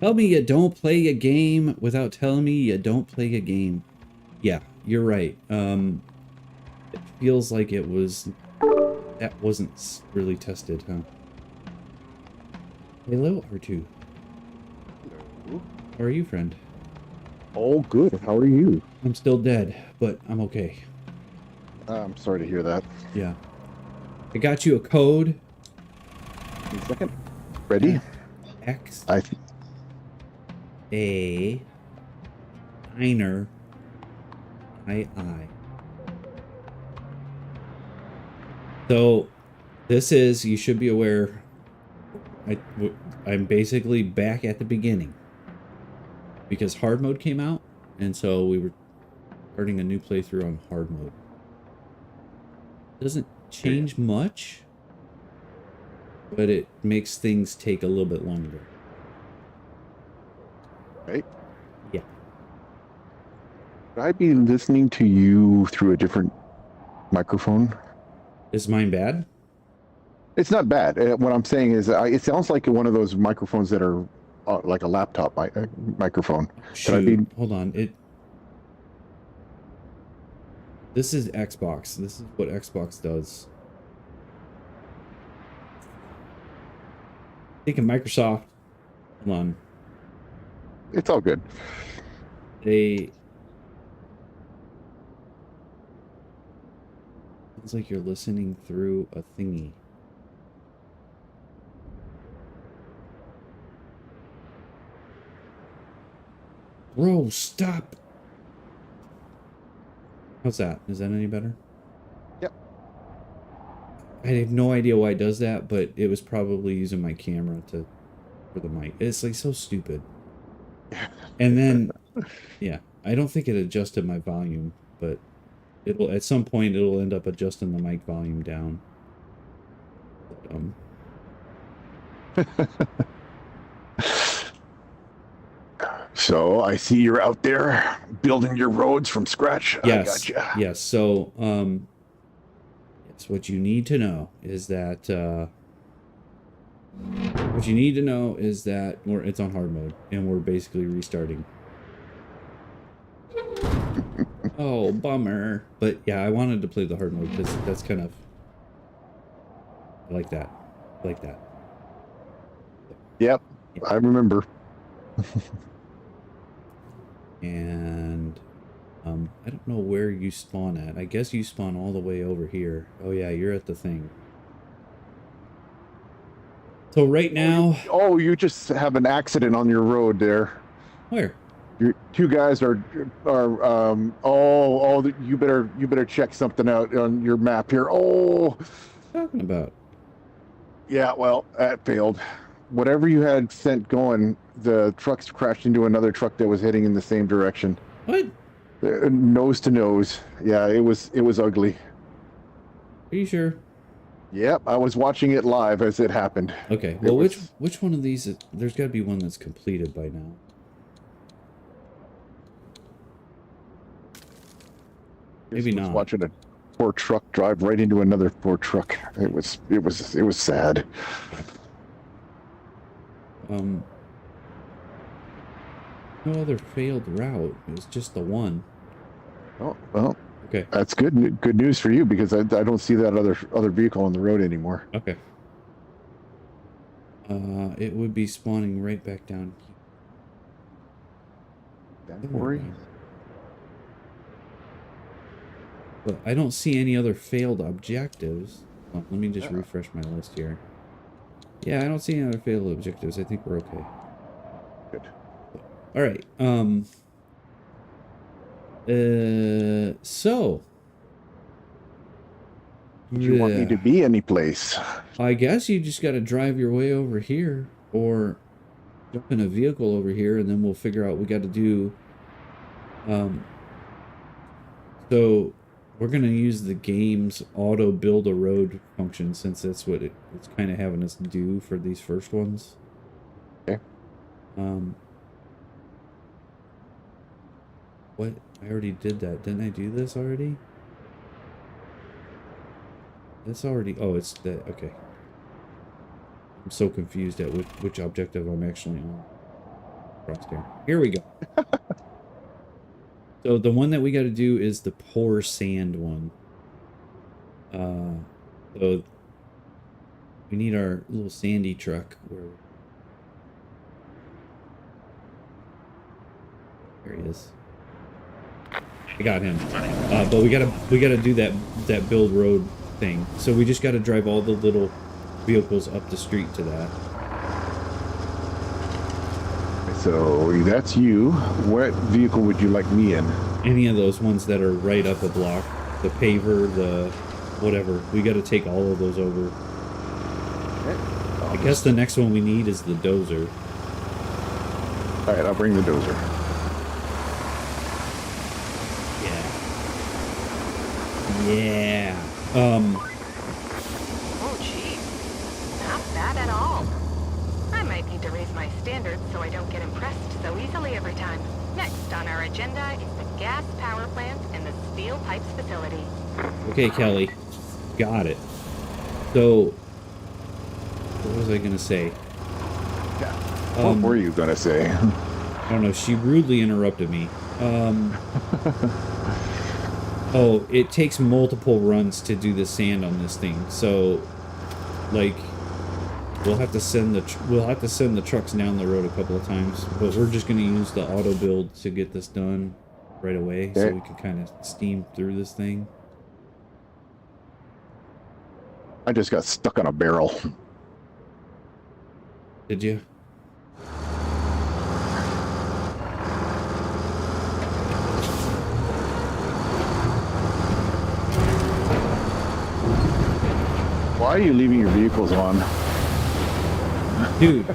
Tell me you don't play a game without telling me you don't play a game. Yeah, you're right. It feels like it was... That wasn't really tested, huh? Hello, R2. Hello. How are you, friend? Oh, good. How are you? I'm still dead, but I'm okay. I'm sorry to hear that. Yeah. I got you a code. Give me a second. Ready? X I A Niner I. So this is, you should be aware, I'm basically back at the beginning because hard mode came out, and so we were starting a new playthrough on hard mode. Doesn't change much, but it makes things take a little bit longer. right. Yeah. Should I be listening to you through a different microphone? Is mine bad? It's not bad. What I'm saying is, it sounds like one of those microphones that are like a laptop microphone. Shoot, hold on. This is Xbox. This is what Xbox does. Think of Microsoft. Hold on. It's all good. Sounds like you're listening through a thingy. Bro, stop. How's that? Is that any better? Yep. I have no idea why it does that, but it was probably using my camera for the mic. It's like so stupid. And then, yeah, I don't think it adjusted my volume, but it'll at some point it'll end up adjusting the mic volume down. So I see you're out there building your roads from scratch. Yes. I gotcha. Yes. So, yes, what you need to know is that it's on hard mode and we're basically restarting. Oh, bummer. But yeah, I wanted to play the hard mode because that's kind of... I like that. I like that. Yep, yeah. I remember. And I don't know where you spawn at. I guess you spawn all the way over here. Oh yeah, you're at the thing. So right now... you just have an accident on your road there. Where? Your two guys you better check something out on your map here. Oh, what are you talking about? Yeah, well, that failed. Whatever you had sent going, the trucks crashed into another truck that was heading in the same direction. What? Nose to nose. Yeah, it was ugly. Are you sure? Yep, I was watching it live as it happened. Okay, well, which one of these is... There's got to be one that's completed by now. Maybe not. Watching a poor truck drive right into another poor truck. It was sad. No other failed route. It was just the one. Oh well. Okay. That's good news for you because I don't see that other vehicle on the road anymore. Okay. It would be spawning right back down here. Don't worry. But I don't see any other failed objectives. Oh, let me just refresh my list here. Yeah, I don't see any other failed objectives. I think we're okay. Good. All right. So. Do you want me to be any place? I guess you just got to drive your way over here, or jump in a vehicle over here, and then we'll figure out what we got to do. So we're gonna use the game's auto build a road function, since that's what it's kind of having us do for these first ones. Okay. What? I already did that. Didn't I do this already? This already... Oh, it's the... Okay. I'm so confused at which objective I'm actually on. Crosshair. Here we go. So the one that we got to do is the pour sand one. So we need our little sandy truck. There he is. I got him. But we gotta do that build road thing. So we just gotta drive all the little vehicles up the street to that. So that's you. What vehicle would you like me in? Any of those ones that are right up a block. The paver, the whatever. We gotta take all of those over. I guess the next one we need is the dozer. Alright, I'll bring the dozer. Yeah. Oh, gee. Not bad at all. I might need to raise my standards so I don't get impressed so easily every time. Next on our agenda is the gas power plant and the steel pipes facility. Okay, Kelly. Got it. So, what was I gonna say? Yeah. What were you gonna say? I don't know. She rudely interrupted me. Oh, it takes multiple runs to do the sand on this thing. So, like, we'll have to send the trucks down the road a couple of times. But we're just gonna use the auto build to get this done right away, so we can kind of steam through this thing. I just got stuck on a barrel. Did you? Why are you leaving your vehicles on? Dude,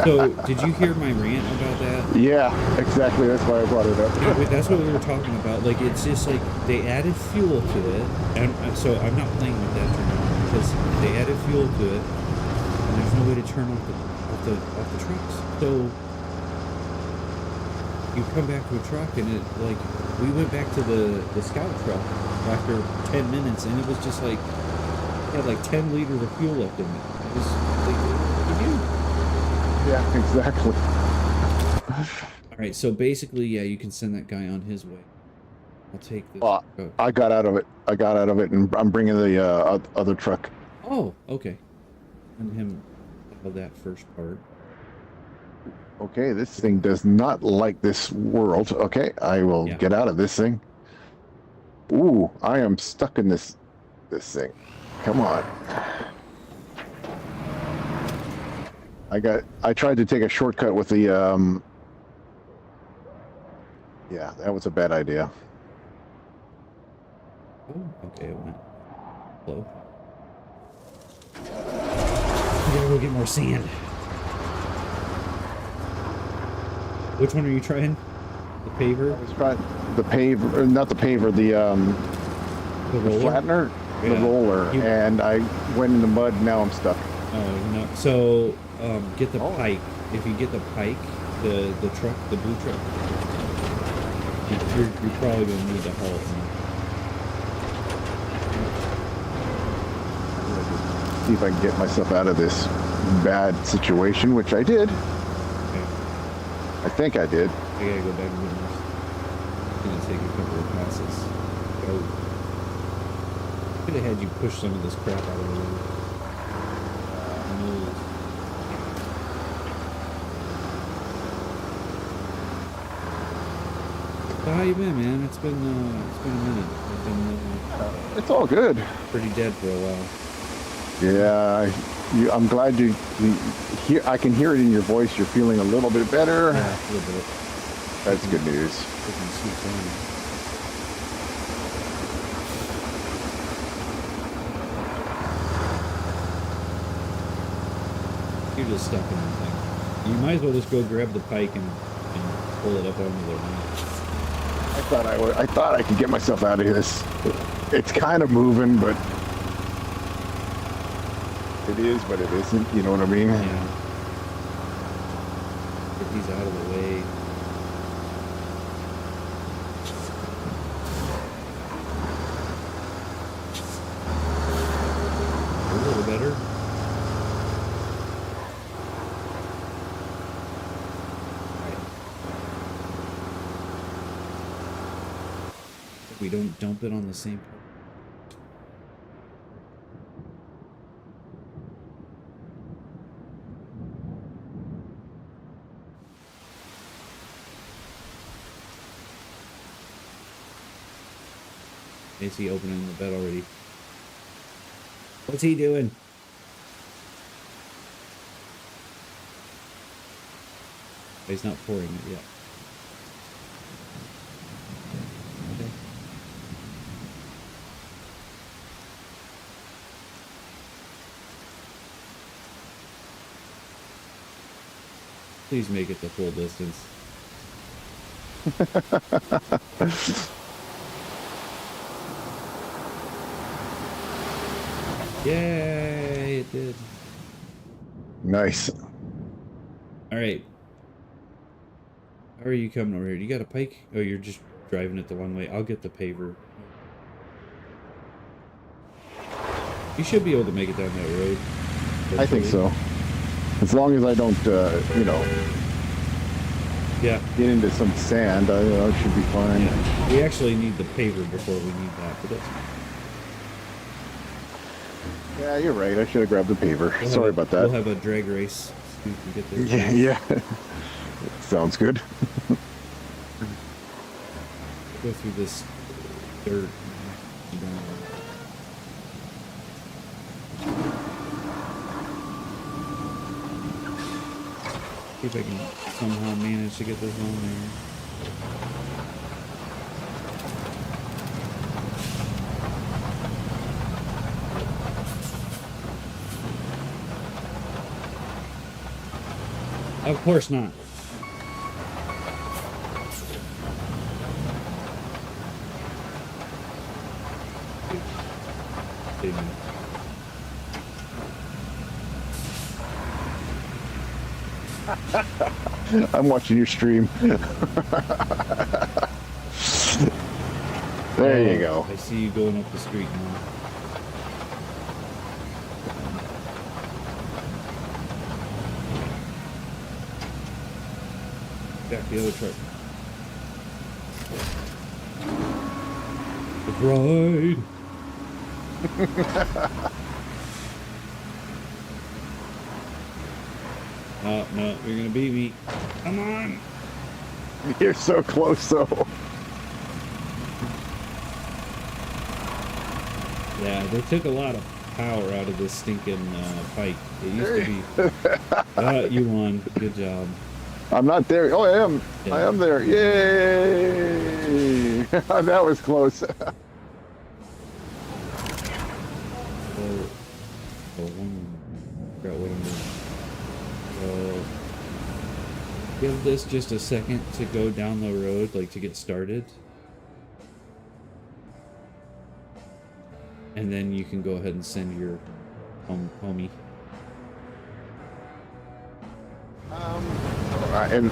so did you hear my rant about that? Yeah, exactly. That's why I brought it up. That's what we were talking about. Like, it's just like they added fuel to it, and so I'm not playing with that term because they added fuel to it, and there's no way to turn off the trucks. So you come back to a truck, and it like we went back to the scout truck after 10 minutes, and it was just like it had like 10 liters of fuel left in it. It was like, what do you do? Yeah, exactly. All right, so basically, yeah, you can send that guy on his way. I'll take this. I got out of it. And I'm bringing the other truck. Oh, okay. And him of that first part. Okay, this thing does not like this world. Okay, I will get out of this thing. Ooh, I am stuck in this thing. Come on. I tried to take a shortcut with the yeah, that was a bad idea. Oh, okay, it went slow. I gotta go get more sand. Which one are you trying? The paver? I was trying the paver, not the paver, the flattener, the roller, and I went in the mud. Now I'm stuck. Oh no! So get the pike. If you get the pike, the truck, the blue truck, you're probably gonna need to halt. See if I can get myself out of this bad situation, which I did. Okay. I think I did. I gotta go back and get this. It's gonna take a couple of passes. Could have had you push some of this crap out of the way. So how you been, man? It's been a minute. I've been It's all good. pretty dead for a while. Yeah, I'm glad you hear. I can hear it in your voice. You're feeling a little bit better. Yeah, a little bit. That's good news. Freaking sweet time. You're just stuck in the thing. You might as well just go grab the pike and pull it up onto the line. I thought I could get myself out of this. It's kind of moving, but it is, but it isn't. You know what I mean? Yeah. Get these out of the way. A little better. We don't dump it on the same part. Is he opening the bed already? What's he doing? He's not pouring it yet. Okay. Please make it the full distance. Yay, it did. Nice. All right. How are you coming over here? You got a pike? Oh, you're just driving it the one way. I'll get the paver. You should be able to make it down that road. I think so. As long as I don't, you know, yeah, get into some sand, I should be fine. Yeah. We actually need the paver before we need that, but that's fine. Yeah, you're right. I should have grabbed the paver. Sorry about that. We'll have a drag race. So we can get there. Yeah. Sounds good. Go through this dirt. See if I can somehow manage to get this on there. Of course not. I'm watching your stream. There you go. I see you going up the street now. Back the other truck. Let's ride. Oh, no, you're gonna beat me. Come on. You're so close, though. Yeah, they took a lot of power out of this stinking bike. It used to be. You won. Good job. I'm not there. Oh, I am. Yeah. I am there. Yay! That was close. Give this just a second to go down the road, like to get started. And then you can go ahead and send your homie. And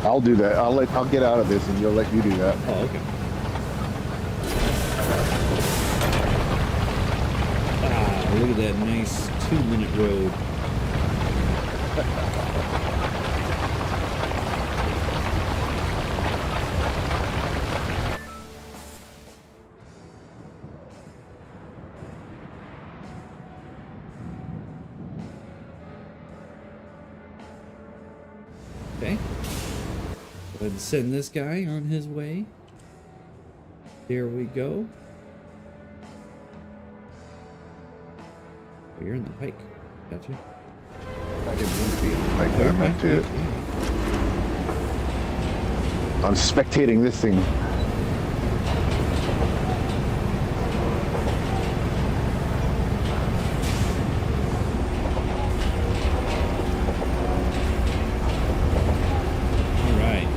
I'll do that. I'll get out of this, and you'll let you do that. Oh, okay. Ah, look at that nice 2-minute road. and send this guy on his way. There we go. Oh, you're in the pike. Gotcha. I didn't mean to be in the pike. I meant to. I'm spectating this thing. All right.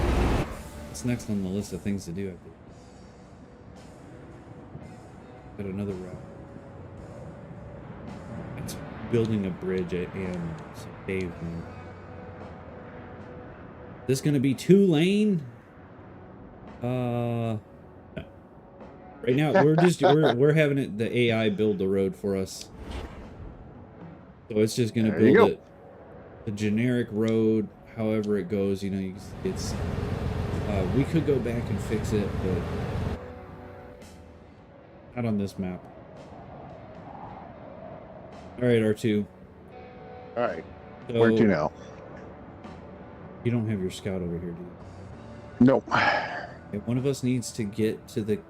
What's next on the list of things to do? Got another route. It's building a bridge and some pavement. This gonna be 2-lane? No. Right now we're having it the AI build the road for us. So it's just gonna build it the generic road, however it goes. You know, it's we could go back and fix it, but not on this map. All right, R2. All right. So, where to now? You don't have your scout over here, do you? Nope. Okay, one of us needs to get to the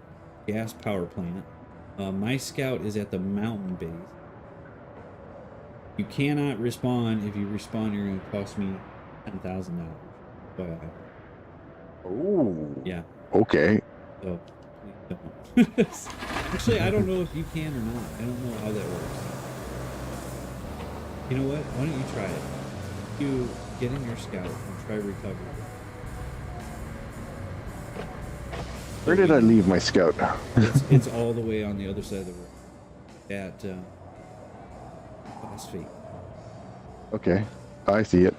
gas power plant. My scout is at the mountain base. You cannot respawn. If you respawn, you're going to cost me $10,000. But Oh. yeah. Okay. So please don't. Actually, I don't know if you can or not. I don't know how that works. You know what? Why don't you try it? You get in your scout and try recovery. Where did I leave my scout? It's all the way on the other side of the road. At Phosphate. Okay, I see it.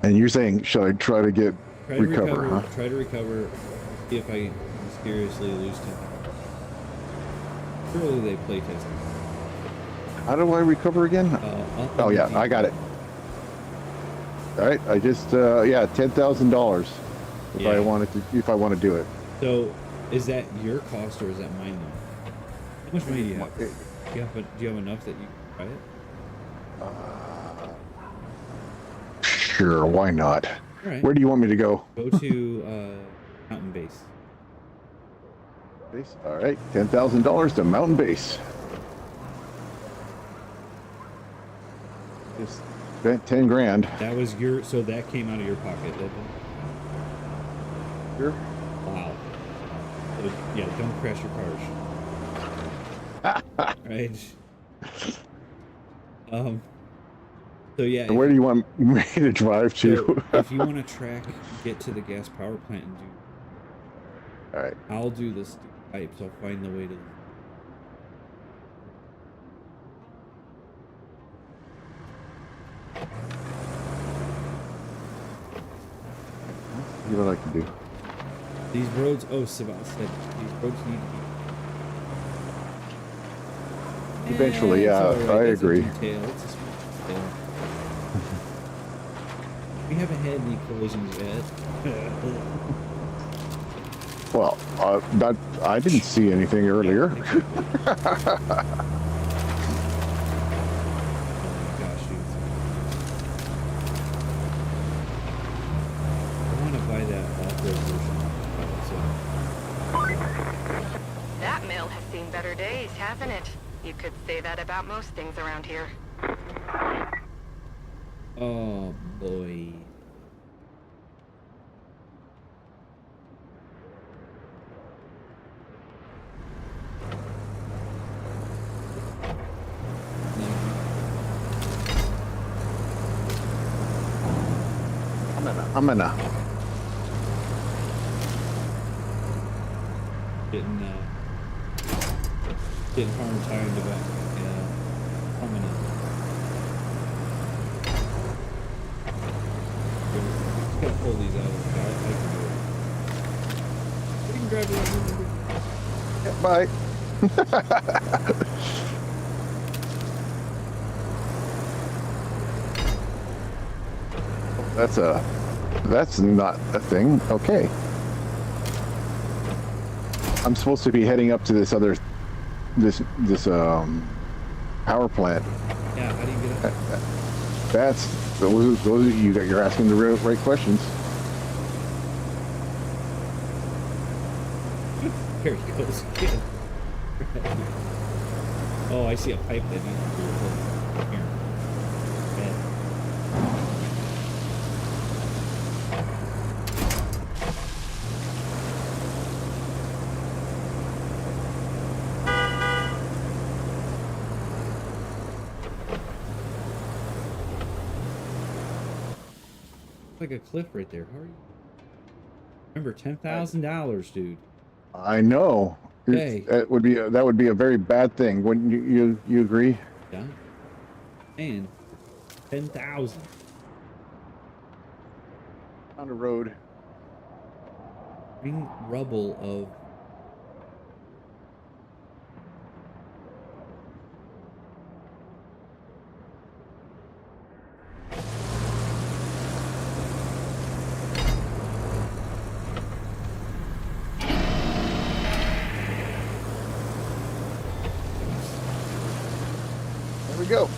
And you're saying, should I try to get recover, huh? Try to recover. See if I mysteriously lose 10. Surely they play testing. How do I recover again? Oh yeah, I got it. All right, I just yeah, $10,000 if I want to do it. So, is that your cost or is that mine though? How much money do you have? Do you have enough that you can try it? Sure, why not? All right. Where do you want me to go? Go to Mountain Base. Base. All right, $10,000 to Mountain Base. Just spent 10 grand. That was your, so that came out of your pocket, didn't it? Sure. Wow. So, yeah, don't crash your cars. Right. So yeah. And where do you want me to drive to? So if you want to get to the gas power plant and do. All right. I'll do this pipes. I'll find the way to. See what I can do. These roads. Oh, Sabat said these roads need to be. Eventually, yeah, right. I That's agree. It's a small detail. We haven't had any collisions yet. Well, I didn't see anything earlier. Oh my gosh, dude. I want to buy that off-road version. That mill has seen better days, hasn't it? You could say that about most things around here. Oh boy. I'm gonna. Getting hard tired about I'm gonna just gotta pull these out. I can grab it. Yeah, bye. That's not a thing. Okay. I'm supposed to be heading up to this power plant. Yeah, how do you get up? That's those you're asking the right questions. There he goes again. Oh, I see a pipe that needs to be replaced. Here. Bed. Like a cliff right there. How are you? Remember, $10,000, dude. I know. Okay. That would be a very bad thing. Wouldn't you agree? Yeah. And 10,000. On the road. Bring rubble of. There we go.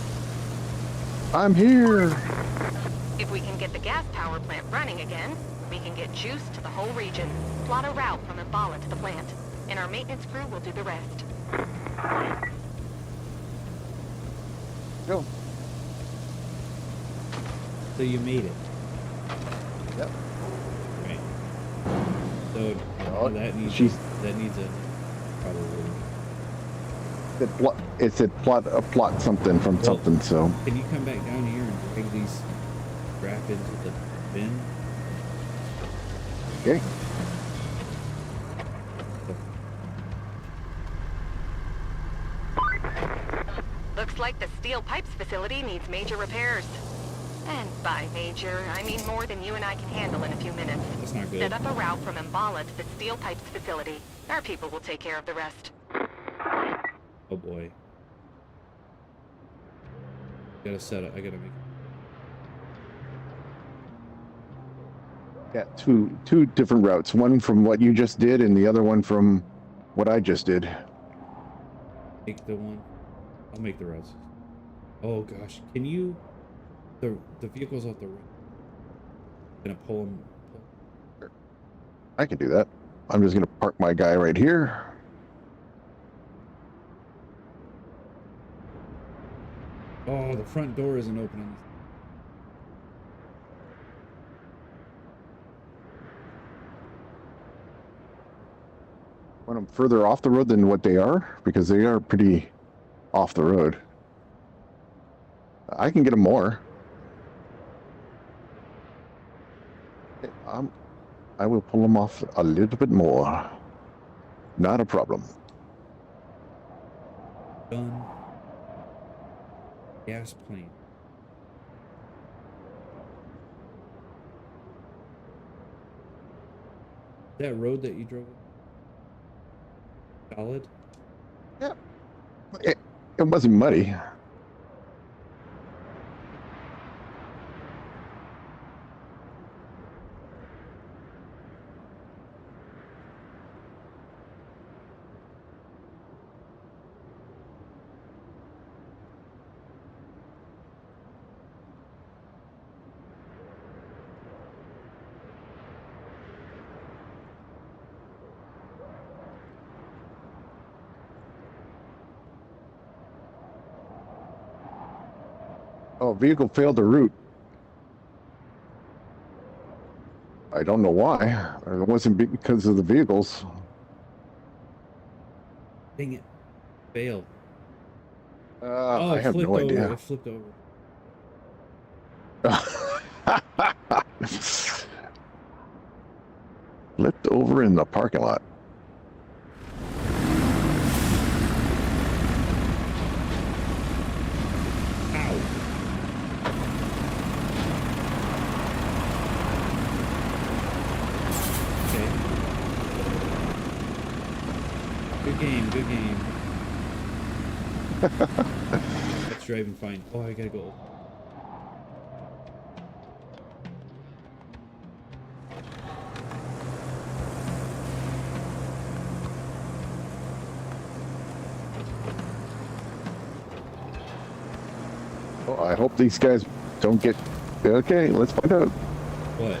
I'm here. If we can get the gas power plant running again, we can get juice to the whole region. Plot a route from Mbala to the plant, and our maintenance crew will do the rest. Go. So you made it. Yep. Right. So Oh, that needs a probably. It said plot something from something. So Can you come back down here and drag these crap into the bin? okay. Looks like the steel pipes facility needs major repairs. And by major, I mean more than you and I can handle in a few minutes. That's not good. Set up a route from Mbala to the steel pipes facility. Our people will take care of the rest. Oh boy. Gotta set up. I gotta make. Yeah, two different routes. One from what you just did, and the other one from what I just did. Make the one. I'll make the routes. Oh gosh, can you? The vehicles off the road. Gonna pull them. I can do that. I'm just gonna park my guy right here. Oh, the front door isn't opening. Want them further off the road than what they are, because they are pretty off the road. I can get them more. I will pull them off a little bit more. Not a problem. Done. Gas plant. That road that you drove? Solid? Yeah. It wasn't muddy. Oh, vehicle failed the route. I don't know why. It wasn't because of the vehicles. Dang it. Failed. I have no idea. It flipped over. Flipped over in the parking lot. Ow. Okay. Good game, good game. That's driving fine. Oh, I gotta go. Oh, I hope these guys don't get... Okay, let's find out. What?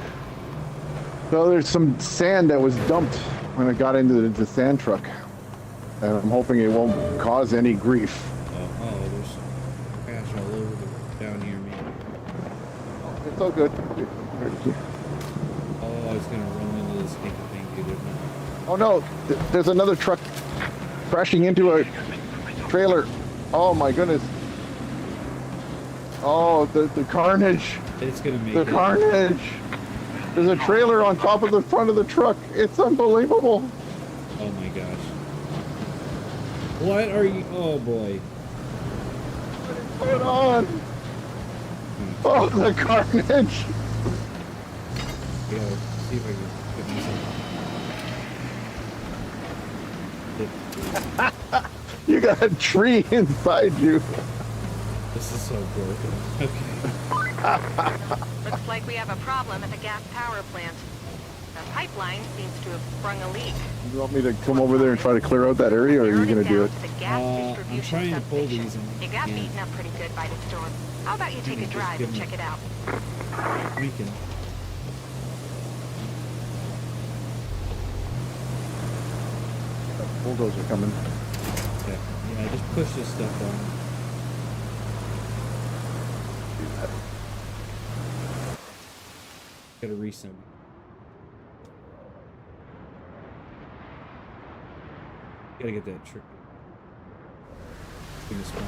So there's some sand that was dumped when it got into the sand truck. And I'm hoping it won't cause any grief. Oh, there's crash all over down near me. It's all good. Oh, it's gonna run into this stinky thing, dude, isn't it? Oh no, there's another truck crashing into a trailer. Oh my goodness. Oh, the carnage. It's gonna make The carnage. There's a trailer on top of the front of the truck. It's unbelievable. Oh my gosh. What are you? Oh boy. What's going on? Oh, the carnage. Yeah, see if I can get myself. You got a tree inside you. This is so broken. Okay. Looks like we have a problem at the gas power plant. The pipeline seems to have sprung a leak. You want me to come over there and try to clear out that area, or are you going to do it? I'm trying to pull these. It got beaten up pretty good by the storm. How about you take a drive and check it out? We can. Bulldozer coming. Yeah, just push this stuff on. Gotta reset. Gotta get that trick. In the spot.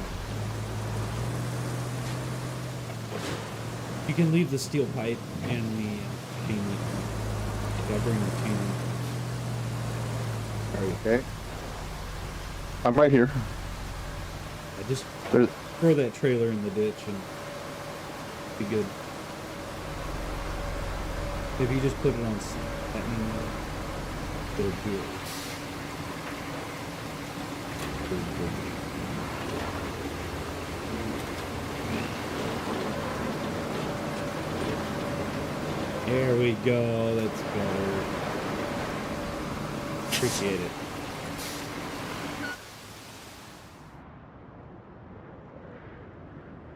You can leave the steel pipe and the chain link. I'll bring the chain link. Okay. I'm right here. I just throw that trailer in the ditch and be good. If you just put it on, that means it'll do it. There we go. That's better. Appreciate it.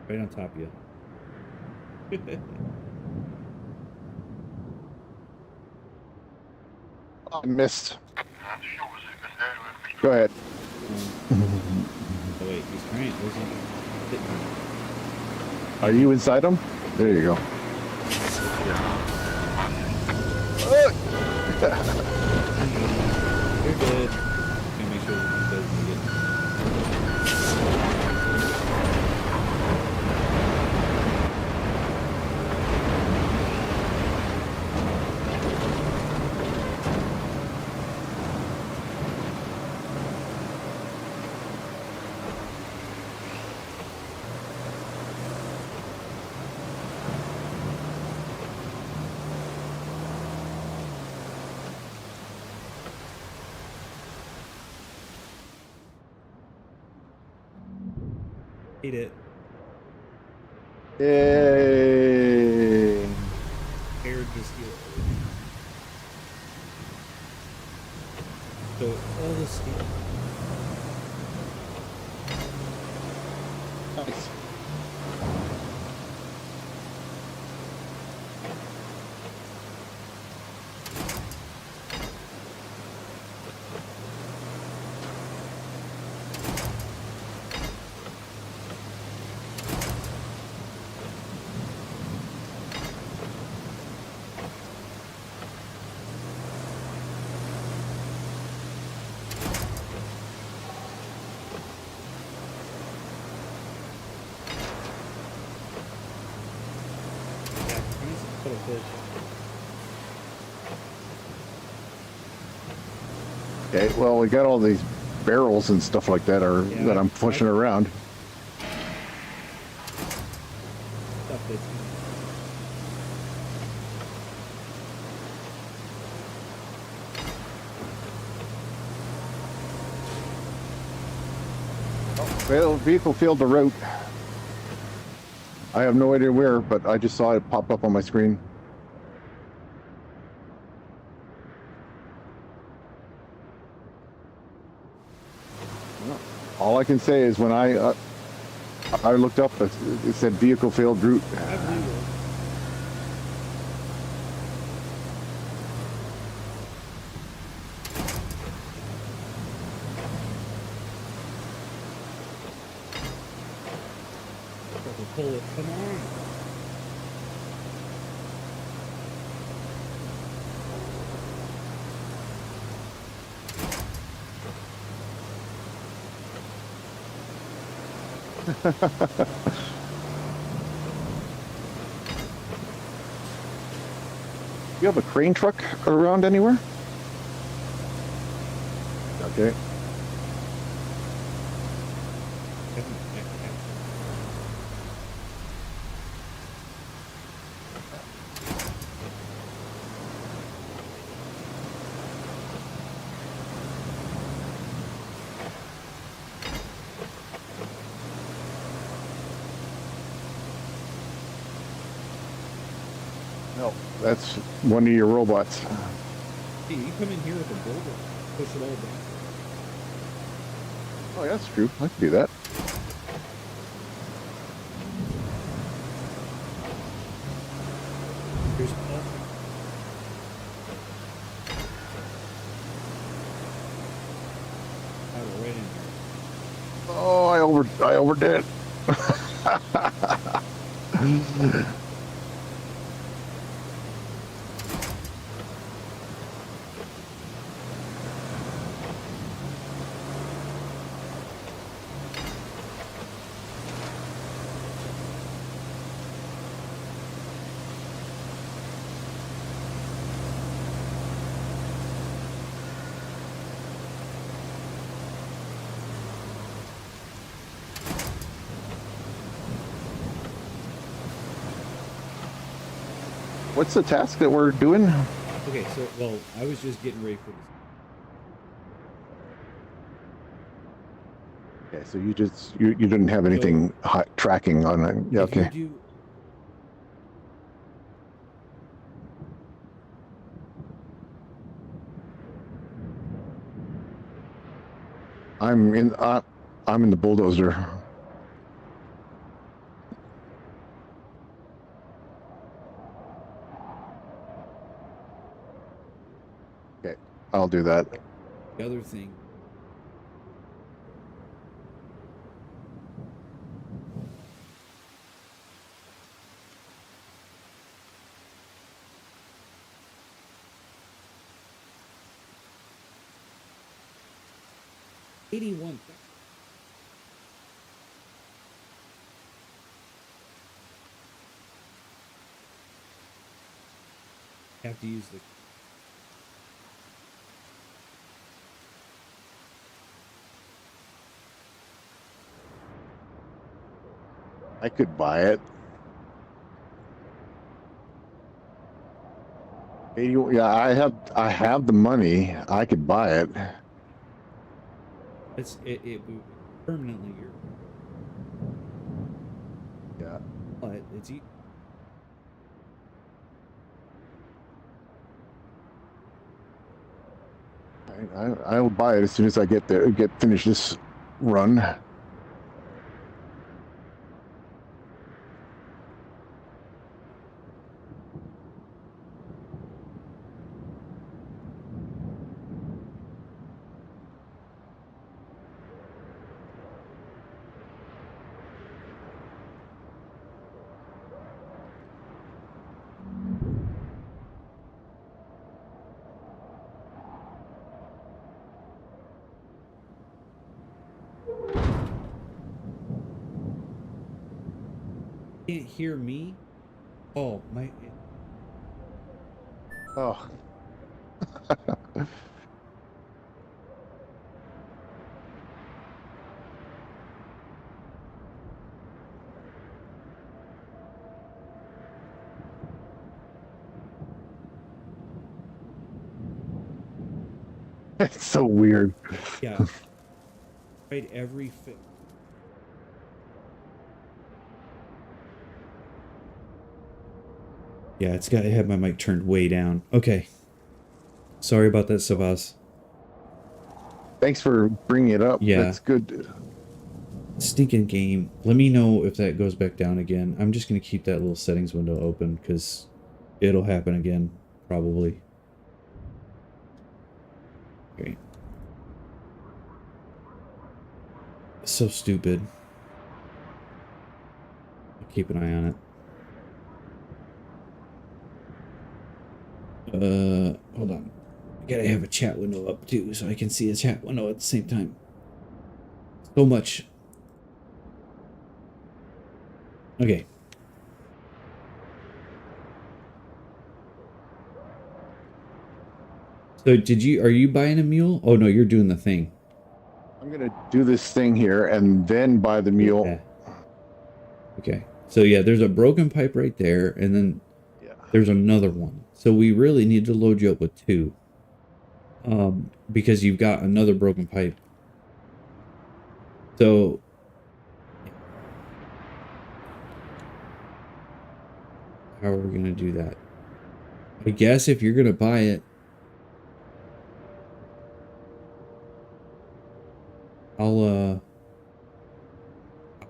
Right on top of you. I missed. Go ahead. Oh wait, he's trying. Are you inside him? There you go. You're good. Gonna make sure that he doesn't get. Eat it. Yay! Aired the steel. So all the steel. Nice. Okay, well, we got all these barrels and stuff like that that I'm pushing around. Well, vehicle failed the route. I have no idea where, but I just saw it pop up on my screen. All I can say is when I looked up, it said vehicle failed route. come on. You have a crane truck around anywhere? Okay. No, that's one of your robots. Hey, you come in here with a bulldozer, push it all back. Oh, yeah, that's true. I can do that. Here's right in here. Oh, I overdid. What's the task that we're doing? Okay, so, well, I was just getting ready for this. Okay, so you didn't have anything hot tracking on it. Yeah, If you okay. do, I'm in the bulldozer. Okay, I'll do that. the other thing, $81,000. Have to use the. I could buy it. 80, yeah, I have the money. I could buy it. It permanently your. Yeah. But it's I'll buy it as soon as I get finish this run. can't hear me. Oh my! Oh. It's so weird. Yeah, right. Every fit. Yeah, it's got. I had my mic turned way down. Okay, sorry about that, Savas. Thanks for bringing it up. Yeah. That's good. Stinking game. Let me know if that goes back down again. I'm just gonna keep that little settings window open because it'll happen again probably. Okay. So stupid. keep an eye on it. Hold on. I gotta have a chat window up too, so I can see a chat window at the same time. So much. Okay. So are you buying a mule? Oh no, you're doing the thing. I'm gonna do this thing here and then buy the mule. Yeah. Okay. So yeah, there's a broken pipe right there, and then there's another one. So we really need to load you up with 2. Because you've got another broken pipe. So how are we gonna do that? I guess if you're gonna buy it, I'll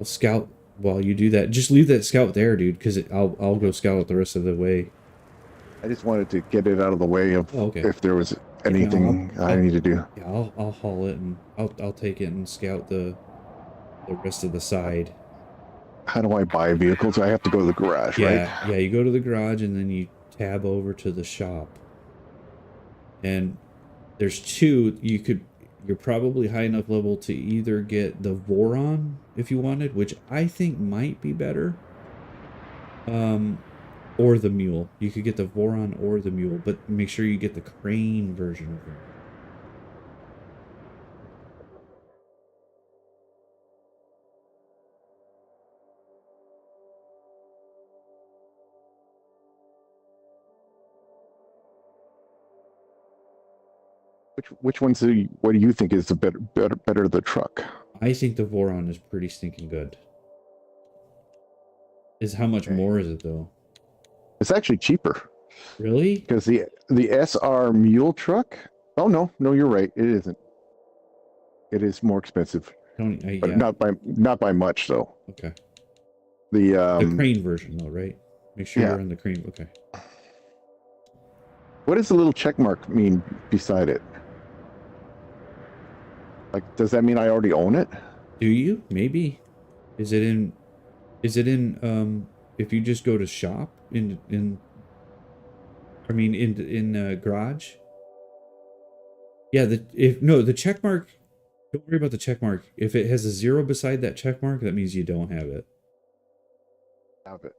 scout while you do that. Just leave that scout there, dude, because I'll go scout it the rest of the way. I just wanted to get it out of the way of if there was anything I need to do. Yeah, I'll haul it and I'll take it and scout the rest of the side. How do I buy vehicles? I have to go to the garage, right? Yeah, you go to the garage and then you tab over to the shop. And there's 2 you're probably high enough level to either get the Voron if you wanted, which I think might be better. Or the mule. You could get the Voron or the mule, but make sure you get the crane version of it. Which one's what do you think is the better the truck? I think the Voron is pretty stinking good. How much more is it though? It's actually cheaper. Really? Because the SR mule truck. Oh no, you're right. It isn't. It is more expensive. But yeah. not by much though. Okay. The crane version though, right? Make sure you're on the crane. Okay. What does the little check mark mean beside it? Like, does that mean I already own it? Do you? Maybe. Is it in if you just go to shop in garage? Yeah, the check mark, don't worry about the check mark. If it has a 0 beside that check mark, that means you don't have it. Have it.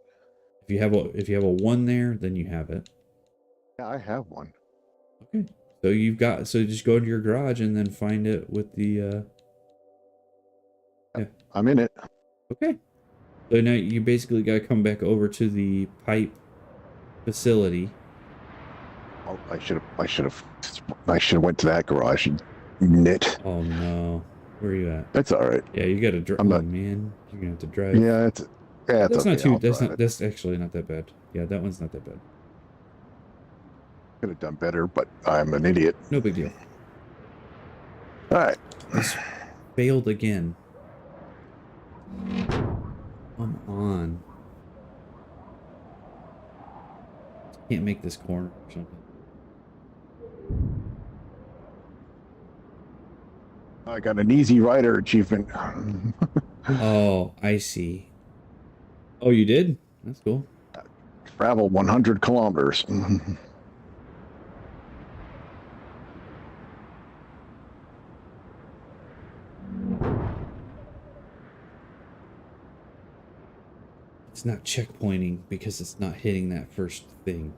If you have a 1 there, then you have it. Yeah, I have one. Okay. So just go to your garage and then find it with the yeah. I'm in it. Okay. So now you basically got to come back over to the pipe facility. Oh, I should have went to that garage and knit. Oh no. Where are you at? That's all right. Yeah, you got to drive. I'm not, man, you're gonna have to drive. Yeah, that's okay. not too. That's actually not that bad. Yeah, that one's not that bad. Could have done better, but I'm an idiot. No big deal. All right. This failed again. Come on. Can't make this corner or something. I got an easy rider achievement. Oh, I see. Oh, you did? That's cool. Travel 100 kilometers. It's not checkpointing because it's not hitting that first thing.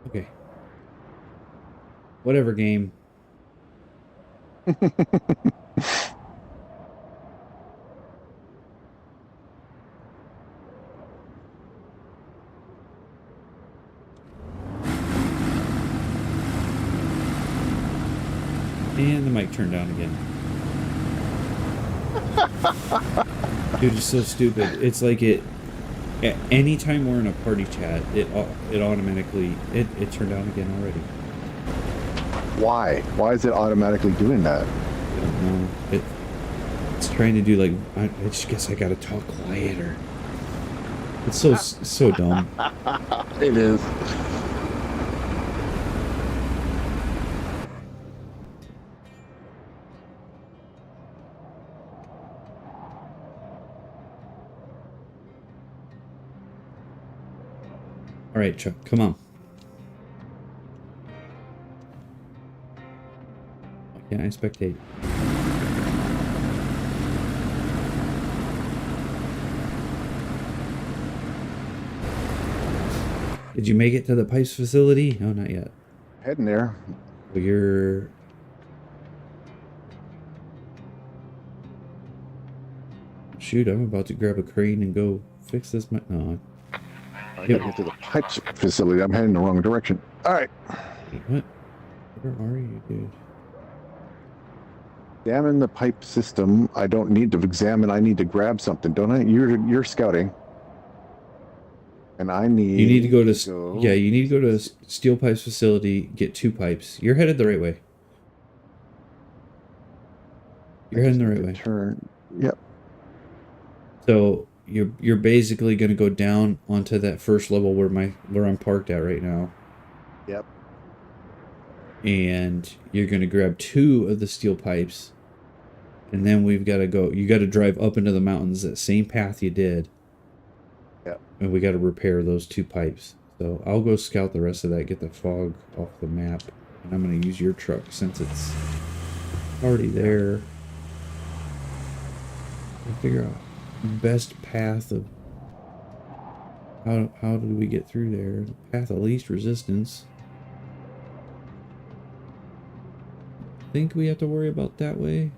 Okay. Whatever, game. And the mic turned down again. Dude, it's so stupid. It's like anytime we're in a party chat, it automatically it turned down again already. Why? Why is it automatically doing that? I don't know. It's trying to do like I just guess I gotta talk quieter. It's so dumb. It is. All right, Chuck, come on. Why can't I spectate? Did you make it to the pipes facility? No, not yet. Heading there. Well, you're... Shoot, I'm about to grab a crane and go fix this. No. I gotta get to the pipes facility. I'm heading the wrong direction. All right. Wait, what? Where are you, dude? Examine the pipe system. I don't need to examine. I need to grab something, don't I? You're scouting. And I need... You need to go to... Yeah, you need to go to steel pipes facility, get 2 pipes. You're headed the right way. You're heading the right way. Turn. Yep. So you're basically going to go down onto that first level where I'm parked at right now. Yep. And you're going to grab 2 of the steel pipes. And then we've got to go... You got to drive up into the mountains that same path you did. Yep. And we got to repair those 2 pipes. So I'll go scout the rest of that, get the fog off the map. And I'm going to use your truck since it's already there. I'll figure out the best path of... How do we get through there? The path of least resistance. Think we have to worry about that way?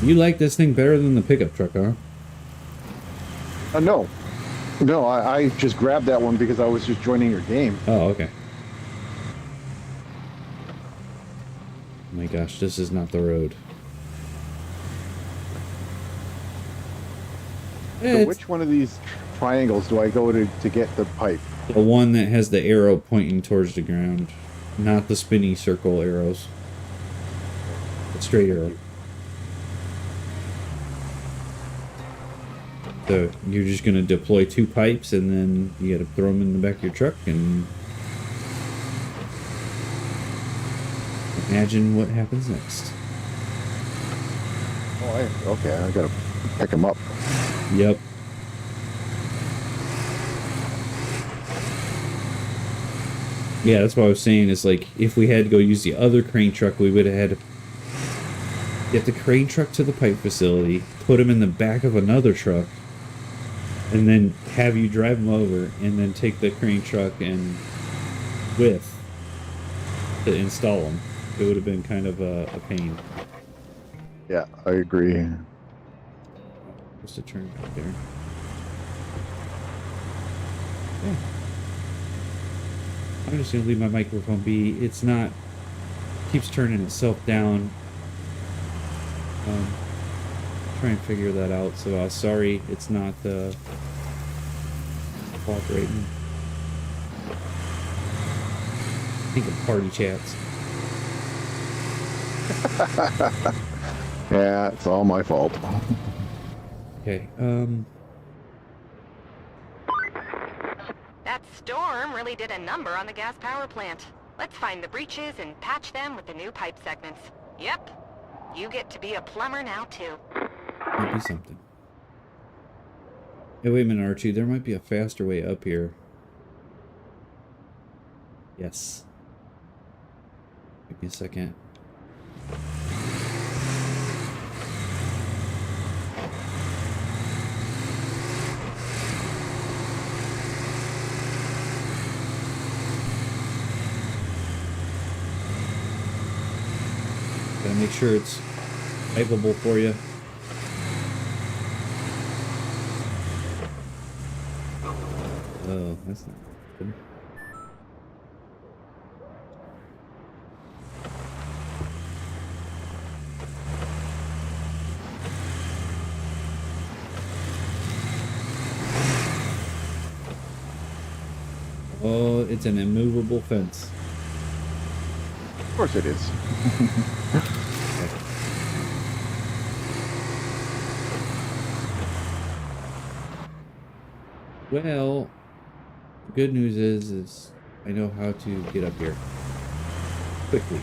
You like this thing better than the pickup truck, huh? No. No, I just grabbed that one because I was just joining your game. Oh, okay. Oh my gosh, this is not the road. So which one of these triangles do I go to get the pipe? The one that has the arrow pointing towards the ground, not the spinny circle arrows. The straight arrow. So you're just going to deploy 2 pipes and then you got to throw them in the back of your truck and imagine what happens next. Oh, okay, I gotta pick them up. Yep. Yeah, that's what I was saying is like if we had to go use the other crane truck, we would have had to get the crane truck to the pipe facility, put them in the back of another truck, and then have you drive them over, and then take the crane truck and with to install them. It would have been kind of a pain. Yeah, I agree. Just a turn back there. Yeah. I'm just gonna leave my microphone be. It's not... keeps turning itself down. Try and figure that out. So sorry, it's not cooperating. Think of party chats. Yeah, it's all my fault. Okay. That storm really did a number on the gas power plant. Let's find the breaches and patch them with the new pipe segments. Yep. You get to be a plumber now, too. Might be something. Hey, wait a minute, Archie. There might be a faster way up here. Yes. Give me a second. Gotta make sure it's typeable for you. Oh, that's not good. Oh, it's an immovable fence. Of course it is. Well, the good news is I know how to get up here. quickly.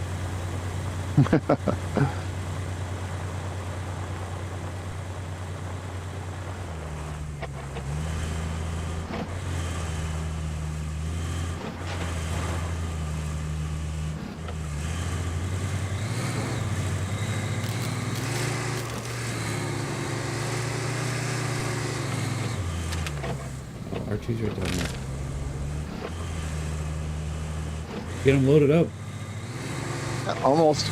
R2's right down there. Get them loaded up. Almost.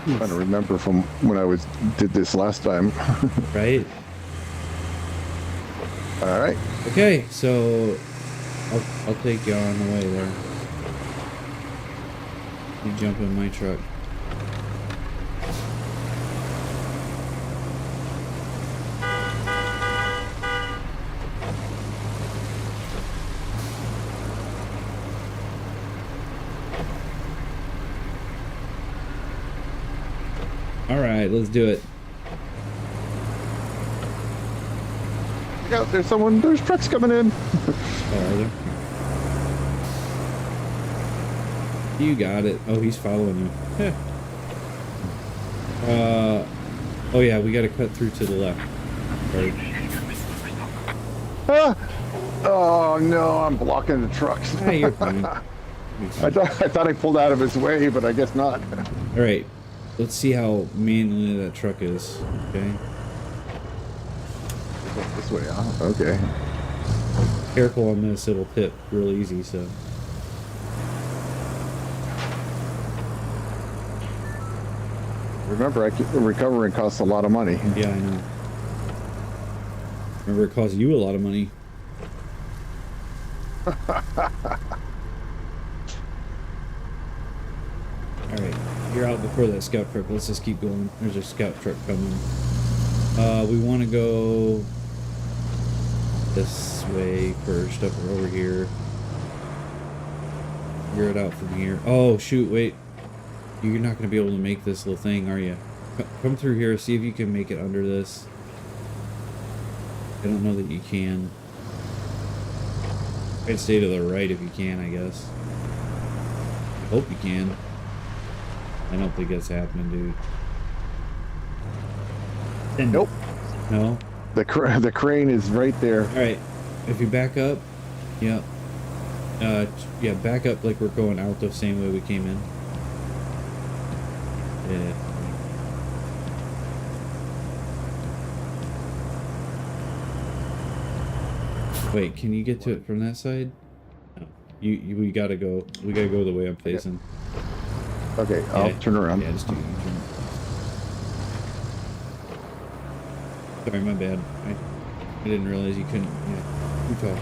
I'm trying to remember from when I did this last time. Right. All right. Okay, so I'll take you on the way there. You jump in my truck. All right, let's do it. Yeah, there's trucks coming in. Oh, are there? You got it. Oh, he's following you. Oh yeah, we gotta cut through to the left. Right. Ah! Oh no, I'm blocking the trucks. Hey, you're fine. I thought I pulled out of his way, but I guess not. All right, let's see how manly that truck is. Okay. This way, huh? Okay. Careful on this; it'll tip real easy. So. Remember, recovering costs a lot of money. Yeah, I know. Remember, it costs you a lot of money. Alright, you're out before that scout truck. Let's just keep going. There's a scout truck coming. We want to go this way first, up or over here. Figure it out from here. Oh, shoot, wait. You're not going to be able to make this little thing, are you? Come through here, see if you can make it under this. I don't know that you can. I'd stay to the right if you can, I guess. I hope you can. I don't think that's happening, dude. And nope. No? The crane is right there. Alright. If you back up, yeah. Yeah, back up like we're going out the same way we came in. Yeah. Wait, can you get to it from that side? No. We gotta go. We gotta go the way I'm facing. Okay, I'll turn around. Yeah, just do it. Sorry, my bad. I didn't realize you couldn't. Yeah, you talk.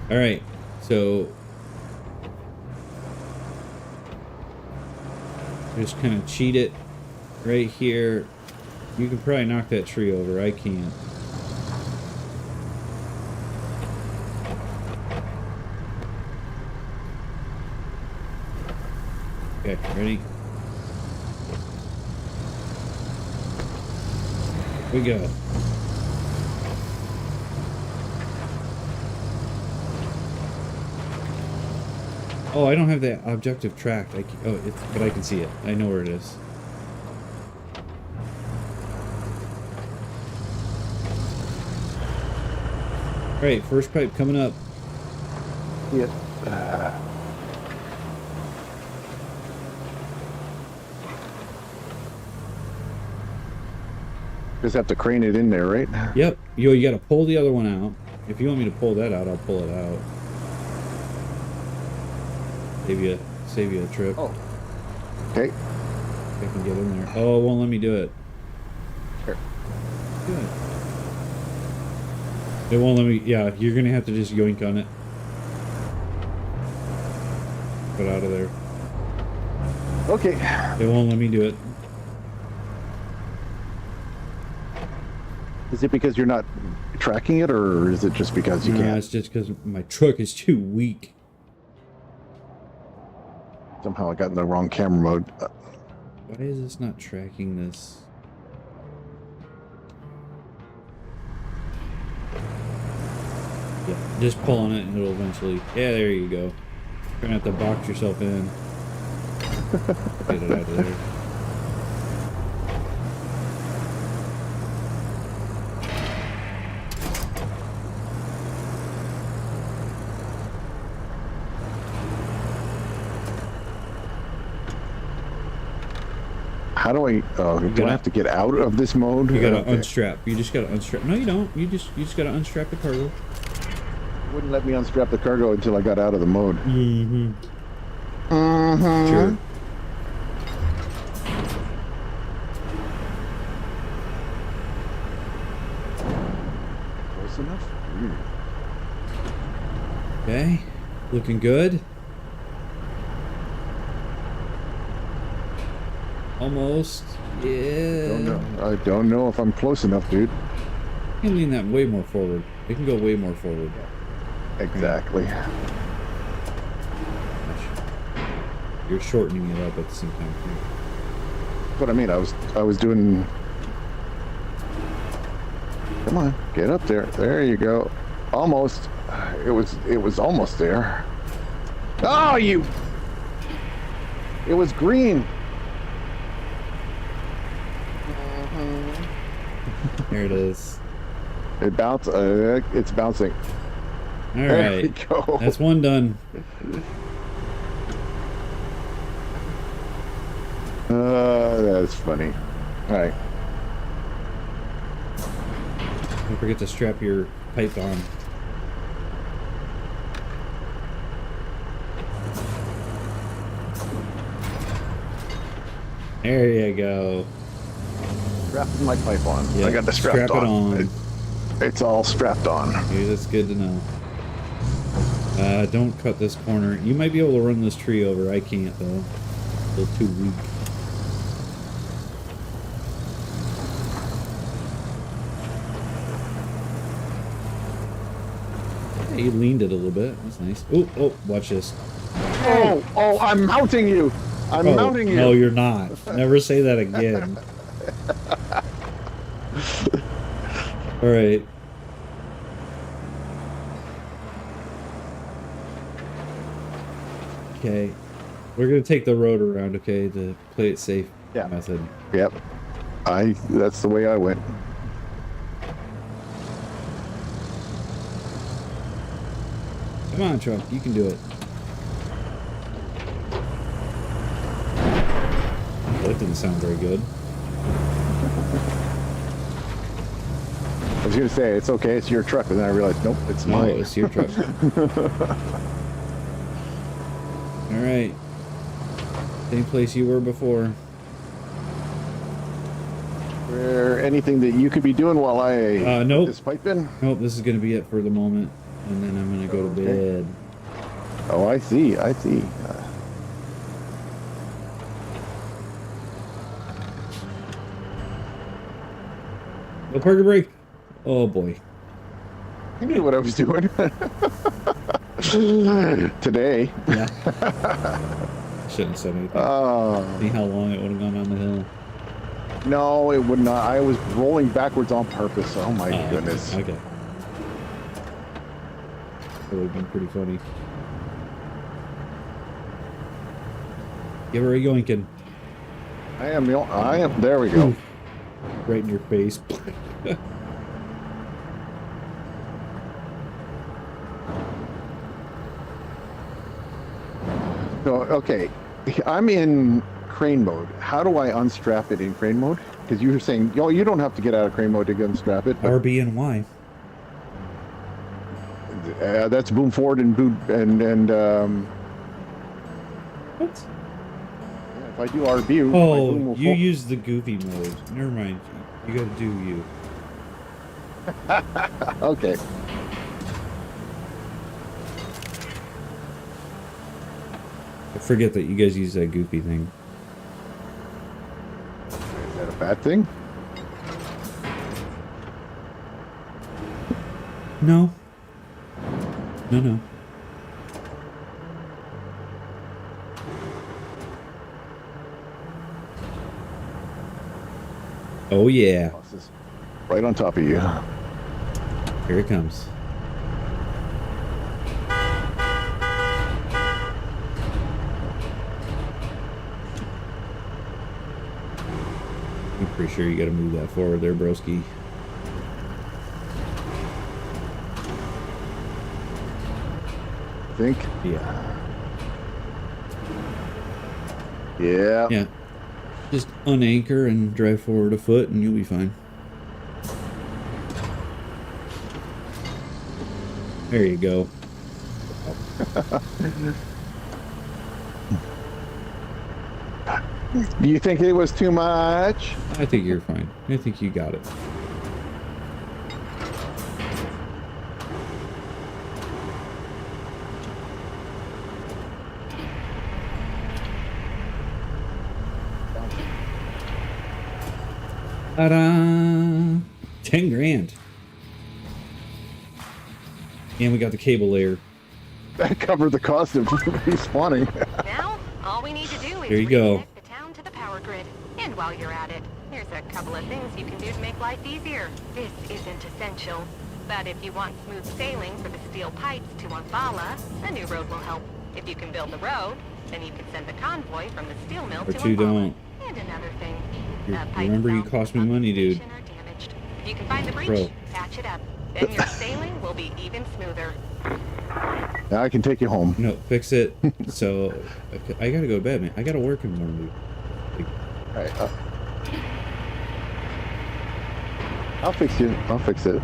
All right, so just kind of cheat it right here. You can probably knock that tree over. I can't. Okay, ready? Here we go. Oh, I don't have that objective tracked. But I can see it. I know where it is. All right, first pipe coming up. Yeah. Just have to crane it in there, right? Yep. You got to pull the other one out. If you want me to pull that out, I'll pull it out. Save you a trip. Oh. Okay. If I can get in there. Oh, it won't let me do it. Here. Good. It won't let me. Yeah, you're gonna have to just yoink on it. Get out of there. Okay. It won't let me do it. Is it because you're not tracking it, or is it just because you can't? It's just because my truck is too weak. Somehow I got in the wrong camera mode. Why is this not tracking this? Yeah, just pull on it and it'll eventually... Yeah, there you go. You're gonna have to box yourself in. Get it out of there. How do I? Do I have to get out of this mode? You gotta unstrap. You just gotta unstrap. No, you don't. You just gotta unstrap the cargo. Wouldn't let me unstrap the cargo until I got out of the mode. Mm-hmm. Mm-hmm. Sure. Close enough? Okay. Looking good. Almost. Yeah. I don't know if I'm close enough, dude. You can lean that way more forward. It can go way more forward. Exactly. You're shortening it up at the same time. What I mean, I was doing. Come on, get up there. There you go. Almost. It was almost there. Oh, you! It was green. There it is. It bounced. It's bouncing. All There we right. go. That's one done. That's funny. All right. Don't forget to strap your pipe on. There you go. Strapping my pipe on. Yeah, I got the strap strap it on. It's all strapped on. Okay, that's good to know. Don't cut this corner. You might be able to run this tree over. I can't though. A little too weak. Yeah, you leaned it a little bit. That's nice. Oh, watch this. Oh, I'm mounting you. I'm mounting you. No, you're not. Never say that again. All right. Okay. We're going to take the road around, okay, to play it safe method. Yep. That's the way I went. Come on, truck. You can do it. That didn't sound very good. I was going to say, it's okay, it's your truck, and then I realized, nope, it's No, mine. it's your truck. All right. Same place you were before. Is there anything that you could be doing while I nope. put this pipe in? Nope, this is going to be it for the moment. And then I'm going to go to bed. Oh, I see. I see. No parking brake. Oh boy. I knew what I was doing. Today. Yeah. Shouldn't have said anything. See how long it would have gone down the hill. No, it would not. I was rolling backwards on purpose. Oh my goodness. Okay. That would have been pretty funny. Give her a yoinkin'. I am. There we go. Right in your face. So, okay. I'm in crane mode. How do I unstrap it in crane mode? Because you were saying, you don't have to get out of crane mode to unstrap it. RB and Y. That's boom forward and boom and What? if I do RB, my Oh, boom will you use the goofy mode. Never mind. You gotta do you. Okay. I forget that you guys use that goofy thing. Is that a bad thing? No. No. Oh yeah. Boss is right on top of you. Here it comes. I'm pretty sure you got to move that forward there, broski. I think. Yeah. Yeah. Yeah. Just unanchor and drive forward a foot and you'll be fine. There you go. Do you think it was too much? I think you're fine. I think you got it. Ta-da! 10 grand. And we got the cable layer. That covered the cost of respawning. Now, all we need to do is There you go. reconnect the town to the power grid. And while you're at it, here's a couple of things you can do to make life easier. This isn't essential, but if you want smooth sailing for the steel pipes to Umbala, a new road will help. If you can build the road, then you can send the convoy from the steel mill But to you Umbala. don't. And another thing. Remember, you cost me money, dude. If you can find the breach, Bro. patch it up. Then your sailing will be even smoother. Now I can take you home. No, fix it. So, I gotta go to bed, man. I gotta work in the morning, dude. All right. I'll fix you. I'll fix it.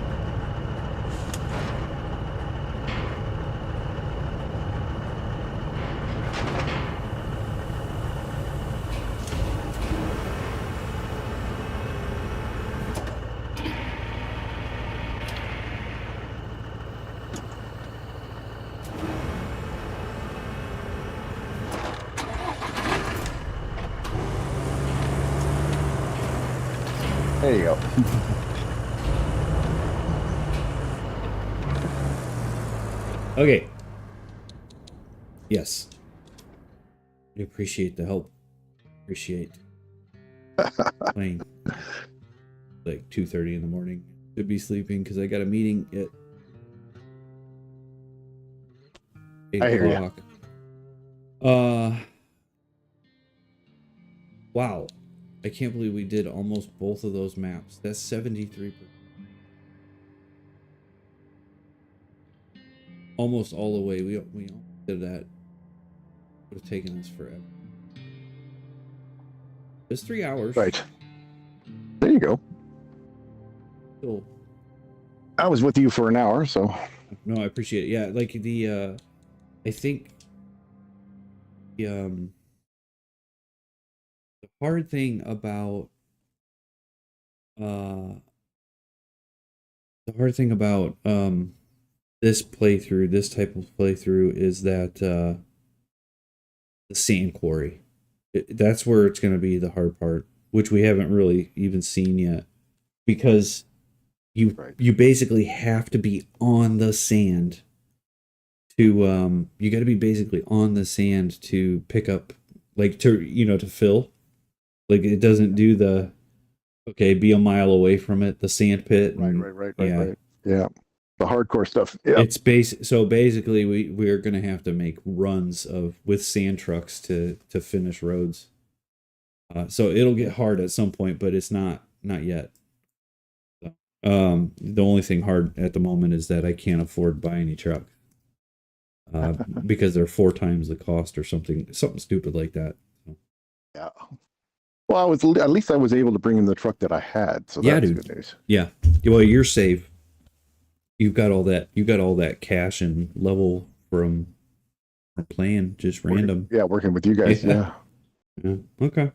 There you go. Okay. Yes. I appreciate the help. Appreciate playing. Like 2:30 in the morning. Should be sleeping because I got a meeting at 8 I hear ya. o'clock. Wow. I can't believe we did almost both of those maps. That's 73%. Almost all the way. We almost did that. Would have taken us forever. It's 3 hours. Right. There you go. Still, I was with you for an hour, so. no, I appreciate it. Yeah, like the I think the hard thing about this playthrough, this type of playthrough, is that the sand quarry. That's where it's going to be the hard part, which we haven't really even seen yet, because you basically have to be on the sand to you got to be basically on the sand to pick up, like, to fill. Like, it doesn't do the be a mile away from it, the sand pit. Right. Yeah. The hardcore stuff. Yeah. It's so basically we're gonna have to make runs with sand trucks to finish roads. So it'll get hard at some point, but it's not yet. So, the only thing hard at the moment is that I can't afford to buy any truck. Because they're 4 times the cost or something stupid like that. So. Yeah. Well, at least I was able to bring in the truck that I had, so that's dude. good news. Yeah. Well, you're safe. You've got all that cash and level from playing just random. Working with you guys. Yeah. Okay.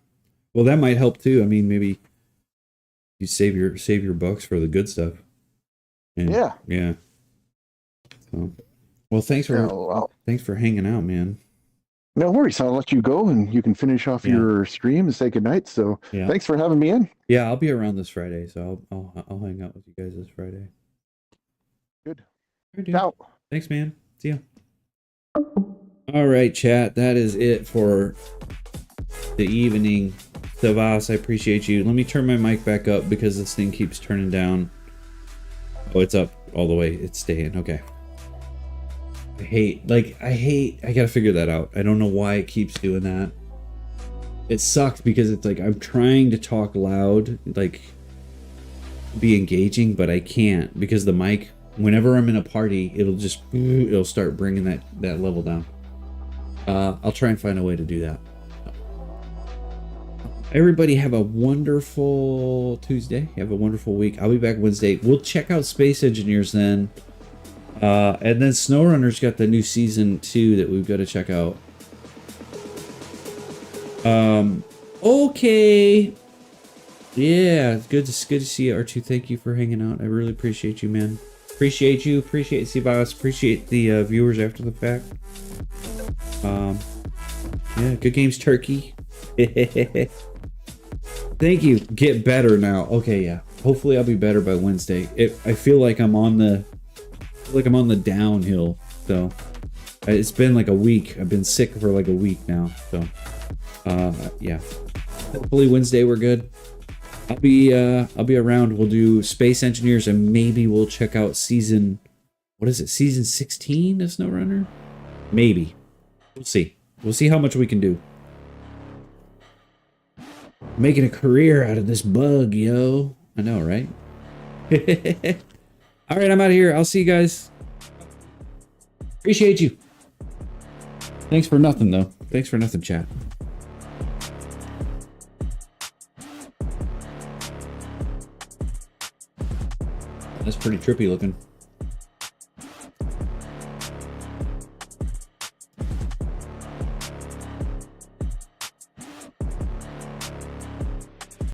Well, that might help too. I mean, maybe you save your bucks for the good stuff. And, yeah. So, well, thanks for hanging out, man. No worries. I'll let you go and you can finish off your stream and say goodnight. So thanks for having me in. Yeah, I'll be around this Friday, so I'll hang out with you guys this Friday. Good. Right, ciao. Thanks, man. See ya. All right, chat. That is it for the evening. Savas, I appreciate you. Let me turn my mic back up because this thing keeps turning down. Oh, it's up all the way. It's staying. Okay. I gotta figure that out. I don't know why it keeps doing that. It sucks because it's like I'm trying to talk loud, like be engaging, but I can't because the mic, whenever I'm in a party, it'll start bringing that level down. I'll try and find a way to do that. Everybody have a wonderful Tuesday. Have a wonderful week. I'll be back Wednesday. We'll check out Space Engineers then. And then SnowRunner's got the new season 2 that we've got to check out. Okay. Yeah, good to see you, R2. Thank you for hanging out. I really appreciate you, man. Appreciate you. Appreciate Cbos. Appreciate the viewers after the fact. Yeah, good games, Turkey. Thank you. Get better now. Okay, yeah. Hopefully I'll be better by Wednesday. I feel like I'm on the downhill. So it's been like a week. I've been sick for like a week now. So yeah. Hopefully Wednesday we're good. I'll be around. We'll do Space Engineers and maybe we'll check out season 16 of SnowRunner? Maybe. We'll see. We'll see how much we can do. Making a career out of this bug, yo. I know, right? All right, I'm out of here. I'll see you guys. Appreciate you. Thanks for nothing, though. Thanks for nothing, chat. That's pretty trippy looking.